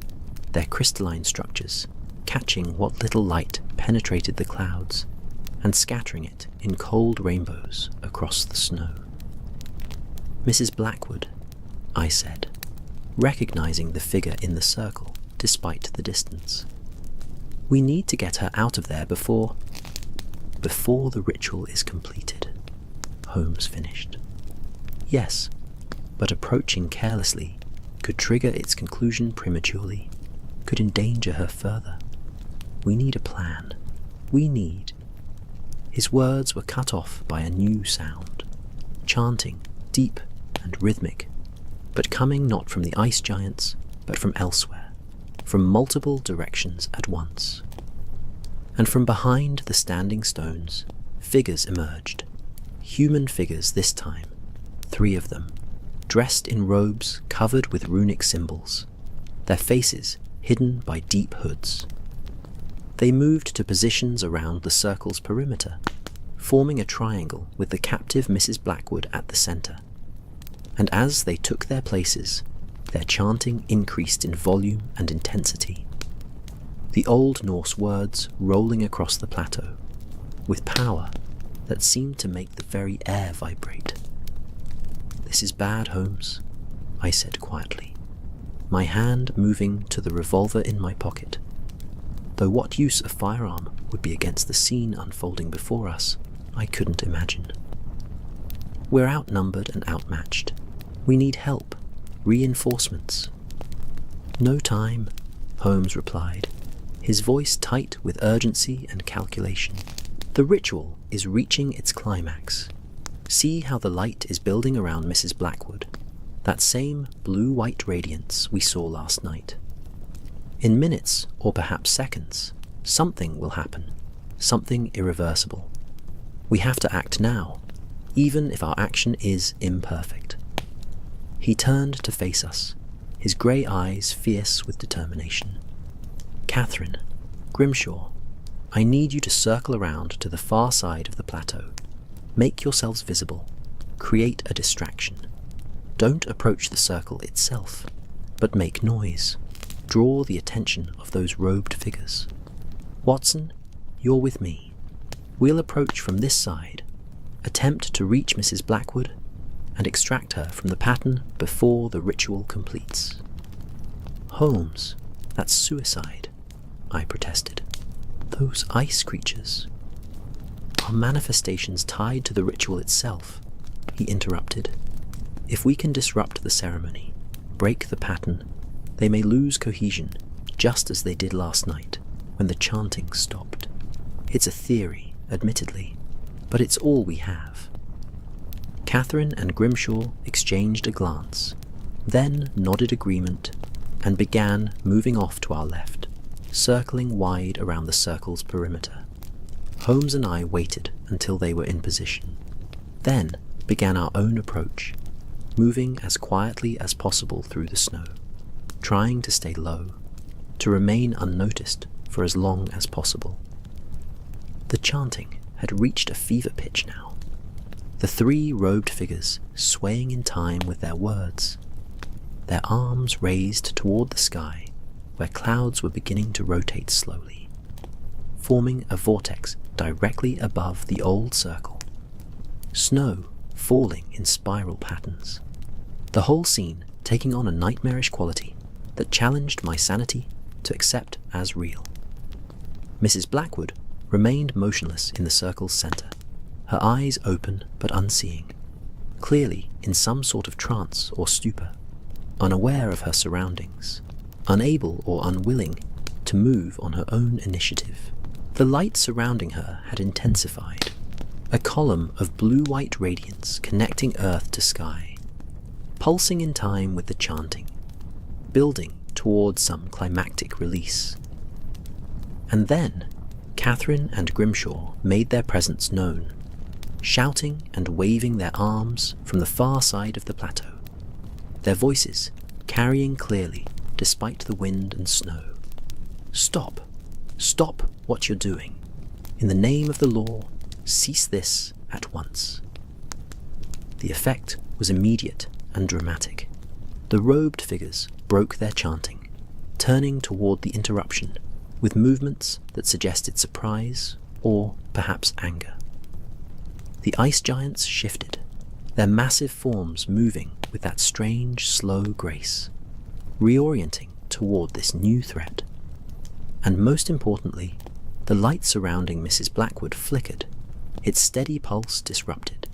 their crystalline structures catching what little light penetrated the clouds and scattering it in cold rainbows across the snow. "Mrs. Blackwood," I said, recognizing the figure in the circle despite the distance. "We need to get her out of there before the ritual is completed," Holmes finished. "Yes, but approaching carelessly could trigger its conclusion prematurely, could endanger her further. We need a plan. We need—" His words were cut off by a new sound, chanting, deep and rhythmic, but coming not from the ice giants, but from elsewhere, from multiple directions at once. And from behind the standing stones, figures emerged, human figures this time, 3 of them, dressed in robes covered with runic symbols, their faces hidden by deep hoods. They moved to positions around the circle's perimeter, forming a triangle with the captive Mrs. Blackwood at the centre. And as they took their places, their chanting increased in volume and intensity, the Old Norse words rolling across the plateau, with power that seemed to make the very air vibrate. "This is bad, Holmes," I said quietly, my hand moving to the revolver in my pocket, though what use a firearm would be against the scene unfolding before us, I couldn't imagine. "We're outnumbered and outmatched. We need help, reinforcements." "No time," Holmes replied, his voice tight with urgency and calculation. "The ritual is reaching its climax. See how the light is building around Mrs. Blackwood, that same blue-white radiance we saw last night. In minutes, or perhaps seconds, something will happen, something irreversible. We have to act now, even if our action is imperfect." He turned to face us, his grey eyes fierce with determination. "Catherine, Grimshaw, I need you to circle around to the far side of the plateau. Make yourselves visible. Create a distraction. Don't approach the circle itself, but make noise. Draw the attention of those robed figures. Watson, you're with me. We'll approach from this side, attempt to reach Mrs. Blackwood, and extract her from the pattern before the ritual completes." "Holmes, that's suicide," I protested. "Those ice creatures—" "Are manifestations tied to the ritual itself," he interrupted. "If we can disrupt the ceremony, break the pattern, they may lose cohesion, just as they did last night, when the chanting stopped. It's a theory, admittedly, but it's all we have." Catherine and Grimshaw exchanged a glance, then nodded agreement, and began moving off to our left, circling wide around the circle's perimeter. Holmes and I waited until they were in position, then began our own approach, moving as quietly as possible through the snow, trying to stay low, to remain unnoticed for as long as possible. The chanting had reached a fever pitch now. The three robed figures swaying in time with their words, their arms raised toward the sky where clouds were beginning to rotate slowly, forming a vortex directly above the old circle. Snow falling in spiral patterns. The whole scene taking on a nightmarish quality that challenged my sanity to accept as real. Mrs. Blackwood remained motionless in the circle's center, her eyes open but unseeing, clearly in some sort of trance or stupor, unaware of her surroundings, unable or unwilling to move on her own initiative. The light surrounding her had intensified, a column of blue-white radiance connecting earth to sky, pulsing in time with the chanting, building towards some climactic release. And then, Catherine and Grimshaw made their presence known, shouting and waving their arms from the far side of the plateau, their voices carrying clearly despite the wind and snow. "Stop! Stop what you're doing. In the name of the law, cease this at once." The effect was immediate and dramatic. The robed figures broke their chanting, turning toward the interruption with movements that suggested surprise or perhaps anger. The ice giants shifted, their massive forms moving with that strange, slow grace, reorienting toward this new threat. And most importantly, the light surrounding Mrs. Blackwood flickered, its steady pulse disrupted,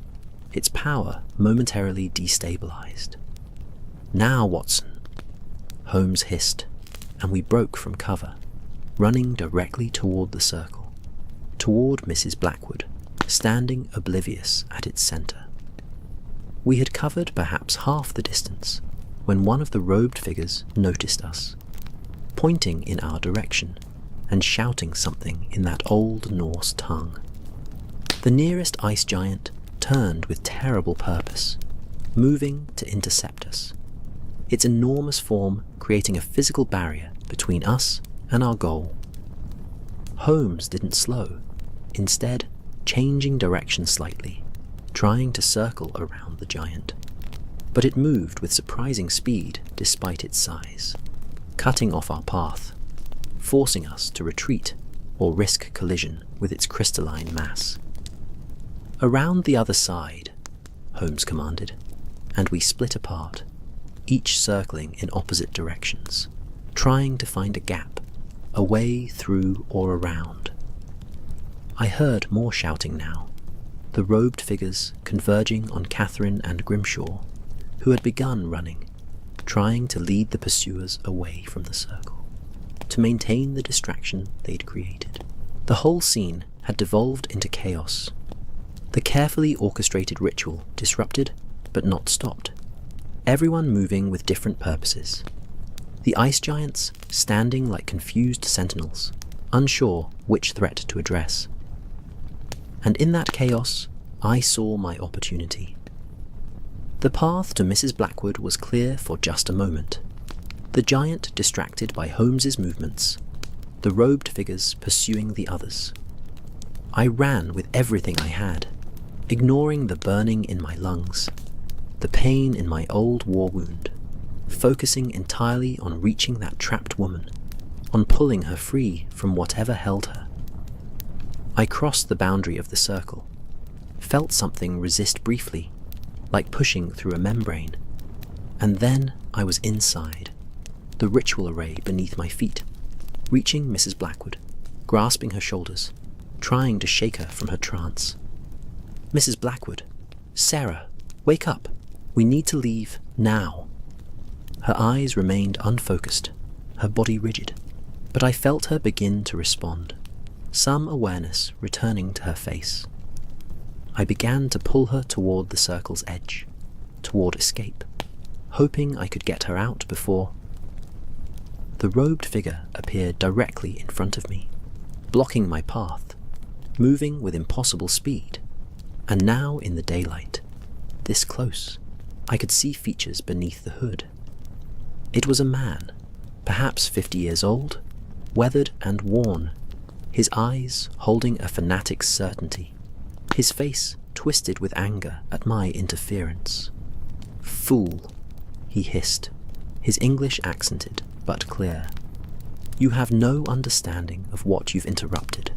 its power momentarily destabilized. "Now, Watson," Holmes hissed, and we broke from cover, running directly toward the circle, toward Mrs. Blackwood, standing oblivious at its center. We had covered perhaps half the distance when one of the robed figures noticed us, pointing in our direction and shouting something in that old Norse tongue. The nearest ice giant turned with terrible purpose, moving to intercept us, its enormous form creating a physical barrier between us and our goal. Holmes didn't slow, instead changing direction slightly, trying to circle around the giant. But it moved with surprising speed despite its size, cutting off our path, forcing us to retreat or risk collision with its crystalline mass. "Around the other side," Holmes commanded, and we split apart, each circling in opposite directions, trying to find a gap, a way through or around. I heard more shouting now, the robed figures converging on Catherine and Grimshaw, who had begun running, trying to lead the pursuers away from the circle, to maintain the distraction they'd created. The whole scene had devolved into chaos, the carefully orchestrated ritual disrupted but not stopped, everyone moving with different purposes. The ice giants standing like confused sentinels, unsure which threat to address. And in that chaos, I saw my opportunity. The path to Mrs. Blackwood was clear for just a moment, the giant distracted by Holmes's movements, the robed figures pursuing the others. I ran with everything I had, ignoring the burning in my lungs, the pain in my old war wound, focusing entirely on reaching that trapped woman, on pulling her free from whatever held her. I crossed the boundary of the circle, felt something resist briefly, like pushing through a membrane, and then I was inside, the ritual array beneath my feet, reaching Mrs. Blackwood, grasping her shoulders, trying to shake her from her trance. "Mrs. Blackwood, Sarah, wake up. We need to leave now." Her eyes remained unfocused, her body rigid, but I felt her begin to respond, some awareness returning to her face. I began to pull her toward the circle's edge, toward escape, hoping I could get her out before... The robed figure appeared directly in front of me, blocking my path, moving with impossible speed, and now in the daylight, this close, I could see features beneath the hood. It was a man, perhaps 50 years old, weathered and worn, his eyes holding a fanatic's certainty, his face twisted with anger at my interference. "Fool," he hissed, his English accented but clear. "You have no understanding of what you've interrupted,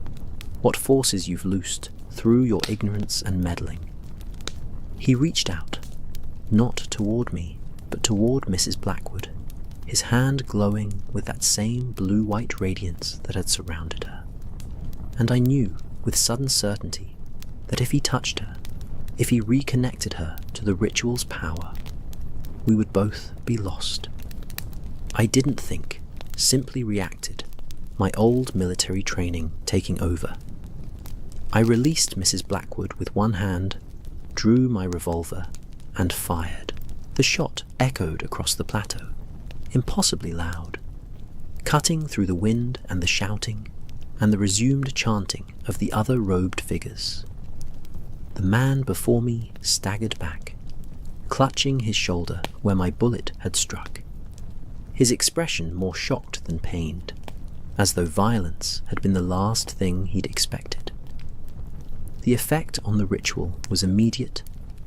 what forces you've loosed through your ignorance and meddling." He reached out, not toward me, but toward Mrs. Blackwood, his hand glowing with that same blue-white radiance that had surrounded her. And I knew with sudden certainty that if he touched her, if he reconnected her to the ritual's power, we would both be lost. I didn't think, simply reacted, my old military training taking over. I released Mrs. Blackwood with one hand, drew my revolver, and fired. The shot echoed across the plateau, impossibly loud, cutting through the wind and the shouting and the resumed chanting of the other robed figures. The man before me staggered back, clutching his shoulder where my bullet had struck, his expression more shocked than pained, as though violence had been the last thing he'd expected. The effect on the ritual was immediate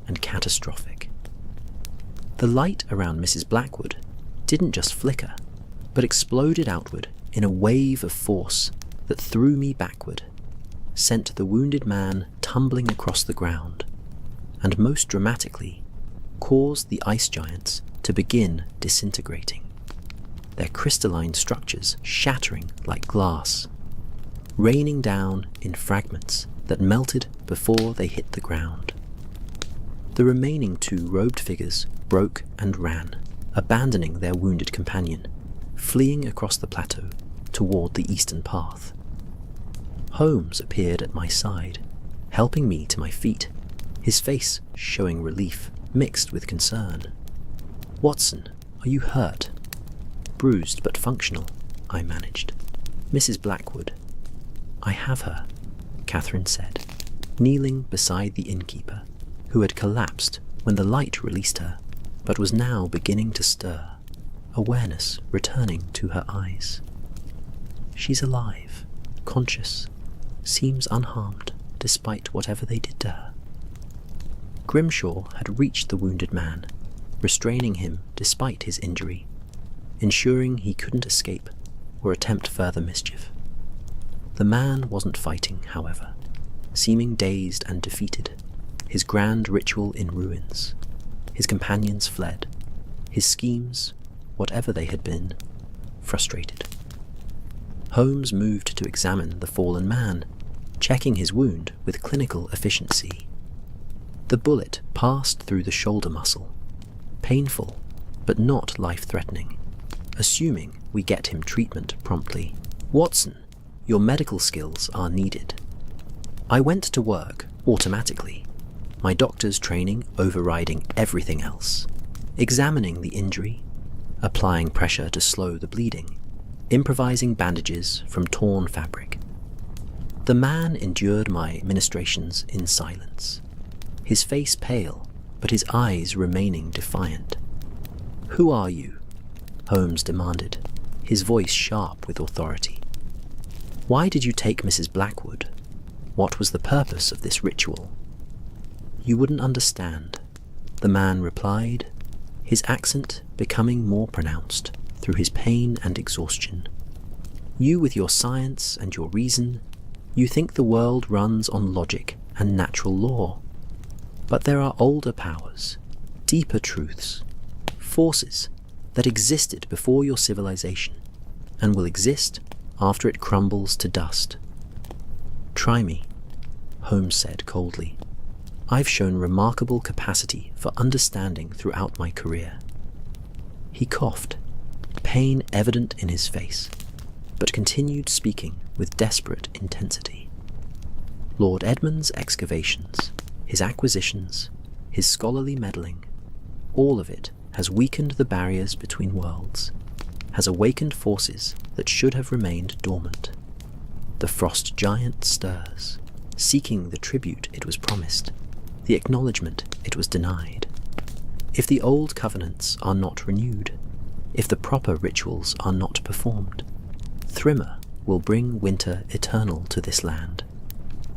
and catastrophic. The light around Mrs. Blackwood didn't just flicker, but exploded outward in a wave of force that threw me backward, sent the wounded man tumbling across the ground, and most dramatically, caused the ice giants to begin disintegrating, their crystalline structures shattering like glass, raining down in fragments that melted before they hit the ground. The remaining two robed figures broke and ran, abandoning their wounded companion, fleeing across the plateau toward the eastern path. Holmes appeared at my side, helping me to my feet, his face showing relief mixed with concern. "Watson, are you hurt?" "Bruised but functional," I managed. "Mrs. Blackwood." "I have her," Catherine said, kneeling beside the innkeeper, who had collapsed when the light released her, but was now beginning to stir, awareness returning to her eyes. "She's alive, conscious, seems unharmed despite whatever they did to her." Grimshaw had reached the wounded man, restraining him despite his injury, ensuring he couldn't escape or attempt further mischief. The man wasn't fighting, however, seeming dazed and defeated, his grand ritual in ruins. His companions fled, his schemes, whatever they had been, frustrated. Holmes moved to examine the fallen man, checking his wound with clinical efficiency. The bullet passed through the shoulder muscle, painful but not life-threatening, assuming we get him treatment promptly. "Watson, your medical skills are needed." I went to work automatically, my doctor's training overriding everything else, examining the injury, applying pressure to slow the bleeding, improvising bandages from torn fabric. The man endured my ministrations in silence, his face pale, but his eyes remaining defiant. "Who are you?" Holmes demanded, his voice sharp with authority. "Why did you take Mrs. Blackwood? What was the purpose of this ritual?" "You wouldn't understand," the man replied, his accent becoming more pronounced through his pain and exhaustion. "You with your science and your reason, you think the world runs on logic and natural law. But there are older powers, deeper truths, forces that existed before your civilization and will exist after it crumbles to dust." "Try me," Holmes said coldly. "I've shown remarkable capacity for understanding throughout my career." He coughed, pain evident in his face, but continued speaking with desperate intensity. "Lord Edmund's excavations, his acquisitions, his scholarly meddling, all of it has weakened the barriers between worlds, has awakened forces that should have remained dormant. The frost giant stirs, seeking the tribute it was promised, the acknowledgement it was denied. If the old covenants are not renewed, if the proper rituals are not performed, Thrimmer will bring winter eternal to this land,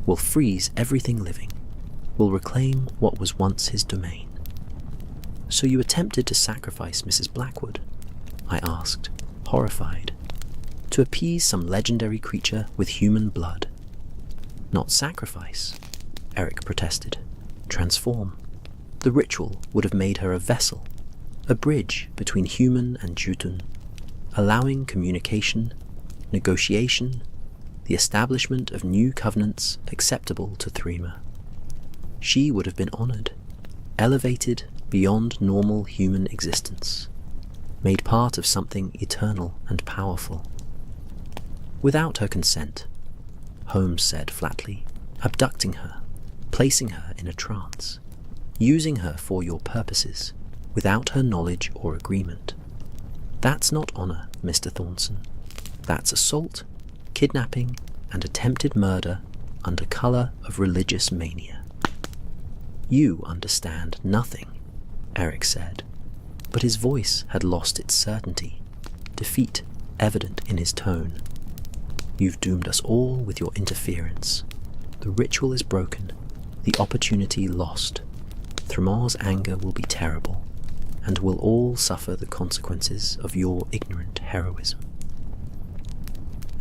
will freeze everything living, will reclaim what was once his domain. So you attempted to sacrifice Mrs. Blackwood? I asked, horrified. To appease some legendary creature with human blood. Not sacrifice, Eric protested. Transform. The ritual would have made her a vessel, a bridge between human and Jutun, allowing communication, negotiation, the establishment of new covenants acceptable to Threema. She would have been honored, elevated beyond normal human existence, made part of something eternal and powerful. Without her consent, Holmes said flatly, abducting her, placing her in a trance, using her for your purposes, without her knowledge or agreement. That's not honor, Mr. Thornton. That's assault, kidnapping, and attempted murder under color of religious mania. You understand nothing, Eric said, but his voice had lost its certainty, defeat evident in his tone. You've doomed us all with your interference. The ritual is broken, the opportunity lost. Thremar's anger will be terrible, and we'll all suffer the consequences of your ignorant heroism.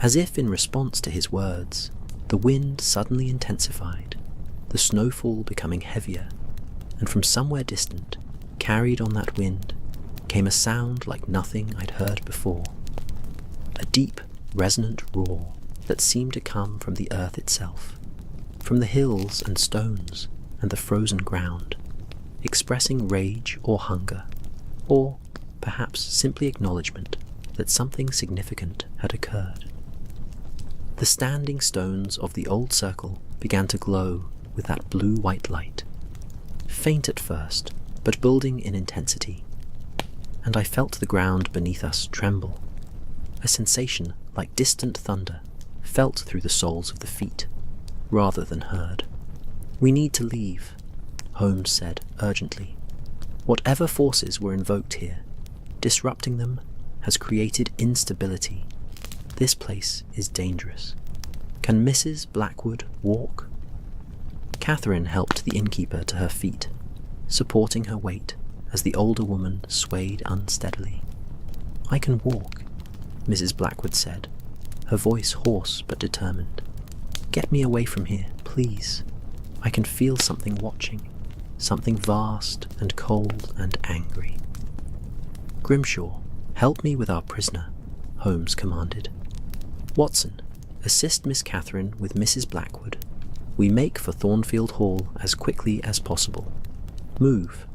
As if in response to his words, the wind suddenly intensified, the snowfall becoming heavier, and from somewhere distant, carried on that wind, came a sound like nothing I'd heard before. A deep, resonant roar that seemed to come from the earth itself, from the hills and stones and the frozen ground, expressing rage or hunger, or perhaps simply acknowledgement that something significant had occurred. The standing stones of the old circle began to glow with that blue-white light, faint at first, but building in intensity, and I felt the ground beneath us tremble. A sensation like distant thunder felt through the soles of the feet, rather than heard. We need to leave, Holmes said urgently. Whatever forces were invoked here, disrupting them has created instability. This place is dangerous. Can Mrs. Blackwood walk? Catherine helped the innkeeper to her feet, supporting her weight as the older woman swayed unsteadily. I can walk, Mrs. Blackwood said, her voice hoarse but determined. Get me away from here, please. I can feel something watching, something vast and cold and angry. Grimshaw, help me with our prisoner, Holmes commanded. Watson, assist Miss Catherine with Mrs. Blackwood. We make for Thornfield Hall as quickly as possible. Move.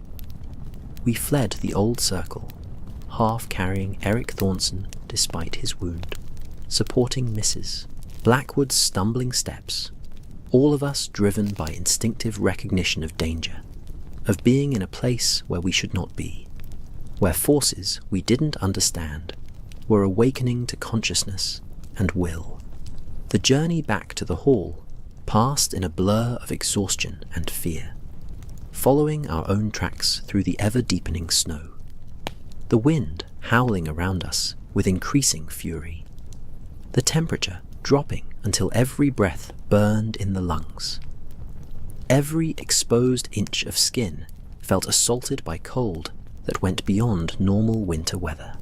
We fled the old circle, half carrying Eric Thornton despite his wound, supporting Mrs. Blackwood's stumbling steps, all of us driven by instinctive recognition of danger, of being in a place where we should not be, where forces we didn't understand were awakening to consciousness and will. The journey back to the hall passed in a blur of exhaustion and fear, following our own tracks through the ever-deepening snow. The wind howling around us with increasing fury. The temperature dropping until every breath burned in the lungs. Every exposed inch of skin felt assaulted by cold that went beyond normal winter weather.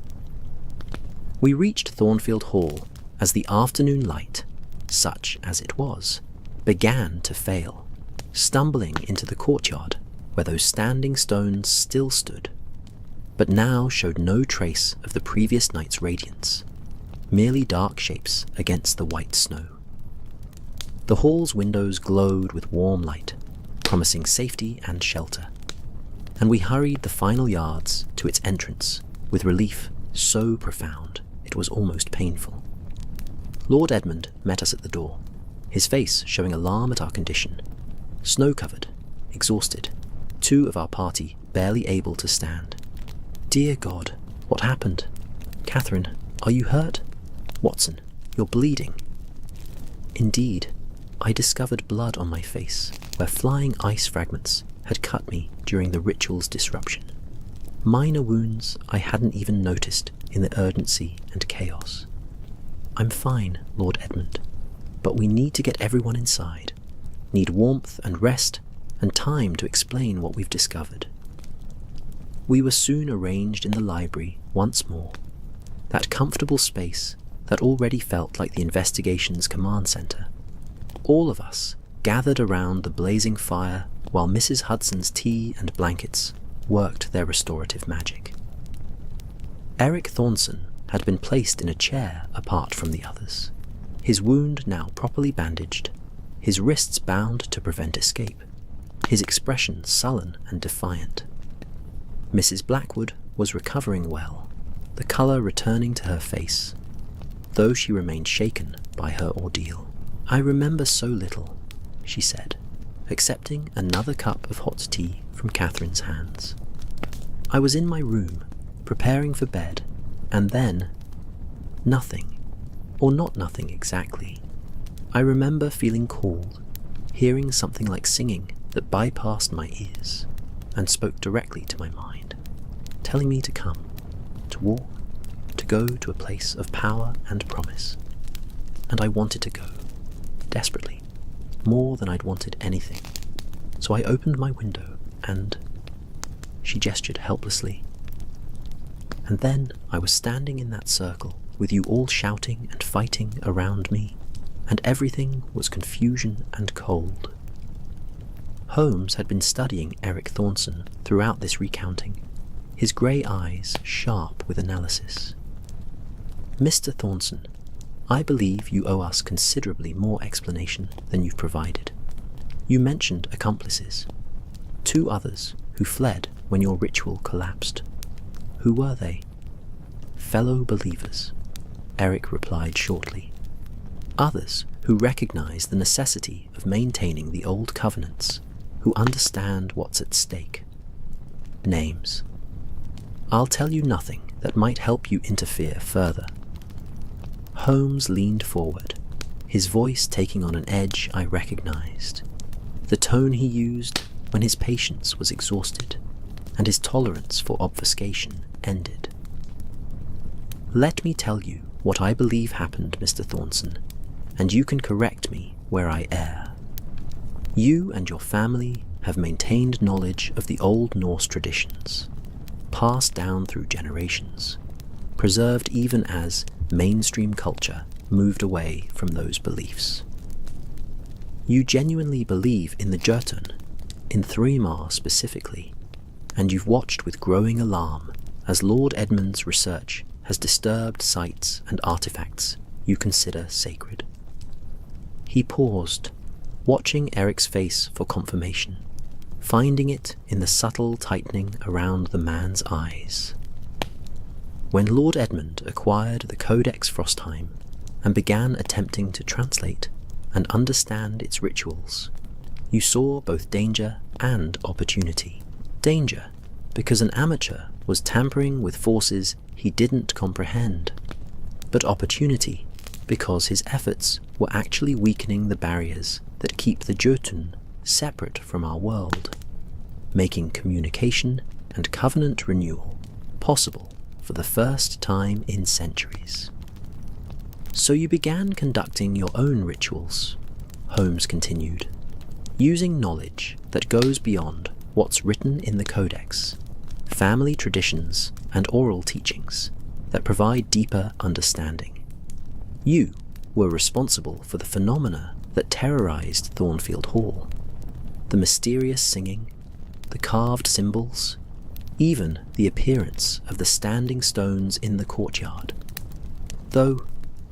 We reached Thornfield Hall as the afternoon light, such as it was, began to fail, stumbling into the courtyard where those standing stones still stood, but now showed no trace of the previous night's radiance, merely dark shapes against the white snow. The hall's windows glowed with warm light, promising safety and shelter, and we hurried the final yards to its entrance with relief so profound it was almost painful. Lord Edmund met us at the door, his face showing alarm at our condition. Snow-covered, exhausted, two of our party barely able to stand. Dear God, what happened? Catherine, are you hurt? Watson, you're bleeding. Indeed, I discovered blood on my face, where flying ice fragments had cut me during the ritual's disruption. Minor wounds I hadn't even noticed in the urgency and chaos. I'm fine, Lord Edmund, but we need to get everyone inside. Need warmth and rest and time to explain what we've discovered. We were soon arranged in the library once more, that comfortable space that already felt like the investigation's command center. All of us gathered around the blazing fire while Mrs. Hudson's tea and blankets worked their restorative magic. Eric Thornton had been placed in a chair apart from the others, his wound now properly bandaged, his wrists bound to prevent escape, his expression sullen and defiant. Mrs. Blackwood was recovering well, the colour returning to her face, though she remained shaken by her ordeal. "I remember so little," she said, accepting another cup of hot tea from Catherine's hands. "I was in my room, preparing for bed, and then nothing, or not nothing exactly. I remember feeling called, hearing something like singing that bypassed my ears and spoke directly to my mind, telling me to come, to walk, to go to a place of power and promise. And I wanted to go, desperately, more than I'd wanted anything. So I opened my window and..." She gestured helplessly. "And then I was standing in that circle with you all shouting and fighting around me, and everything was confusion and cold." Holmes had been studying Eric Thornton throughout this recounting, his grey eyes sharp with analysis. "Mr. Thornton, I believe you owe us considerably more explanation than you've provided. You mentioned accomplices, 2 others who fled when your ritual collapsed. Who were they?" "Fellow believers," Eric replied shortly. "Others who recognize the necessity of maintaining the old covenants, who understand what's at stake. Names. I'll tell you nothing that might help you interfere further." Holmes leaned forward, his voice taking on an edge I recognized, the tone he used when his patience was exhausted and his tolerance for obfuscation ended. "Let me tell you what I believe happened, Mr. Thornton, and you can correct me where I err. You and your family have maintained knowledge of the Old Norse traditions, passed down through generations, preserved even as mainstream culture moved away from those beliefs. You genuinely believe in the Jotun, in Threemar specifically, and you've watched with growing alarm as Lord Edmund's research has disturbed sites and artifacts you consider sacred." He paused, watching Eric's face for confirmation, finding it in the subtle tightening around the man's eyes. "When Lord Edmund acquired the Codex Frostheim and began attempting to translate and understand its rituals, you saw both danger and opportunity. Danger, because an amateur was tampering with forces he didn't comprehend, but opportunity, because his efforts were actually weakening the barriers that keep the Jotun separate from our world, making communication and covenant renewal possible for the first time in centuries. So you began conducting your own rituals," Holmes continued, "using knowledge that goes beyond what's written in the Codex, family traditions and oral teachings that provide deeper understanding. You were responsible for the phenomena that terrorized Thornfield Hall, the mysterious singing, the carved symbols, even the appearance of the standing stones in the courtyard. Though,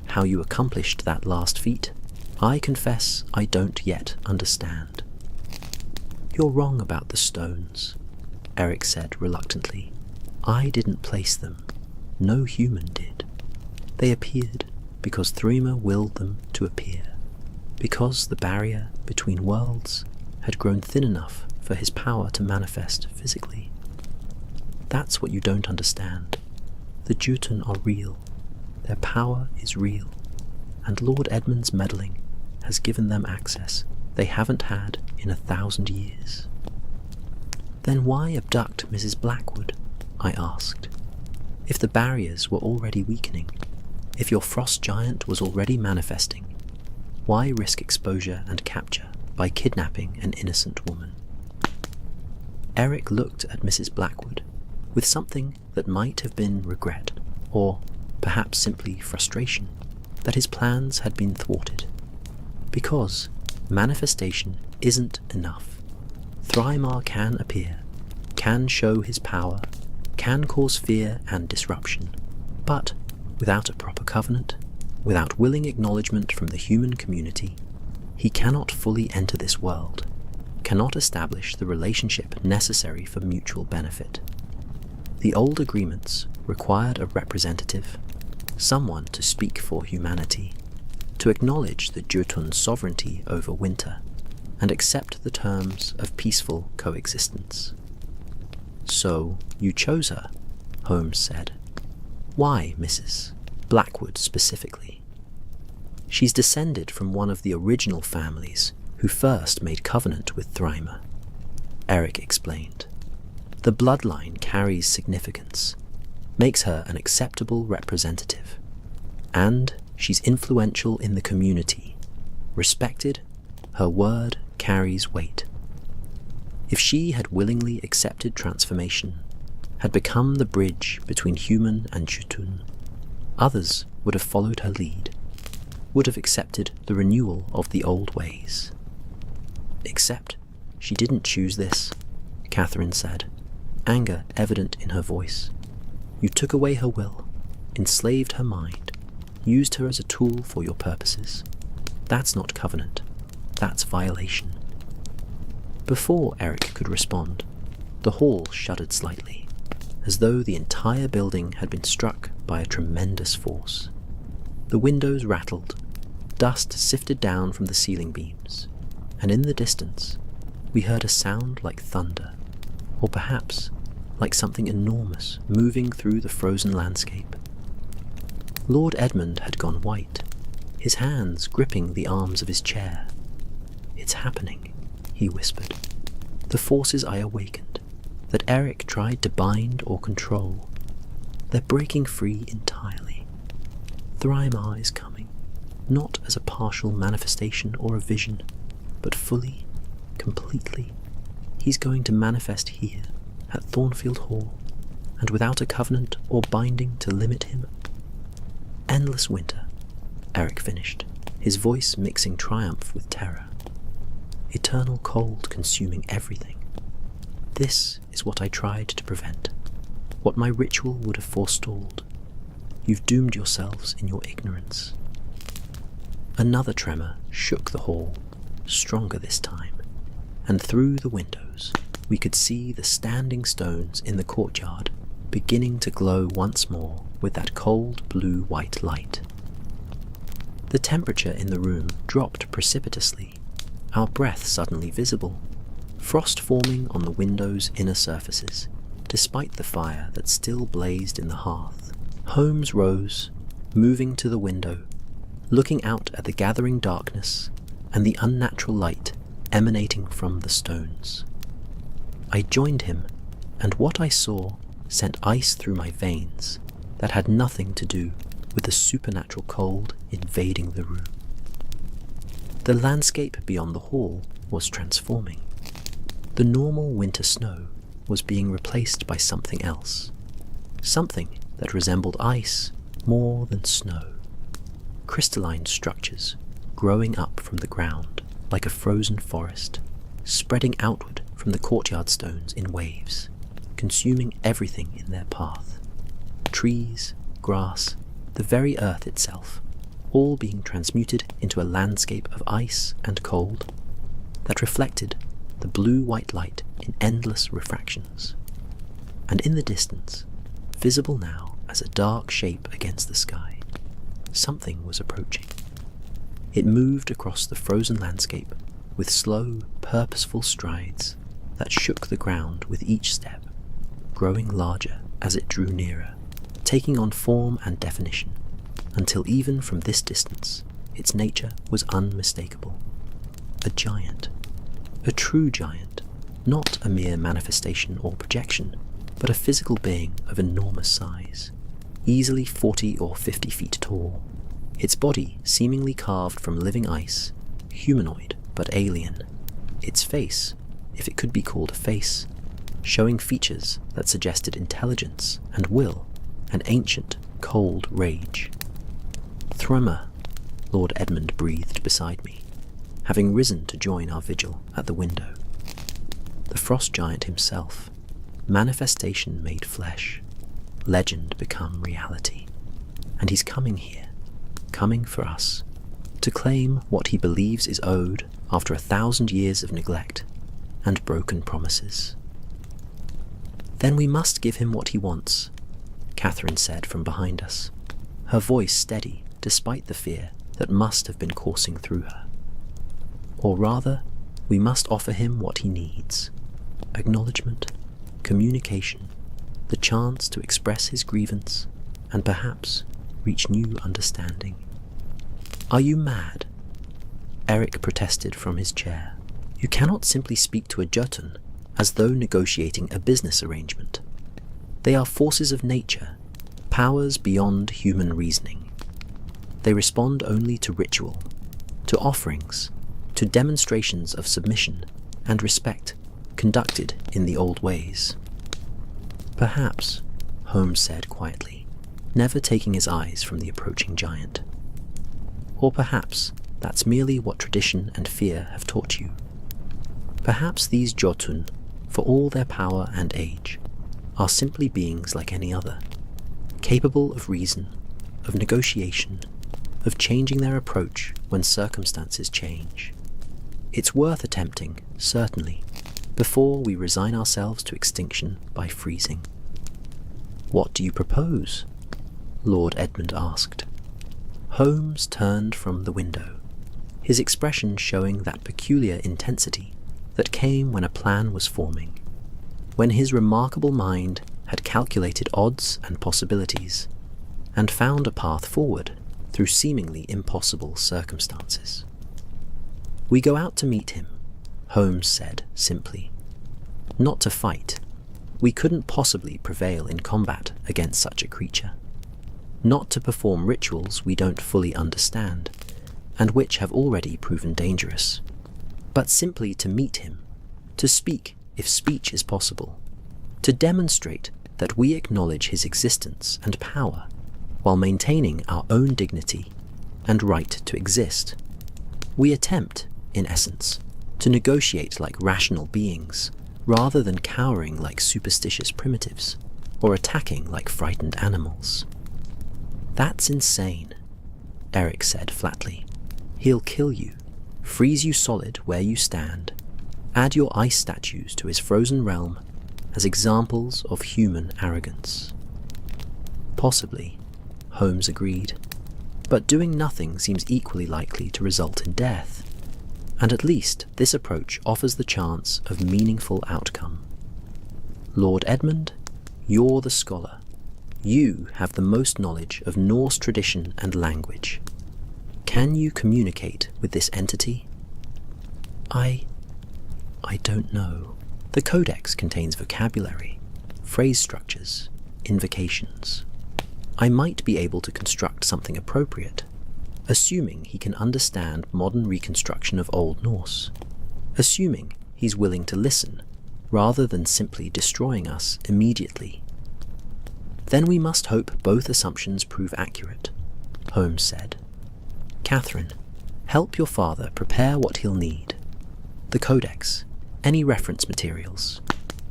how you accomplished that last feat, I confess I don't yet understand." "You're wrong about the stones," Eric said reluctantly. "I didn't place them. No human did. They appeared because Threema willed them to appear, because the barrier between worlds had grown thin enough for his power to manifest physically. That's what you don't understand. The Jotun are real. Their power is real, and Lord Edmund's meddling has given them access they haven't had in 1,000 years." "Then why abduct Mrs. Blackwood?" I asked. "If the barriers were already weakening, if your frost giant was already manifesting, why risk exposure and capture by kidnapping an innocent woman?" Eric looked at Mrs. Blackwood with something that might have been regret, or perhaps simply frustration, that his plans had been thwarted. Because manifestation isn't enough. Thrymar can appear, can show his power, can cause fear and disruption, but without a proper covenant, without willing acknowledgement from the human community, he cannot fully enter this world, cannot establish the relationship necessary for mutual benefit. The old agreements required a representative, someone to speak for humanity, to acknowledge the Jotun's sovereignty over winter, and accept the terms of peaceful coexistence. "So you chose her," Holmes said. "Why, Mrs. Blackwood specifically?" "She's descended from one of the original families who first made covenant with Thrymer," Eric explained. "The bloodline carries significance, makes her an acceptable representative, and she's influential in the community. Respected, her word carries weight. If she had willingly accepted transformation, had become the bridge between human and Jotun, others would have followed her lead, would have accepted the renewal of the old ways. Except she didn't choose this," Catherine said, anger evident in her voice. "You took away her will, enslaved her mind, used her as a tool for your purposes. That's not covenant, that's violation." Before Eric could respond, the hall shuddered slightly, as though the entire building had been struck by a tremendous force. The windows rattled, dust sifted down from the ceiling beams, and in the distance we heard a sound like thunder, or perhaps like something enormous moving through the frozen landscape. Lord Edmund had gone white, his hands gripping the arms of his chair. "It's happening," he whispered. "The forces I awakened, that Eric tried to bind or control, they're breaking free entirely. Thrymar is coming, not as a partial manifestation or a vision, but fully, completely. He's going to manifest here, at Thornfield Hall, and without a covenant or binding to limit him." "Endless winter," Eric finished, his voice mixing triumph with terror. "Eternal cold consuming everything. This is what I tried to prevent, what my ritual would have forestalled. You've doomed yourselves in your ignorance." Another tremor shook the hall, stronger this time, and through the windows we could see the standing stones in the courtyard beginning to glow once more with that cold blue-white light. The temperature in the room dropped precipitously, our breath suddenly visible, frost forming on the window's inner surfaces, despite the fire that still blazed in the hearth. Holmes rose, moving to the window, looking out at the gathering darkness and the unnatural light emanating from the stones. I joined him, and what I saw sent ice through my veins that had nothing to do with the supernatural cold invading the room. The landscape beyond the hall was transforming. The normal winter snow was being replaced by something else, something that resembled ice more than snow. Crystalline structures growing up from the ground like a frozen forest, spreading outward from the courtyard stones in waves, consuming everything in their path. Trees, grass, the very earth itself, all being transmuted into a landscape of ice and cold that reflected the blue-white light in endless refractions. And in the distance, visible now as a dark shape against the sky, something was approaching. It moved across the frozen landscape with slow, purposeful strides that shook the ground with each step, growing larger as it drew nearer, taking on form and definition, until even from this distance, its nature was unmistakable. A giant, a true giant, not a mere manifestation or projection, but a physical being of enormous size, easily 40 or 50 feet tall, its body seemingly carved from living ice, humanoid but alien, its face, if it could be called a face, showing features that suggested intelligence and will, and ancient, cold rage. "Thrummer," Lord Edmund breathed beside me, having risen to join our vigil at the window. The frost giant himself, manifestation made flesh, legend become reality. And he's coming here, coming for us, to claim what he believes is owed after 1,000 years of neglect and broken promises. "Then we must give him what he wants," Catherine said from behind us, her voice steady despite the fear that must have been coursing through her. "Or rather, we must offer him what he needs: acknowledgement, communication, the chance to express his grievance, and perhaps reach new understanding." "Are you mad?" Eric protested from his chair. "You cannot simply speak to a Jotun as though negotiating a business arrangement. They are forces of nature, powers beyond human reasoning. They respond only to ritual, to offerings, to demonstrations of submission and respect conducted in the old ways." "Perhaps," Holmes said quietly, never taking his eyes from the approaching giant. "Or perhaps that's merely what tradition and fear have taught you. Perhaps these Jotun, for all their power and age, are simply beings like any other, capable of reason, of negotiation, of changing their approach when circumstances change. It's worth attempting, certainly, before we resign ourselves to extinction by freezing." "What do you propose?" Lord Edmund asked. Holmes turned from the window, his expression showing that peculiar intensity that came when a plan was forming, when his remarkable mind had calculated odds and possibilities, and found a path forward through seemingly impossible circumstances. "We go out to meet him," Holmes said simply. "Not to fight. We couldn't possibly prevail in combat against such a creature. Not to perform rituals we don't fully understand, and which have already proven dangerous, but simply to meet him, to speak if speech is possible, to demonstrate that we acknowledge his existence and power while maintaining our own dignity and right to exist. We attempt, in essence, to negotiate like rational beings, rather than cowering like superstitious primitives, or attacking like frightened animals." "That's insane," Eric said flatly. "He'll kill you, freeze you solid where you stand, add your ice statues to his frozen realm as examples of human arrogance." "Possibly," Holmes agreed, "but doing nothing seems equally likely to result in death, and at least this approach offers the chance of meaningful outcome. Lord Edmund, you're the scholar. You have the most knowledge of Norse tradition and language. Can you communicate with this entity?" I don't know. The codex contains vocabulary, phrase structures, invocations. I might be able to construct something appropriate, assuming he can understand modern reconstruction of Old Norse, assuming he's willing to listen rather than simply destroying us immediately. "Then we must hope both assumptions prove accurate," Holmes said. "Catherine, help your father prepare what he'll need. The codex, any reference materials,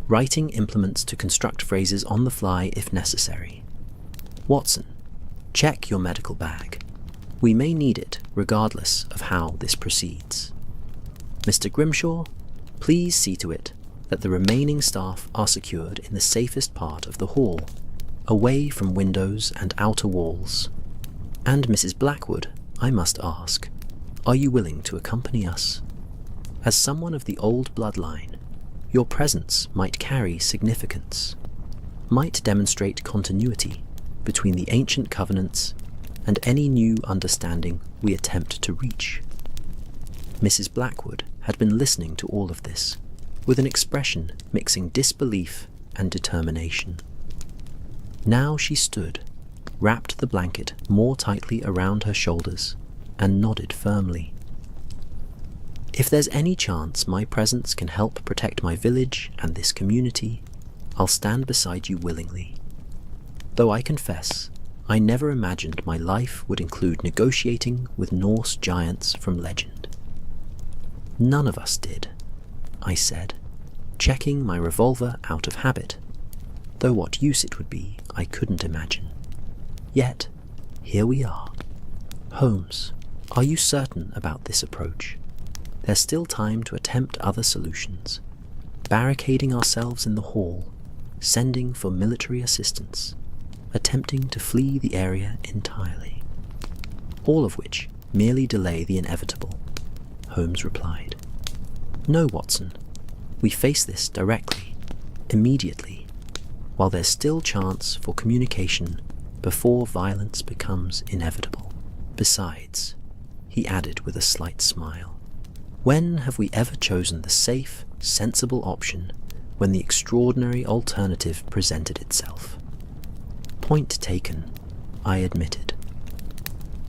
writing implements to construct phrases on the fly if necessary. Watson, check your medical bag. We may need it regardless of how this proceeds. Mr. Grimshaw, please see to it that the remaining staff are secured in the safest part of the hall, away from windows and outer walls. And Mrs. Blackwood, I must ask, are you willing to accompany us? As someone of the old bloodline, your presence might carry significance, might demonstrate continuity between the ancient covenants and any new understanding we attempt to reach." Mrs. Blackwood had been listening to all of this, with an expression mixing disbelief and determination. Now she stood, wrapped the blanket more tightly around her shoulders, and nodded firmly. If there's any chance my presence can help protect my village and this community, I'll stand beside you willingly. Though I confess, I never imagined my life would include negotiating with Norse giants from legend. None of us did, I said, checking my revolver out of habit, though what use it would be I couldn't imagine. Yet, here we are. Holmes, are you certain about this approach? There's still time to attempt other solutions. Barricading ourselves in the hall, sending for military assistance, attempting to flee the area entirely. All of which merely delay the inevitable, Holmes replied. No, Watson. We face this directly, immediately, while there's still chance for communication before violence becomes inevitable. Besides, he added with a slight smile, when have we ever chosen the safe, sensible option when the extraordinary alternative presented itself? Point taken, I admitted.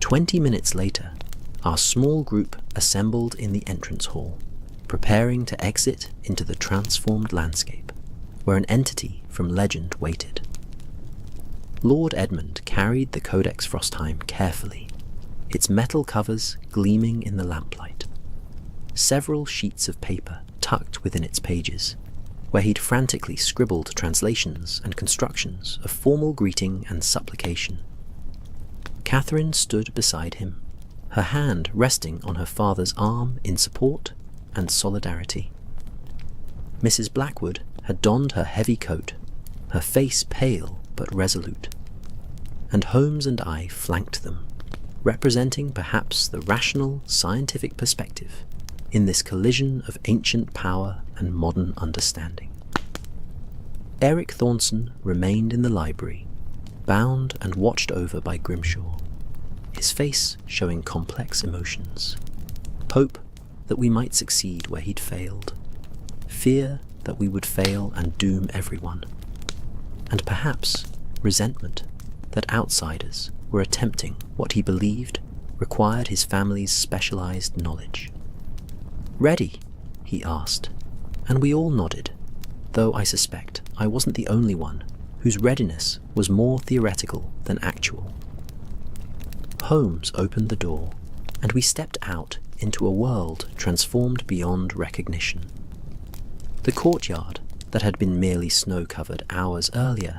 20 minutes later, our small group assembled in the entrance hall, preparing to exit into the transformed landscape, where an entity from legend waited. Lord Edmund carried the Codex Frostheim carefully, its metal covers gleaming in the lamplight. Several sheets of paper tucked within its pages, where he'd frantically scribbled translations and constructions of formal greeting and supplication. Catherine stood beside him, her hand resting on her father's arm in support and solidarity. Mrs. Blackwood had donned her heavy coat, her face pale but resolute, and Holmes and I flanked them, representing perhaps the rational, scientific perspective in this collision of ancient power and modern understanding. Eric Thornton remained in the library, bound and watched over by Grimshaw, his face showing complex emotions. Hope that we might succeed where he'd failed, fear that we would fail and doom everyone, and perhaps resentment that outsiders were attempting what he believed required his family's specialized knowledge. Ready? He asked, and we all nodded, though I suspect I wasn't the only one whose readiness was more theoretical than actual. Holmes opened the door, and we stepped out into a world transformed beyond recognition. The courtyard, that had been merely snow-covered hours earlier,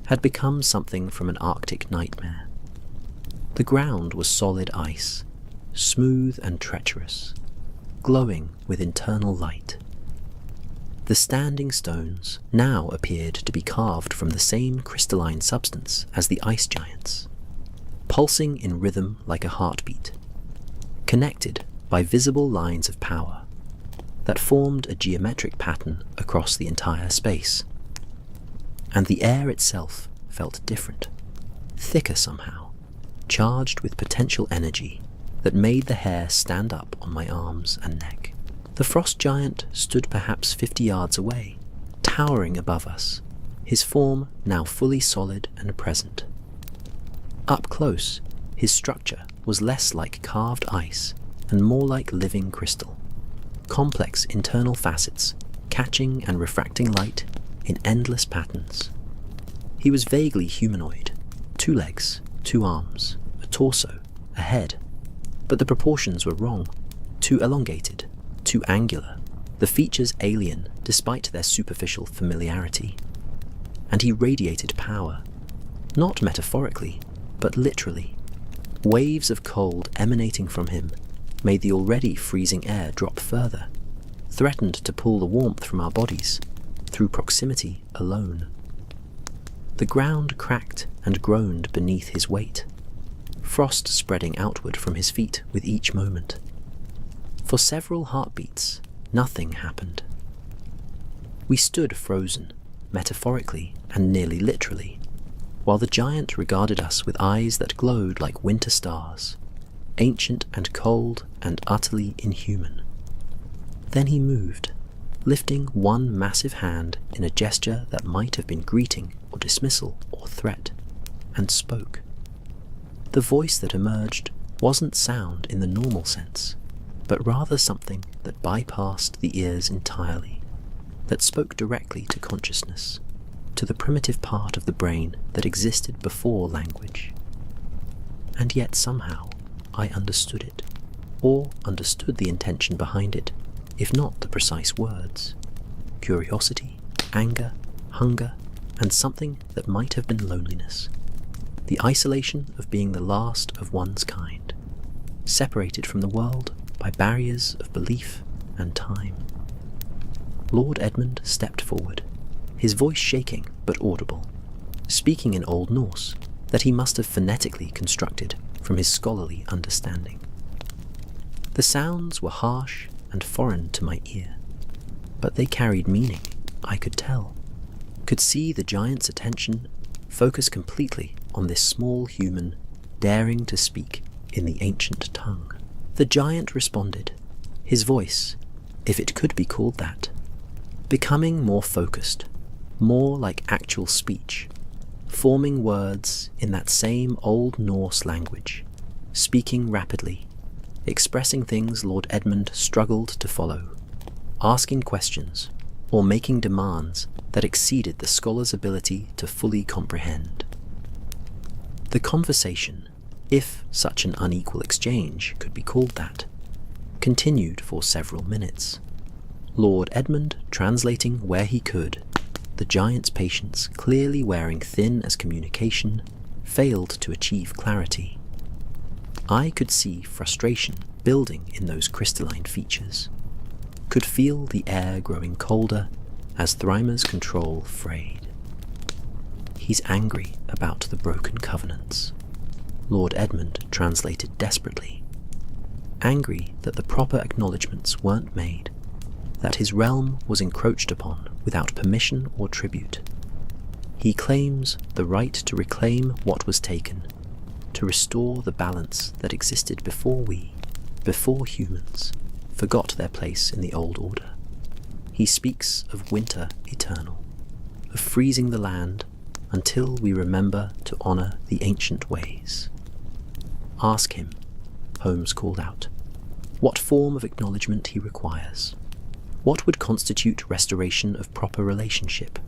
had become something from an Arctic nightmare. The ground was solid ice, smooth and treacherous, glowing with internal light. The standing stones now appeared to be carved from the same crystalline substance as the ice giants, pulsing in rhythm like a heartbeat, connected by visible lines of power that formed a geometric pattern across the entire space. And the air itself felt different, thicker somehow, charged with potential energy that made the hair stand up on my arms and neck. The frost giant stood perhaps 50 yards away, towering above us, his form now fully solid and present. Up close, his structure was less like carved ice and more like living crystal, complex internal facets catching and refracting light in endless patterns. He was vaguely humanoid, 2 legs, 2 arms, a torso, a head, but the proportions were wrong, too elongated, too angular, the features alien despite their superficial familiarity. And he radiated power, not metaphorically, but literally. Waves of cold emanating from him made the already freezing air drop further, threatened to pull the warmth from our bodies through proximity alone. The ground cracked and groaned beneath his weight, frost spreading outward from his feet with each moment. For several heartbeats, nothing happened. We stood frozen, metaphorically and nearly literally, while the giant regarded us with eyes that glowed like winter stars, ancient and cold and utterly inhuman. Then he moved, lifting one massive hand in a gesture that might have been greeting or dismissal or threat, and spoke. The voice that emerged wasn't sound in the normal sense, but rather something that bypassed the ears entirely, that spoke directly to consciousness, to the primitive part of the brain that existed before language. And yet somehow I understood it, or understood the intention behind it, if not the precise words. Curiosity, anger, hunger, and something that might have been loneliness. The isolation of being the last of one's kind, separated from the world by barriers of belief and time. Lord Edmund stepped forward, his voice shaking but audible, speaking in Old Norse that he must have phonetically constructed from his scholarly understanding. The sounds were harsh and foreign to my ear, but they carried meaning, I could tell, could see the giant's attention focus completely on this small human daring to speak in the ancient tongue. The giant responded, his voice, if it could be called that, becoming more focused, more like actual speech, forming words in that same Old Norse language, speaking rapidly, expressing things Lord Edmund struggled to follow, asking questions, or making demands that exceeded the scholar's ability to fully comprehend. The conversation, if such an unequal exchange could be called that, continued for several minutes, Lord Edmund translating where he could, the giant's patience clearly wearing thin as communication failed to achieve clarity. I could see frustration building in those crystalline features, could feel the air growing colder as Thrymer's control frayed. He's angry about the broken covenants, Lord Edmund translated desperately. Angry that the proper acknowledgements weren't made, that his realm was encroached upon without permission or tribute. He claims the right to reclaim what was taken, to restore the balance that existed before we, before humans, forgot their place in the old order. He speaks of winter eternal, of freezing the land until we remember to honor the ancient ways. Ask him, Holmes called out, what form of acknowledgement he requires. What would constitute restoration of proper relationship?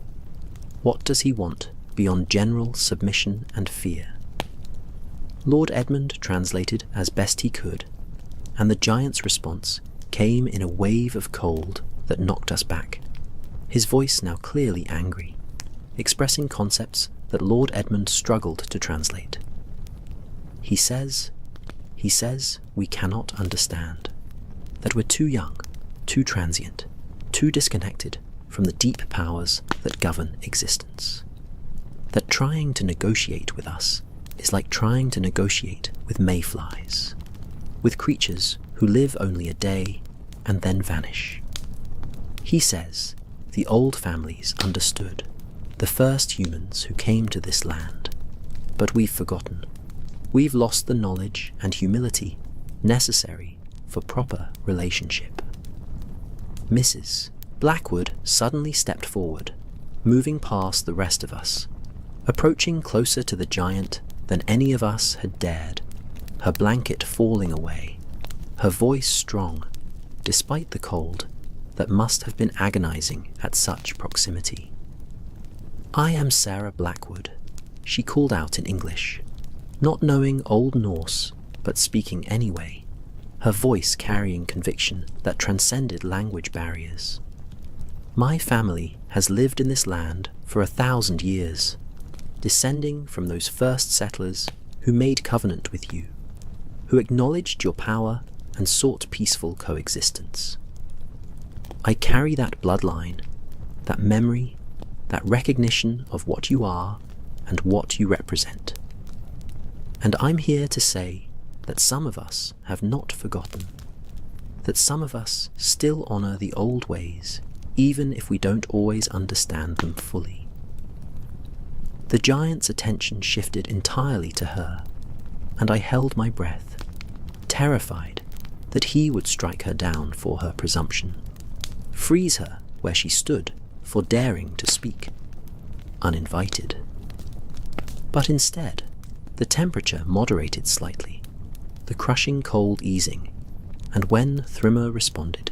What does he want beyond general submission and fear? Lord Edmund translated as best he could, and the giant's response came in a wave of cold that knocked us back, his voice now clearly angry, expressing concepts that Lord Edmund struggled to translate. He says we cannot understand, that we're too young, too transient, too disconnected from the deep powers that govern existence. That trying to negotiate with us is like trying to negotiate with mayflies, with creatures who live only a day and then vanish. He says the old families understood, the first humans who came to this land, but we've forgotten. We've lost the knowledge and humility necessary for proper relationship. Mrs. Blackwood suddenly stepped forward, moving past the rest of us, approaching closer to the giant than any of us had dared, her blanket falling away, her voice strong, despite the cold that must have been agonizing at such proximity. I am Sarah Blackwood, she called out in English, not knowing Old Norse, but speaking anyway, her voice carrying conviction that transcended language barriers. My family has lived in this land for 1,000 years, descending from those first settlers who made covenant with you, who acknowledged your power and sought peaceful coexistence. I carry that bloodline, that memory, that recognition of what you are and what you represent. And I'm here to say that some of us have not forgotten, that some of us still honor the old ways, even if we don't always understand them fully. The giant's attention shifted entirely to her, and I held my breath, terrified that he would strike her down for her presumption, freeze her where she stood for daring to speak, uninvited. But instead, the temperature moderated slightly, the crushing cold easing, And when Thrimmer responded,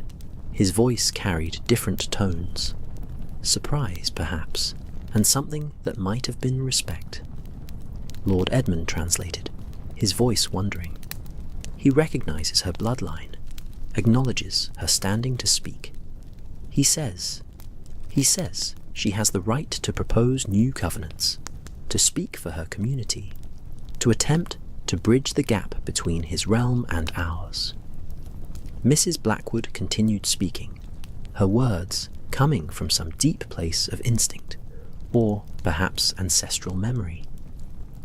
his voice carried different tones. Surprise, perhaps, and something that might have been respect. Lord Edmund translated, his voice wondering. He recognizes her bloodline, acknowledges her standing to speak. He says she has the right to propose new covenants, to speak for her community, to attempt to bridge the gap between his realm and ours. Mrs. Blackwood continued speaking, her words coming from some deep place of instinct, or perhaps ancestral memory,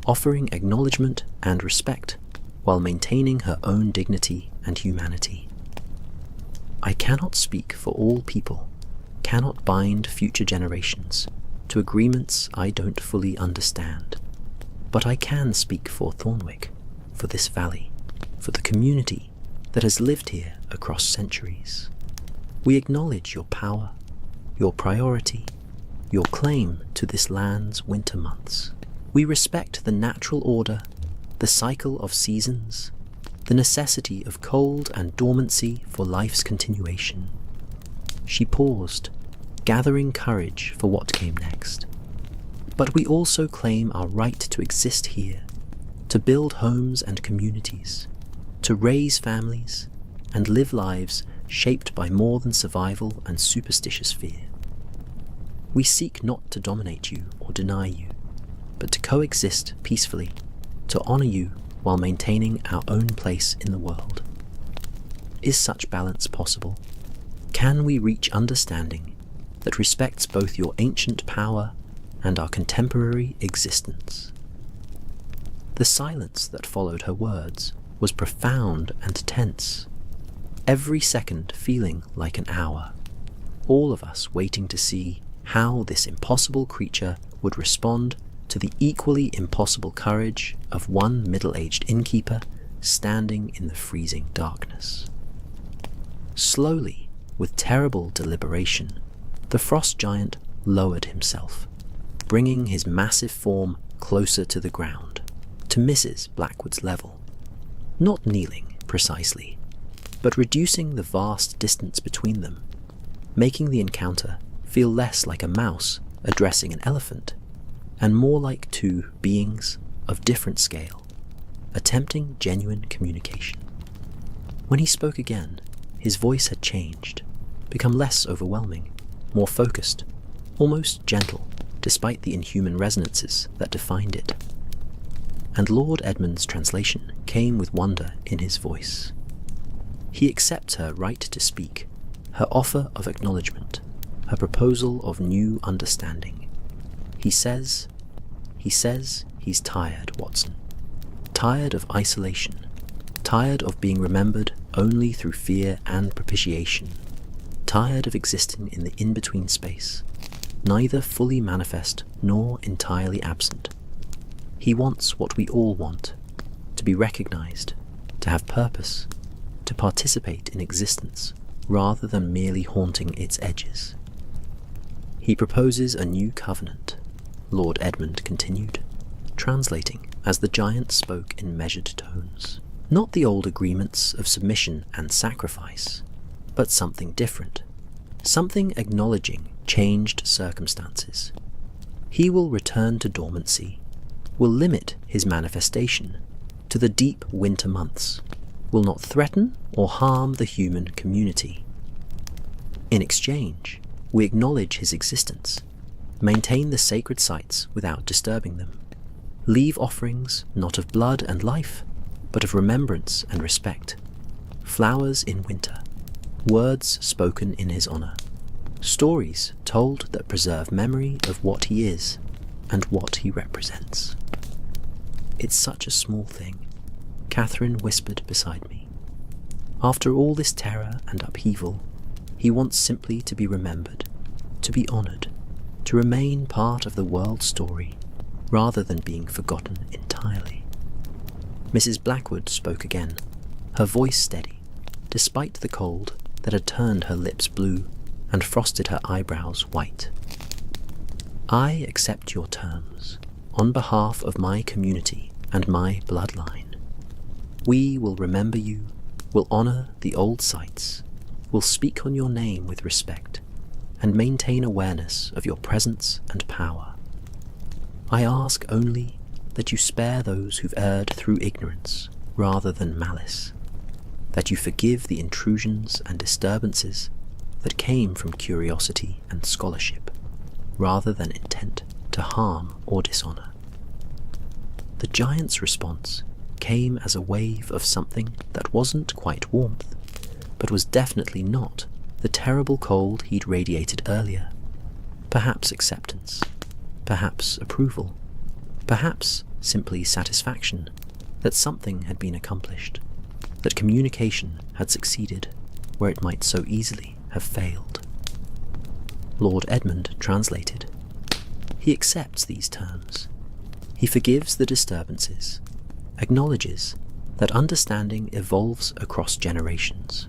offering acknowledgement and respect while maintaining her own dignity and humanity. I cannot speak for all people, cannot bind future generations to agreements I don't fully understand, but I can speak for Thornwick, for this valley, for the community that has lived here across centuries. We acknowledge your power, your priority, your claim to this land's winter months. We respect the natural order, the cycle of seasons, the necessity of cold and dormancy for life's continuation. She paused, gathering courage for what came next. But we also claim our right to exist here, to build homes and communities, to raise families, and live lives shaped by more than survival and superstitious fear. We seek not to dominate you or deny you, but to coexist peacefully, to honor you while maintaining our own place in the world. Is such balance possible? Can we reach understanding that respects both your ancient power and our contemporary existence? The silence that followed her words was profound and tense, every second feeling like an hour, all of us waiting to see how this impossible creature would respond to the equally impossible courage of one middle-aged innkeeper standing in the freezing darkness. Slowly, with terrible deliberation, the frost giant lowered himself, bringing his massive form closer to the ground, to Mrs. Blackwood's level. Not kneeling, precisely, but reducing the vast distance between them, making the encounter feel less like a mouse addressing an elephant, and more like two beings of different scale, attempting genuine communication. When he spoke again, his voice had changed, become less overwhelming, more focused, almost gentle, despite the inhuman resonances that defined it. And Lord Edmund's translation came with wonder in his voice. He accepts her right to speak, her offer of acknowledgement, her proposal of new understanding. He says he's tired, Watson. Tired of isolation. Tired of being remembered only through fear and propitiation. Tired of existing in the in-between space, neither fully manifest nor entirely absent. He wants what we all want, to be recognized, to have purpose, to participate in existence rather than merely haunting its edges. He proposes a new covenant, Lord Edmund continued, translating as the giant spoke in measured tones. Not the old agreements of submission and sacrifice, but something different, something acknowledging changed circumstances. He will return to dormancy, will limit his manifestation to the deep winter months, will not threaten or harm the human community. In exchange, we acknowledge his existence, maintain the sacred sites without disturbing them, leave offerings not of blood and life, but of remembrance and respect, flowers in winter, words spoken in his honor, stories told that preserve memory of what he is and what he represents. It's such a small thing, Catherine whispered beside me. After all this terror and upheaval, he wants simply to be remembered, to be honored, to remain part of the world's story, rather than being forgotten entirely. Mrs. Blackwood spoke again, her voice steady, despite the cold that had turned her lips blue and frosted her eyebrows white. I accept your terms, on behalf of my community and my bloodline. We will remember you, will honor the old sites, will speak on your name with respect, and maintain awareness of your presence and power. I ask only that you spare those who've erred through ignorance rather than malice, that you forgive the intrusions and disturbances that came from curiosity and scholarship, rather than intent to harm or dishonor. The giant's response came as a wave of something that wasn't quite warmth, but was definitely not the terrible cold he'd radiated earlier. Perhaps acceptance, perhaps approval, perhaps simply satisfaction that something had been accomplished, that communication had succeeded where it might so easily have failed. Lord Edmund translated. He accepts these terms. He forgives the disturbances, acknowledges that understanding evolves across generations,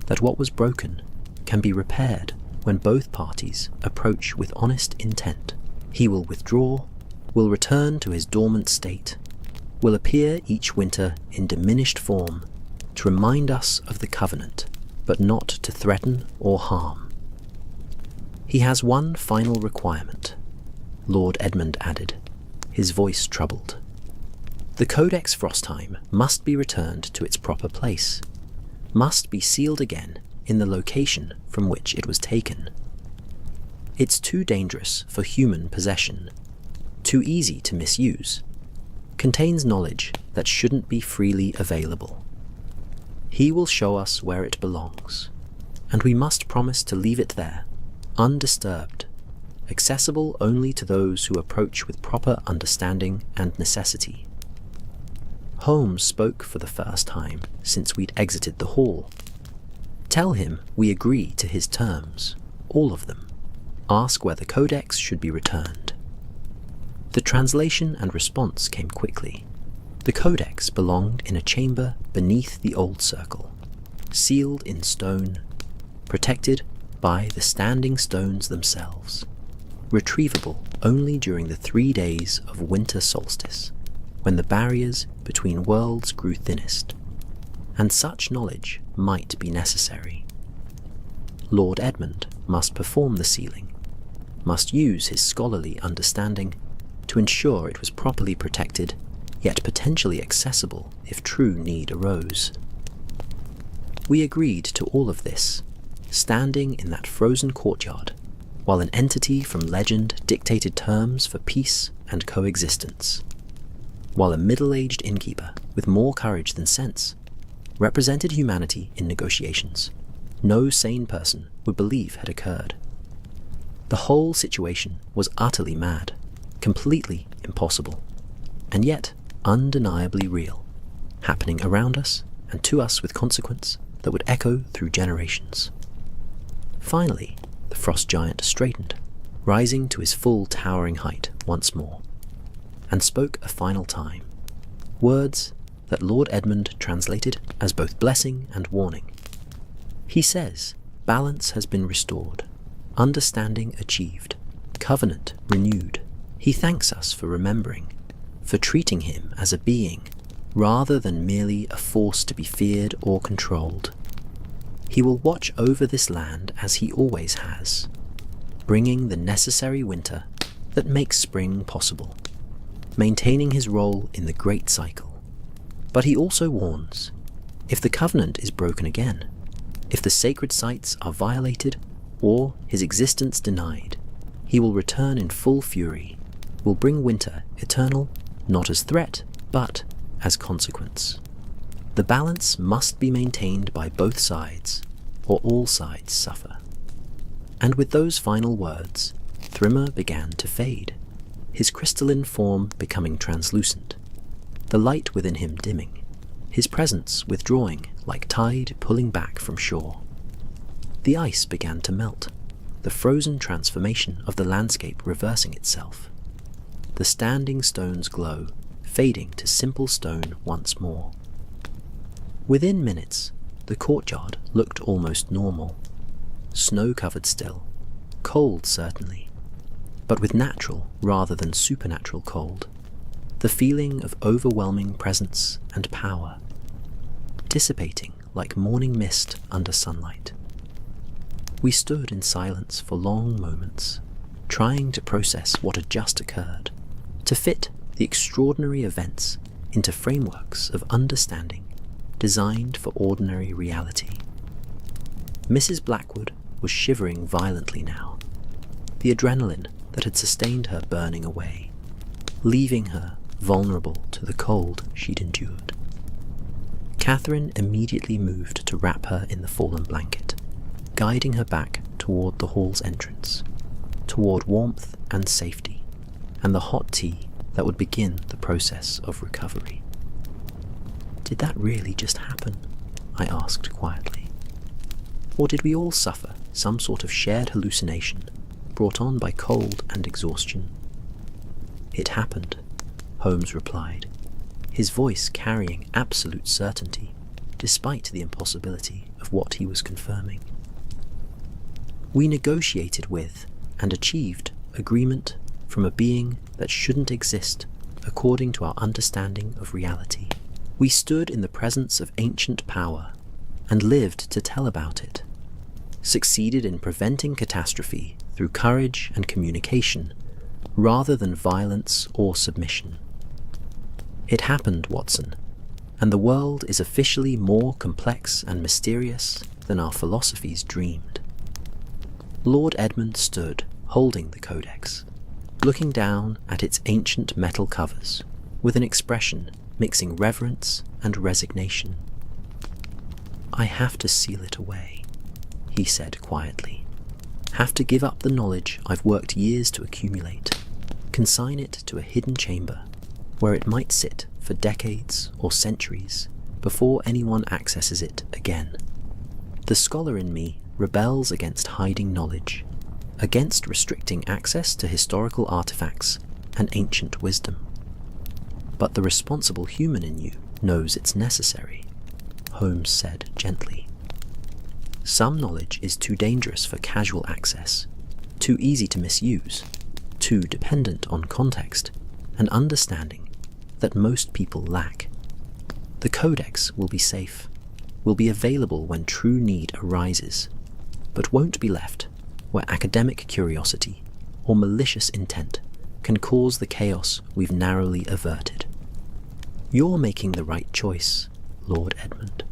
that what was broken can be repaired when both parties approach with honest intent. He will withdraw, will return to his dormant state, will appear each winter in diminished form to remind us of the covenant, but not to threaten or harm. He has one final requirement, Lord Edmund added, his voice troubled. The Codex Frostheim must be returned to its proper place, must be sealed again in the location from which it was taken. It's too dangerous for human possession, too easy to misuse, contains knowledge that shouldn't be freely available. He will show us where it belongs, and we must promise to leave it there, undisturbed, accessible only to those who approach with proper understanding and necessity. Holmes spoke for the first time since we'd exited the hall. Tell him we agree to his terms, all of them. Ask where the Codex should be returned. The translation and response came quickly. The Codex belonged in a chamber beneath the old circle, sealed in stone, protected by the standing stones themselves, retrievable only during the 3 days of winter solstice, when the barriers between worlds grew thinnest, and such knowledge might be necessary. Lord Edmund must perform the sealing, must use his scholarly understanding to ensure it was properly protected, yet potentially accessible if true need arose. We agreed to all of this, standing in that frozen courtyard, while an entity from legend dictated terms for peace and coexistence, while a middle-aged innkeeper with more courage than sense represented humanity in negotiations no sane person would believe had occurred. The whole situation was utterly mad, completely impossible, and yet undeniably real, happening around us and to us with consequence that would echo through generations. Finally, the frost giant straightened, rising to his full towering height once more, and spoke a final time, words that Lord Edmund translated as both blessing and warning. He says, balance has been restored, understanding achieved, covenant renewed. He thanks us for remembering, for treating him as a being, rather than merely a force to be feared or controlled. He will watch over this land as he always has, bringing the necessary winter that makes spring possible, maintaining his role in the great cycle. But he also warns, if the covenant is broken again, if the sacred sites are violated or his existence denied, he will return in full fury, will bring winter eternal, not as threat, but as consequence. The balance must be maintained by both sides, or all sides suffer. And with those final words, Thrimmer began to fade, his crystalline form becoming translucent, the light within him dimming, his presence withdrawing like tide pulling back from shore. The ice began to melt, the frozen transformation of the landscape reversing itself. The standing stones glow, fading to simple stone once more. Within minutes, the courtyard looked almost normal, snow-covered still, cold certainly, but with natural rather than supernatural cold, the feeling of overwhelming presence and power, dissipating like morning mist under sunlight. We stood in silence for long moments, trying to process what had just occurred, to fit the extraordinary events into frameworks of understanding designed for ordinary reality. Mrs. Blackwood was shivering violently now, the adrenaline that had sustained her burning away, leaving her vulnerable to the cold she'd endured. Catherine immediately moved to wrap her in the fallen blanket, guiding her back toward the hall's entrance, toward warmth and safety, and the hot tea that would begin the process of recovery. "Did that really just happen?" I asked quietly. "Or did we all suffer some sort of shared hallucination brought on by cold and exhaustion?" "It happened," Holmes replied, his voice carrying absolute certainty, despite the impossibility of what he was confirming. "We negotiated with and achieved agreement from a being that shouldn't exist according to our understanding of reality. We stood in the presence of ancient power and lived to tell about it, succeeded in preventing catastrophe through courage and communication rather than violence or submission. It happened, Watson, and the world is officially more complex and mysterious than our philosophies dreamed." Lord Edmund stood, holding the codex, looking down at its ancient metal covers with an expression mixing reverence and resignation. "I have to seal it away," he said quietly. "Have to give up the knowledge I've worked years to accumulate, consign it to a hidden chamber where it might sit for decades or centuries before anyone accesses it again. The scholar in me rebels against hiding knowledge, against restricting access to historical artifacts and ancient wisdom. But the responsible human in you knows it's necessary," Holmes said gently. "Some knowledge is too dangerous for casual access, too easy to misuse, too dependent on context and understanding that most people lack. The codex will be safe, will be available when true need arises, but won't be left where academic curiosity or malicious intent can cause the chaos we've narrowly averted. You're making the right choice, Lord Edmund.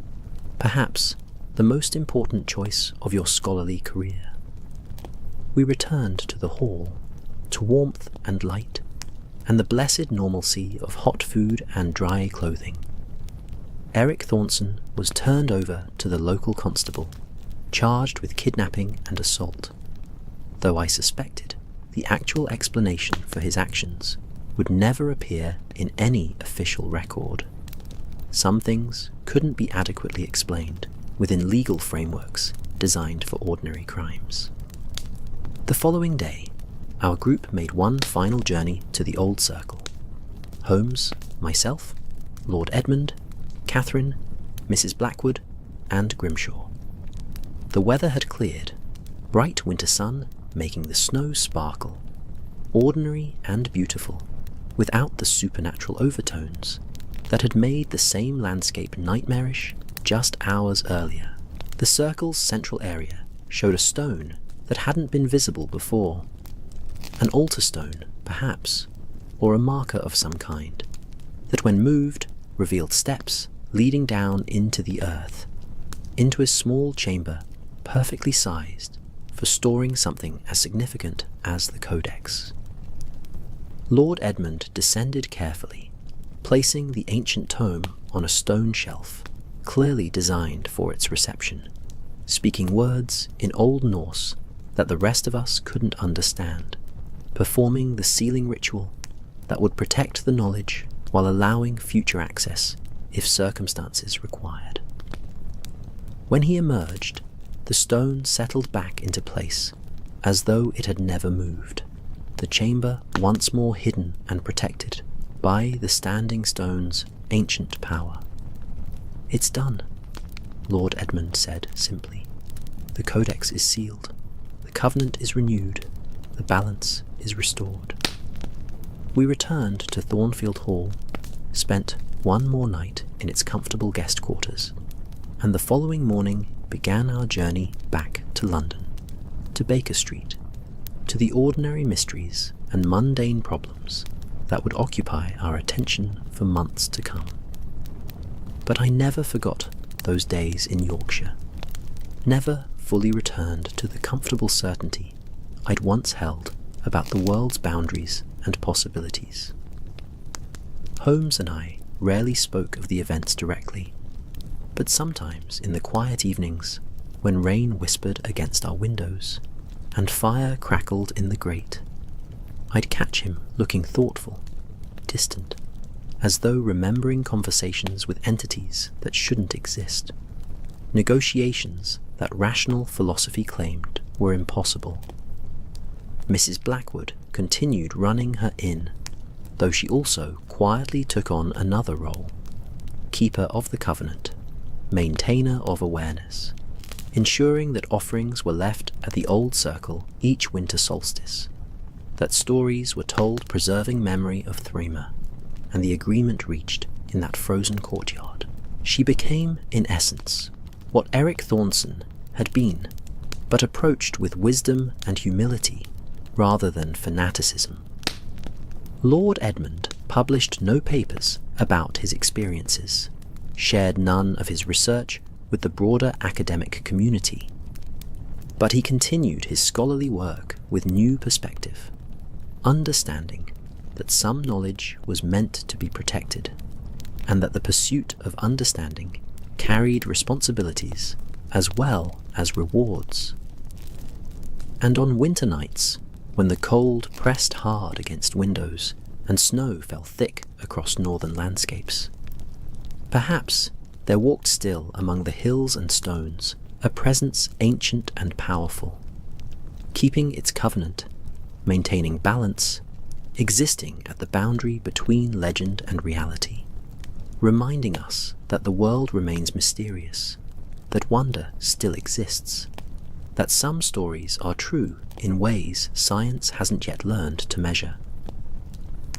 Perhaps the most important choice of your scholarly career." We returned to the hall, to warmth and light, and the blessed normalcy of hot food and dry clothing. Eric Thornton was turned over to the local constable, charged with kidnapping and assault, though I suspected the actual explanation for his actions would never appear in any official record. Some things couldn't be adequately explained within legal frameworks designed for ordinary crimes. The following day, our group made one final journey to the old circle. Holmes, myself, Lord Edmund, Catherine, Mrs. Blackwood, and Grimshaw. The weather had cleared, bright winter sun making the snow sparkle, ordinary and beautiful, without the supernatural overtones that had made the same landscape nightmarish just hours earlier. The circle's central area showed a stone that hadn't been visible before. An altar stone, perhaps, or a marker of some kind, that when moved revealed steps leading down into the earth, into a small chamber perfectly sized for storing something as significant as the codex. Lord Edmund descended carefully, placing the ancient tome on a stone shelf, clearly designed for its reception, speaking words in Old Norse that the rest of us couldn't understand, performing the sealing ritual that would protect the knowledge while allowing future access if circumstances required. When he emerged, the stone settled back into place as though it had never moved, the chamber once more hidden and protected by the standing stone's ancient power. "It's done," Lord Edmund said simply. "The codex is sealed, the covenant is renewed, the balance is restored." We returned to Thornfield Hall, spent one more night in its comfortable guest quarters, and the following morning began our journey back to London, to Baker Street, to the ordinary mysteries and mundane problems that would occupy our attention for months to come. But I never forgot those days in Yorkshire, never fully returned to the comfortable certainty I'd once held about the world's boundaries and possibilities. Holmes and I rarely spoke of the events directly, but sometimes in the quiet evenings, when rain whispered against our windows and fire crackled in the grate, I'd catch him looking thoughtful, distant, as though remembering conversations with entities that shouldn't exist, negotiations that rational philosophy claimed were impossible. Mrs. Blackwood continued running her inn, though she also quietly took on another role, keeper of the covenant, maintainer of awareness, ensuring that offerings were left at the old circle each winter solstice, that stories were told preserving memory of Threema, and the agreement reached in that frozen courtyard. She became, in essence, what Eric Thornson had been, but approached with wisdom and humility rather than fanaticism. Lord Edmund published no papers about his experiences, shared none of his research with the broader academic community, but he continued his scholarly work with new perspective, understanding that some knowledge was meant to be protected, and that the pursuit of understanding carried responsibilities as well as rewards. And on winter nights, when the cold pressed hard against windows and snow fell thick across northern landscapes, perhaps there walked still among the hills and stones a presence ancient and powerful, keeping its covenant, maintaining balance, existing at the boundary between legend and reality, reminding us that the world remains mysterious, that wonder still exists, that some stories are true in ways science hasn't yet learned to measure.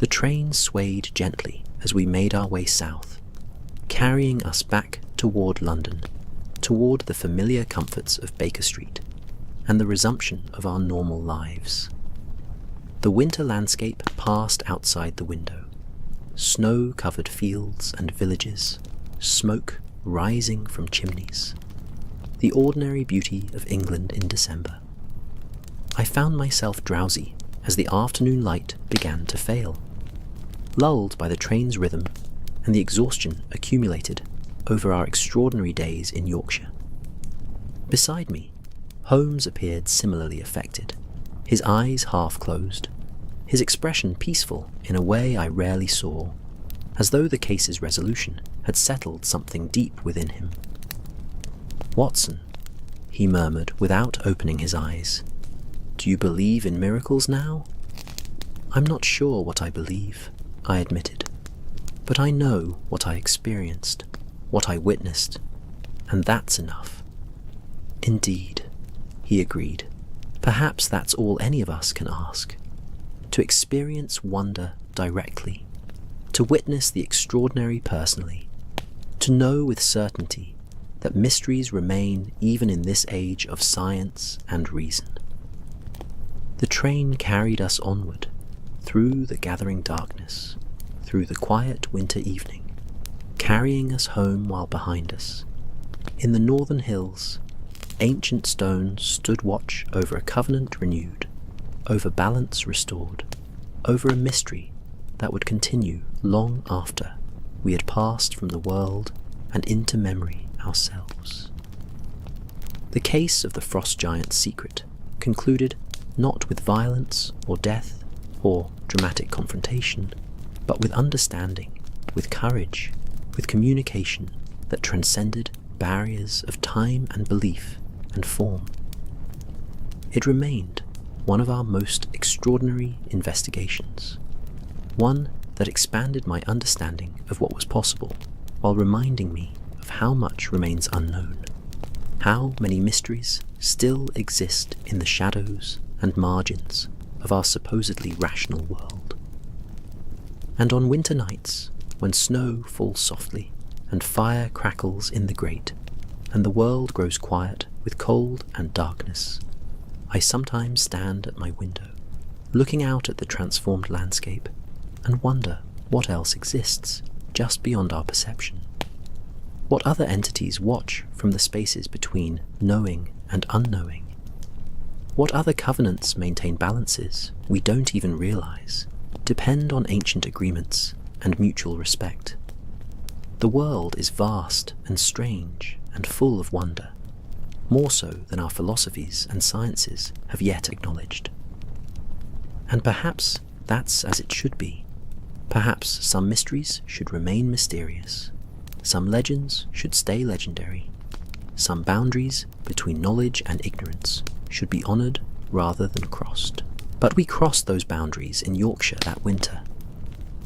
The train swayed gently as we made our way south, carrying us back toward London, toward the familiar comforts of Baker Street, and the resumption of our normal lives. The winter landscape passed outside the window, snow-covered fields and villages, smoke rising from chimneys, the ordinary beauty of England in December. I found myself drowsy as the afternoon light began to fail, lulled by the train's rhythm and the exhaustion accumulated over our extraordinary days in Yorkshire. Beside me, Holmes appeared similarly affected, his eyes half closed, his expression peaceful in a way I rarely saw, as though the case's resolution had settled something deep within him. "Watson," he murmured without opening his eyes, "do you believe in miracles now?" "I'm not sure what I believe," I admitted, "but I know what I experienced, what I witnessed, and that's enough." "Indeed," he agreed. "Perhaps that's all any of us can ask, to experience wonder directly, to witness the extraordinary personally, to know with certainty that mysteries remain even in this age of science and reason." The train carried us onward, through the gathering darkness, through the quiet winter evening, carrying us home while behind us, in the northern hills, ancient stones stood watch over a covenant renewed, over balance restored, over a mystery that would continue long after we had passed from the world and into memory ourselves. The case of the frost giant's secret concluded not with violence or death or dramatic confrontation, but with understanding, with courage, with communication that transcended barriers of time and belief and form. It remained one of our most extraordinary investigations, one that expanded my understanding of what was possible while reminding me of how much remains unknown, how many mysteries still exist in the shadows and margins of our supposedly rational world. And on winter nights, when snow falls softly and fire crackles in the grate, and the world grows quiet with cold and darkness, I sometimes stand at my window, looking out at the transformed landscape, and wonder what else exists just beyond our perception. What other entities watch from the spaces between knowing and unknowing? What other covenants maintain balances we don't even realize, depend on ancient agreements and mutual respect? The world is vast and strange and full of wonder, more so than our philosophies and sciences have yet acknowledged. And perhaps that's as it should be. Perhaps some mysteries should remain mysterious. Some legends should stay legendary. Some boundaries between knowledge and ignorance should be honoured rather than crossed. But we crossed those boundaries in Yorkshire that winter,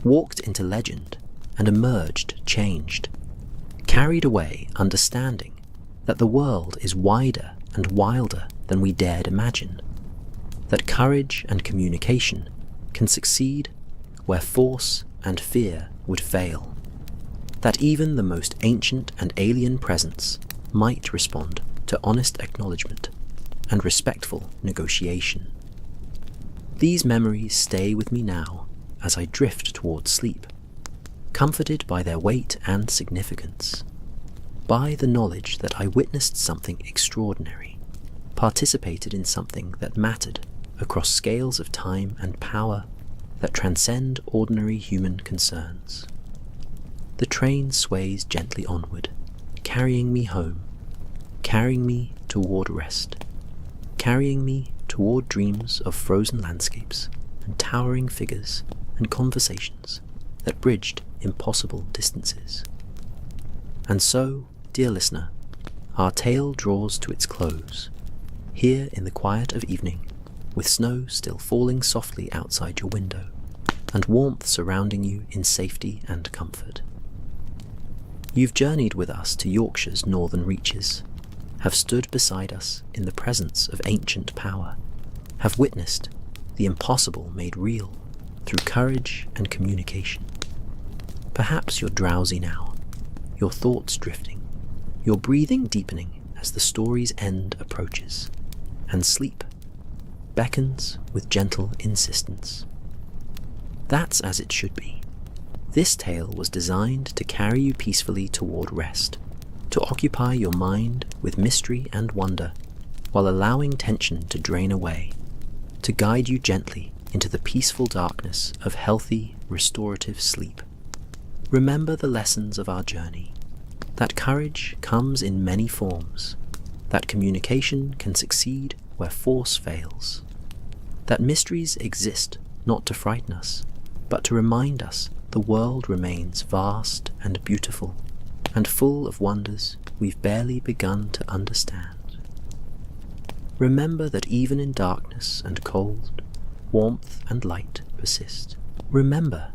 walked into legend and emerged changed, carried away understanding that the world is wider and wilder than we dared imagine, that courage and communication can succeed where force and fear would fail, that even the most ancient and alien presence might respond to honest acknowledgement and respectful negotiation. These memories stay with me now as I drift towards sleep, comforted by their weight and significance, by the knowledge that I witnessed something extraordinary, participated in something that mattered across scales of time and power that transcend ordinary human concerns. The train sways gently onward, carrying me home, carrying me toward rest, carrying me toward dreams of frozen landscapes and towering figures and conversations that bridged impossible distances. And so, dear listener, our tale draws to its close, here in the quiet of evening, with snow still falling softly outside your window, and warmth surrounding you in safety and comfort. You've journeyed with us to Yorkshire's northern reaches, have stood beside us in the presence of ancient power, have witnessed the impossible made real through courage and communication. Perhaps you're drowsy now, your thoughts drifting, your breathing deepening as the story's end approaches, and sleep beckons with gentle insistence. That's as it should be. This tale was designed to carry you peacefully toward rest, to occupy your mind with mystery and wonder, while allowing tension to drain away, to guide you gently into the peaceful darkness of healthy, restorative sleep. Remember the lessons of our journey, that courage comes in many forms, that communication can succeed where force fails, that mysteries exist not to frighten us, but to remind us the world remains vast and beautiful, and full of wonders we've barely begun to understand. Remember that even in darkness and cold, warmth and light persist. Remember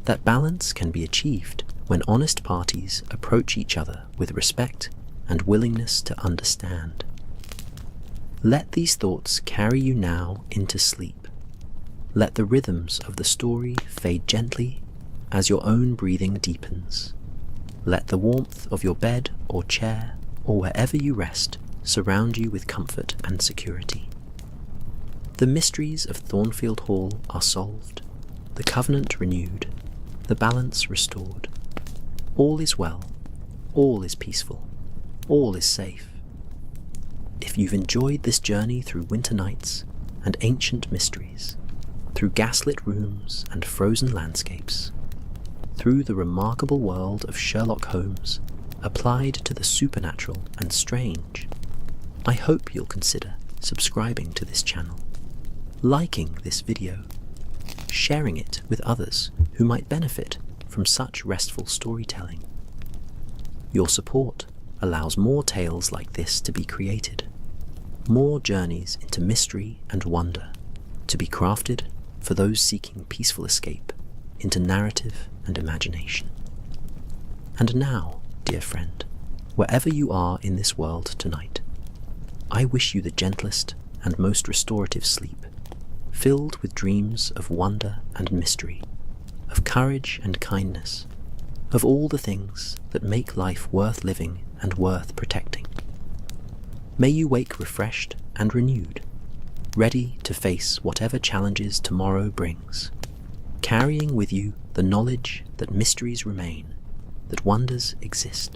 that balance can be achieved when honest parties approach each other with respect and willingness to understand. Let these thoughts carry you now into sleep. Let the rhythms of the story fade gently as your own breathing deepens. Let the warmth of your bed or chair or wherever you rest surround you with comfort and security. The mysteries of Thornfield Hall are solved, the covenant renewed, the balance restored. All is well, all is peaceful, all is safe. If you've enjoyed this journey through winter nights and ancient mysteries, through gaslit rooms and frozen landscapes, through the remarkable world of Sherlock Holmes applied to the supernatural and strange, I hope you'll consider subscribing to this channel, liking this video, sharing it with others who might benefit from such restful storytelling. Your support allows more tales like this to be created, more journeys into mystery and wonder to be crafted for those seeking peaceful escape into narrative and imagination. And now, dear friend, wherever you are in this world tonight, I wish you the gentlest and most restorative sleep, filled with dreams of wonder and mystery, of courage and kindness, of all the things that make life worth living and worth protecting. May you wake refreshed and renewed, ready to face whatever challenges tomorrow brings, carrying with you the knowledge that mysteries remain, that wonders exist,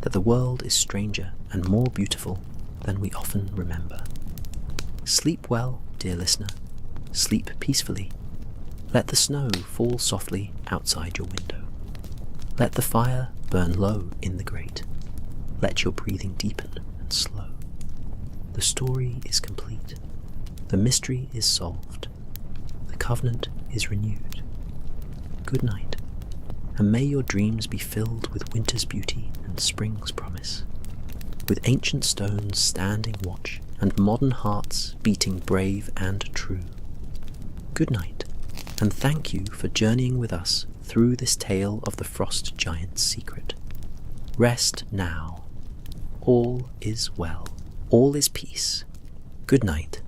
that the world is stranger and more beautiful than we often remember. Sleep well, dear listener. Sleep peacefully. Let the snow fall softly outside your window. Let the fire burn low in the grate. Let your breathing deepen and slow. The story is complete. The mystery is solved. The covenant is renewed. Good night, and may your dreams be filled with winter's beauty and spring's promise, with ancient stones standing watch and modern hearts beating brave and true. Good night, and thank you for journeying with us through this tale of the frost giant's secret. Rest now. All is well. All is peace. Good night.